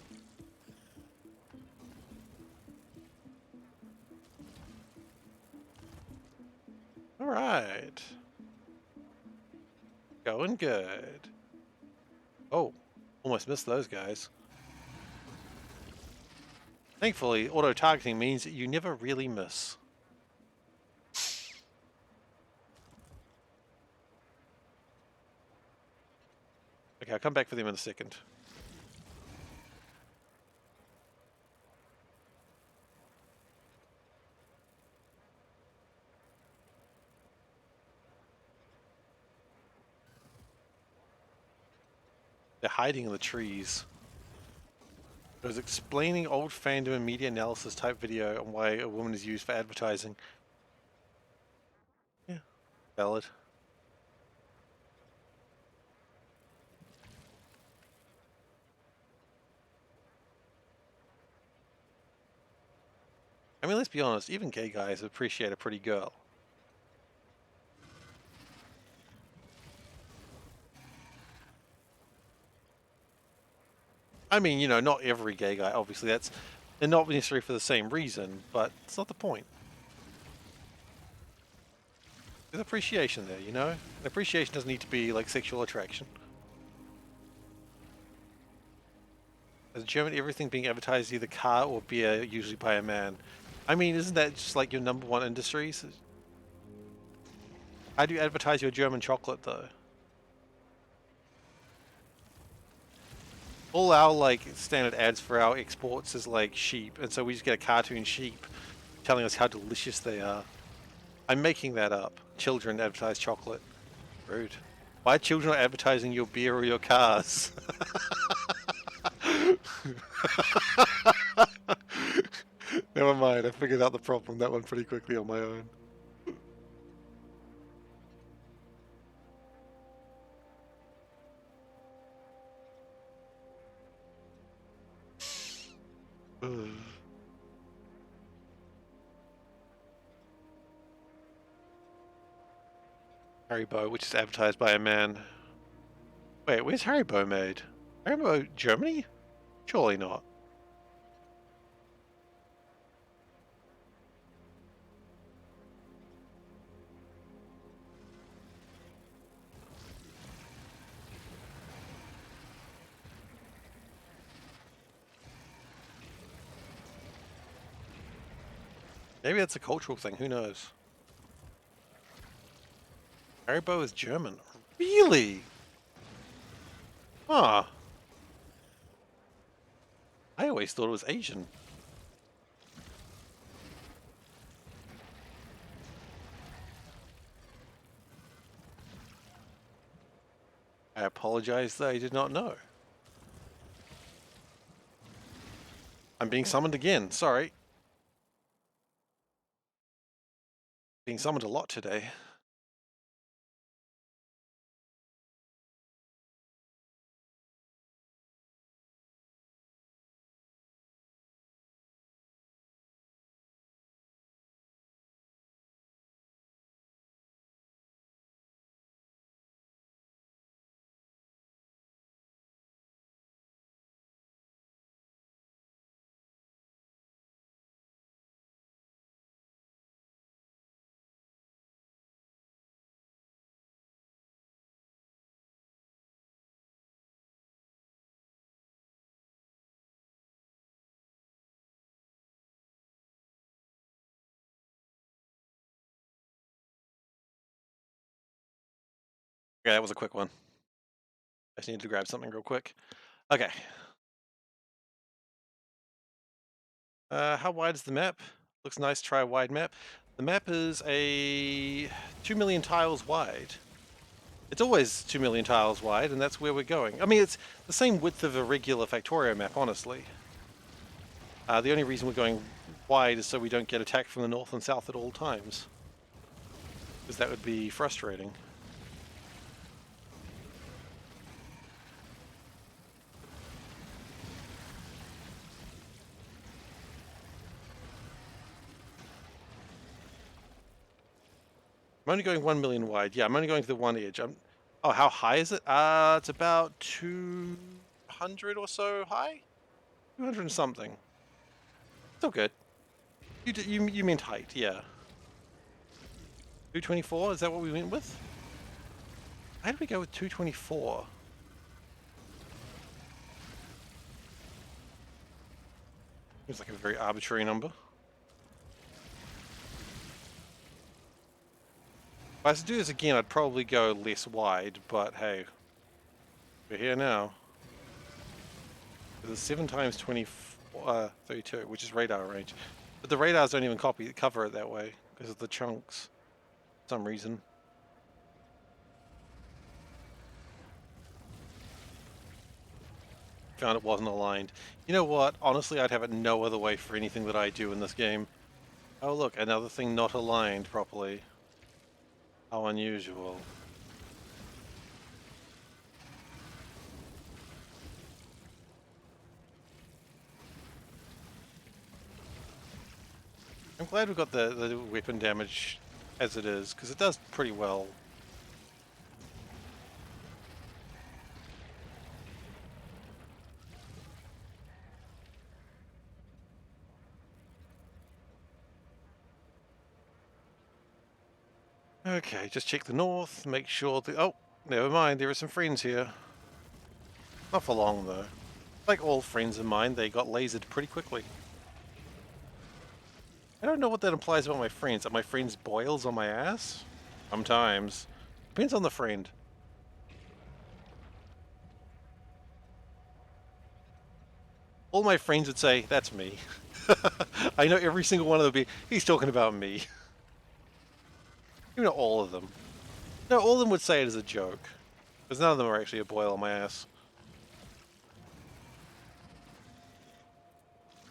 All right. Going good. Oh, almost missed those guys. Thankfully, auto-targeting means that you never really miss. Okay, I'll come back for them in a second. They're hiding in the trees. It was explaining old fandom and media analysis type video on why a woman is used for advertising. Yeah, valid. I mean, let's be honest, even gay guys appreciate a pretty girl. I mean, you know, not every gay guy, obviously, and not necessarily for the same reason, but it's not the point. There's appreciation there, you know? And appreciation doesn't need to be like sexual attraction. As a German, everything being advertised either car or beer, usually by a man. I mean, isn't that just like your number one industries? How do you advertise your German chocolate, though? All our like standard ads for our exports is like sheep, and so we just get a cartoon sheep telling us how delicious they are. I'm making that up. Children advertise chocolate. Rude. Why children are advertising your beer or your cars? Never mind, I figured out the problem, that one pretty quickly on my own. Haribo, which is advertised by a man. Wait, where's Haribo made? Haribo, Germany? Surely not. Maybe that's a cultural thing, who knows? Haribo is German. Really? Huh. I always thought it was Asian. I apologize that I did not know. I'm being summoned again, sorry. Being summoned a lot today. Okay, that was a quick one. I just needed to grab something real quick. Okay. How wide is the map? Looks nice, try a wide map. The map is a 2 million tiles wide. It's always 2 million tiles wide, and that's where we're going. I mean, it's the same width of a regular Factorio map, honestly. The only reason we're going wide is so we don't get attacked from the north and south at all times. because that would be frustrating. I'm only going 1 million wide. Yeah, I'm only going to the one edge. Oh, how high is it? It's about 200 or so high. 200 and something. Still good. You meant height, yeah. 224. Is that what we went with? How did we go with 224? Seems like a very arbitrary number. If I was to do this again, I'd probably go less wide, but hey, we're here now. There's 7 times 32, which is radar range. But the radars don't even cover it that way because of the chunks for some reason. Found it wasn't aligned. You know what? Honestly, I'd have it no other way for anything that I do in this game. Oh look, another thing not aligned properly. How unusual. I'm glad we've got the weapon damage as it is, because it does pretty well. Okay, just check the north, make sure that... Oh, never mind, there are some friends here. Not for long, though. Like all friends of mine, they got lasered pretty quickly. I don't know what that implies about my friends. Are my friends boils on my ass? Sometimes. Depends on the friend. All my friends would say, that's me. I know every single one of them be, he's talking about me. You know, all of them. No, all of them would say it as a joke. Because none of them are actually a boil on my ass.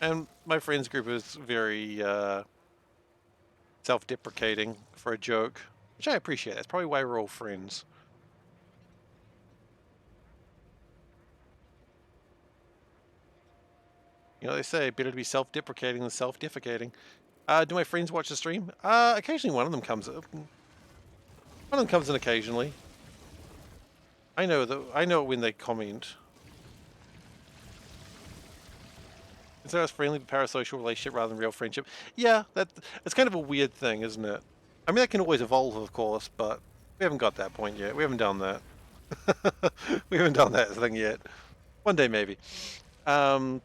And my friends group is very self-deprecating for a joke, which I appreciate. That's probably why we're all friends. You know, they say better to be self-deprecating than self-defecating. Do my friends watch the stream? Occasionally one of them comes up. One of them comes in occasionally. I know when they comment. Consider us friendly but parasocial relationship rather than real friendship. Yeah, it's kind of a weird thing, isn't it? I mean, that can always evolve, of course, but we haven't got that point yet. We haven't done that. We haven't done that thing yet. One day, maybe. But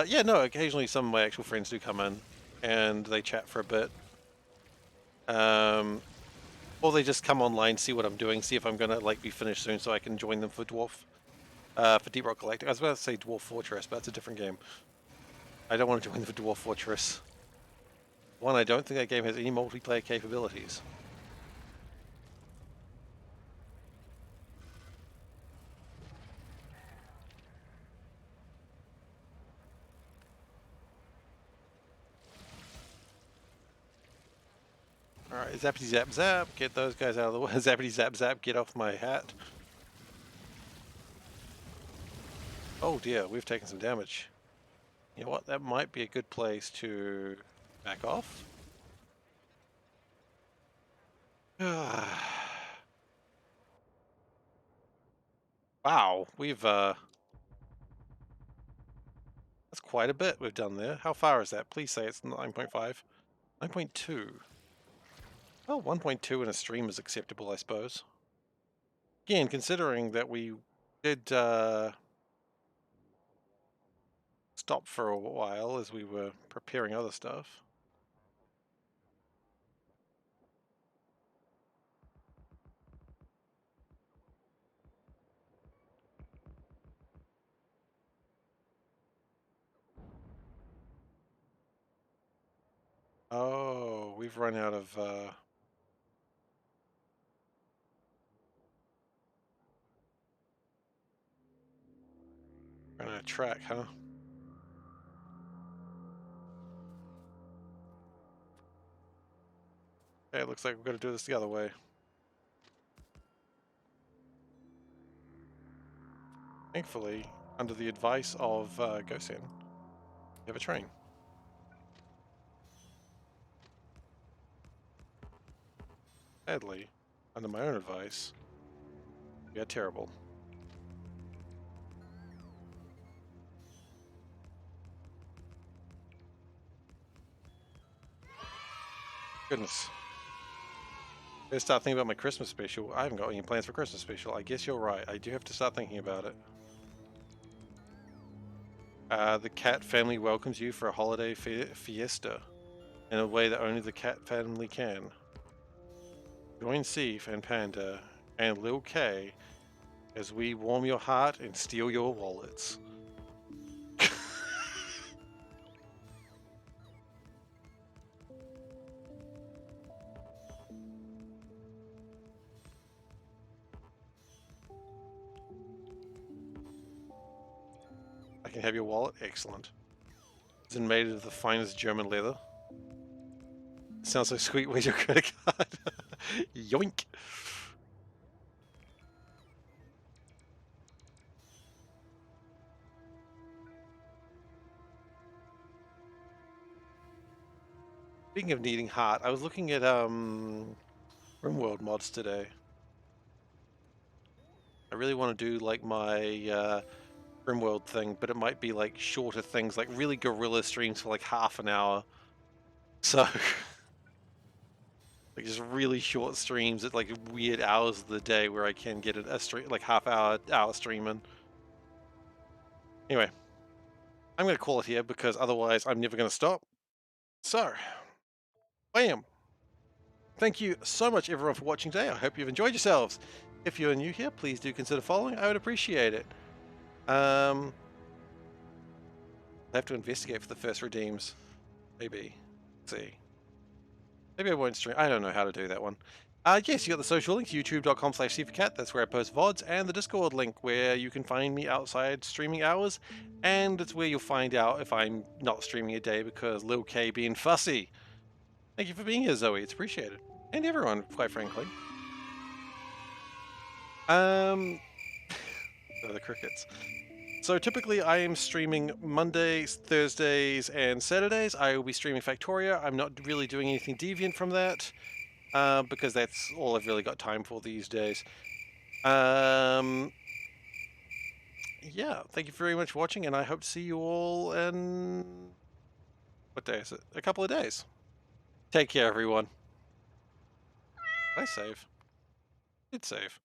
yeah, no, occasionally some of my actual friends do come in and they chat for a bit. Or they just come online, see what I'm doing, see if I'm gonna like be finished soon so I can join them for for Deep Rock Galactic. I was about to say Dwarf Fortress, but that's a different game. I don't want to join them for Dwarf Fortress. One, I don't think that game has any multiplayer capabilities. Alright, zappity zap zap, get those guys out of the way. Zappity zap zap, get off my hat. Oh dear, we've taken some damage. You know what, that might be a good place to back off. Wow, that's quite a bit we've done there. How far is that? Please say it's 9.5. 9.2. Well, 1.2 in a stream is acceptable, I suppose. Again, considering that we did stop for a while as we were preparing other stuff. Oh, we've run out of track, huh? Okay, it looks like we're going to do this the other way. Thankfully, under the advice of Gosen, we have a train. Sadly, under my own advice, we are terrible. Goodness. I gotta start thinking about my Christmas special. I haven't got any plans for Christmas special. I guess you're right. I do have to start thinking about it. The cat family welcomes you for a holiday fiesta in a way that only the cat family can. Join Seif and Panda and Lil K as we warm your heart and steal your wallets. I can have your wallet? Excellent. It's made of the finest German leather. Sounds so sweet. Where's your credit card? Yoink! Speaking of needing heart, I was looking at RimWorld mods today. I really want to do like my RimWorld thing, but it might be like shorter things, like really guerrilla streams for like half an hour. So like just really short streams at like weird hours of the day where I can get a stream, like hour stream in. Anyway, I'm going to call it here because otherwise I'm never going to stop. So, bam! Thank you so much everyone for watching today. I hope you've enjoyed yourselves. If you're new here, please do consider following. I would appreciate it. I have to investigate for the first redeems. Maybe. Let's see. Maybe I won't stream. I don't know how to do that one. Yes, you got the social links, youtube.com/SeiferKatt. That's where I post VODs, and the Discord link where you can find me outside streaming hours. And it's where you'll find out if I'm not streaming a day because Lil K being fussy. Thank you for being here, Zoe. It's appreciated. And everyone, quite frankly. Oh, the crickets. So typically I am streaming Mondays, Thursdays, and Saturdays. I will be streaming Factorio. I'm not really doing anything deviant from that because that's all I've really got time for these days. Yeah, thank you very much for watching, and I hope to see you all in... what day is it? A couple of days. Take care, everyone. Did I save? Did save.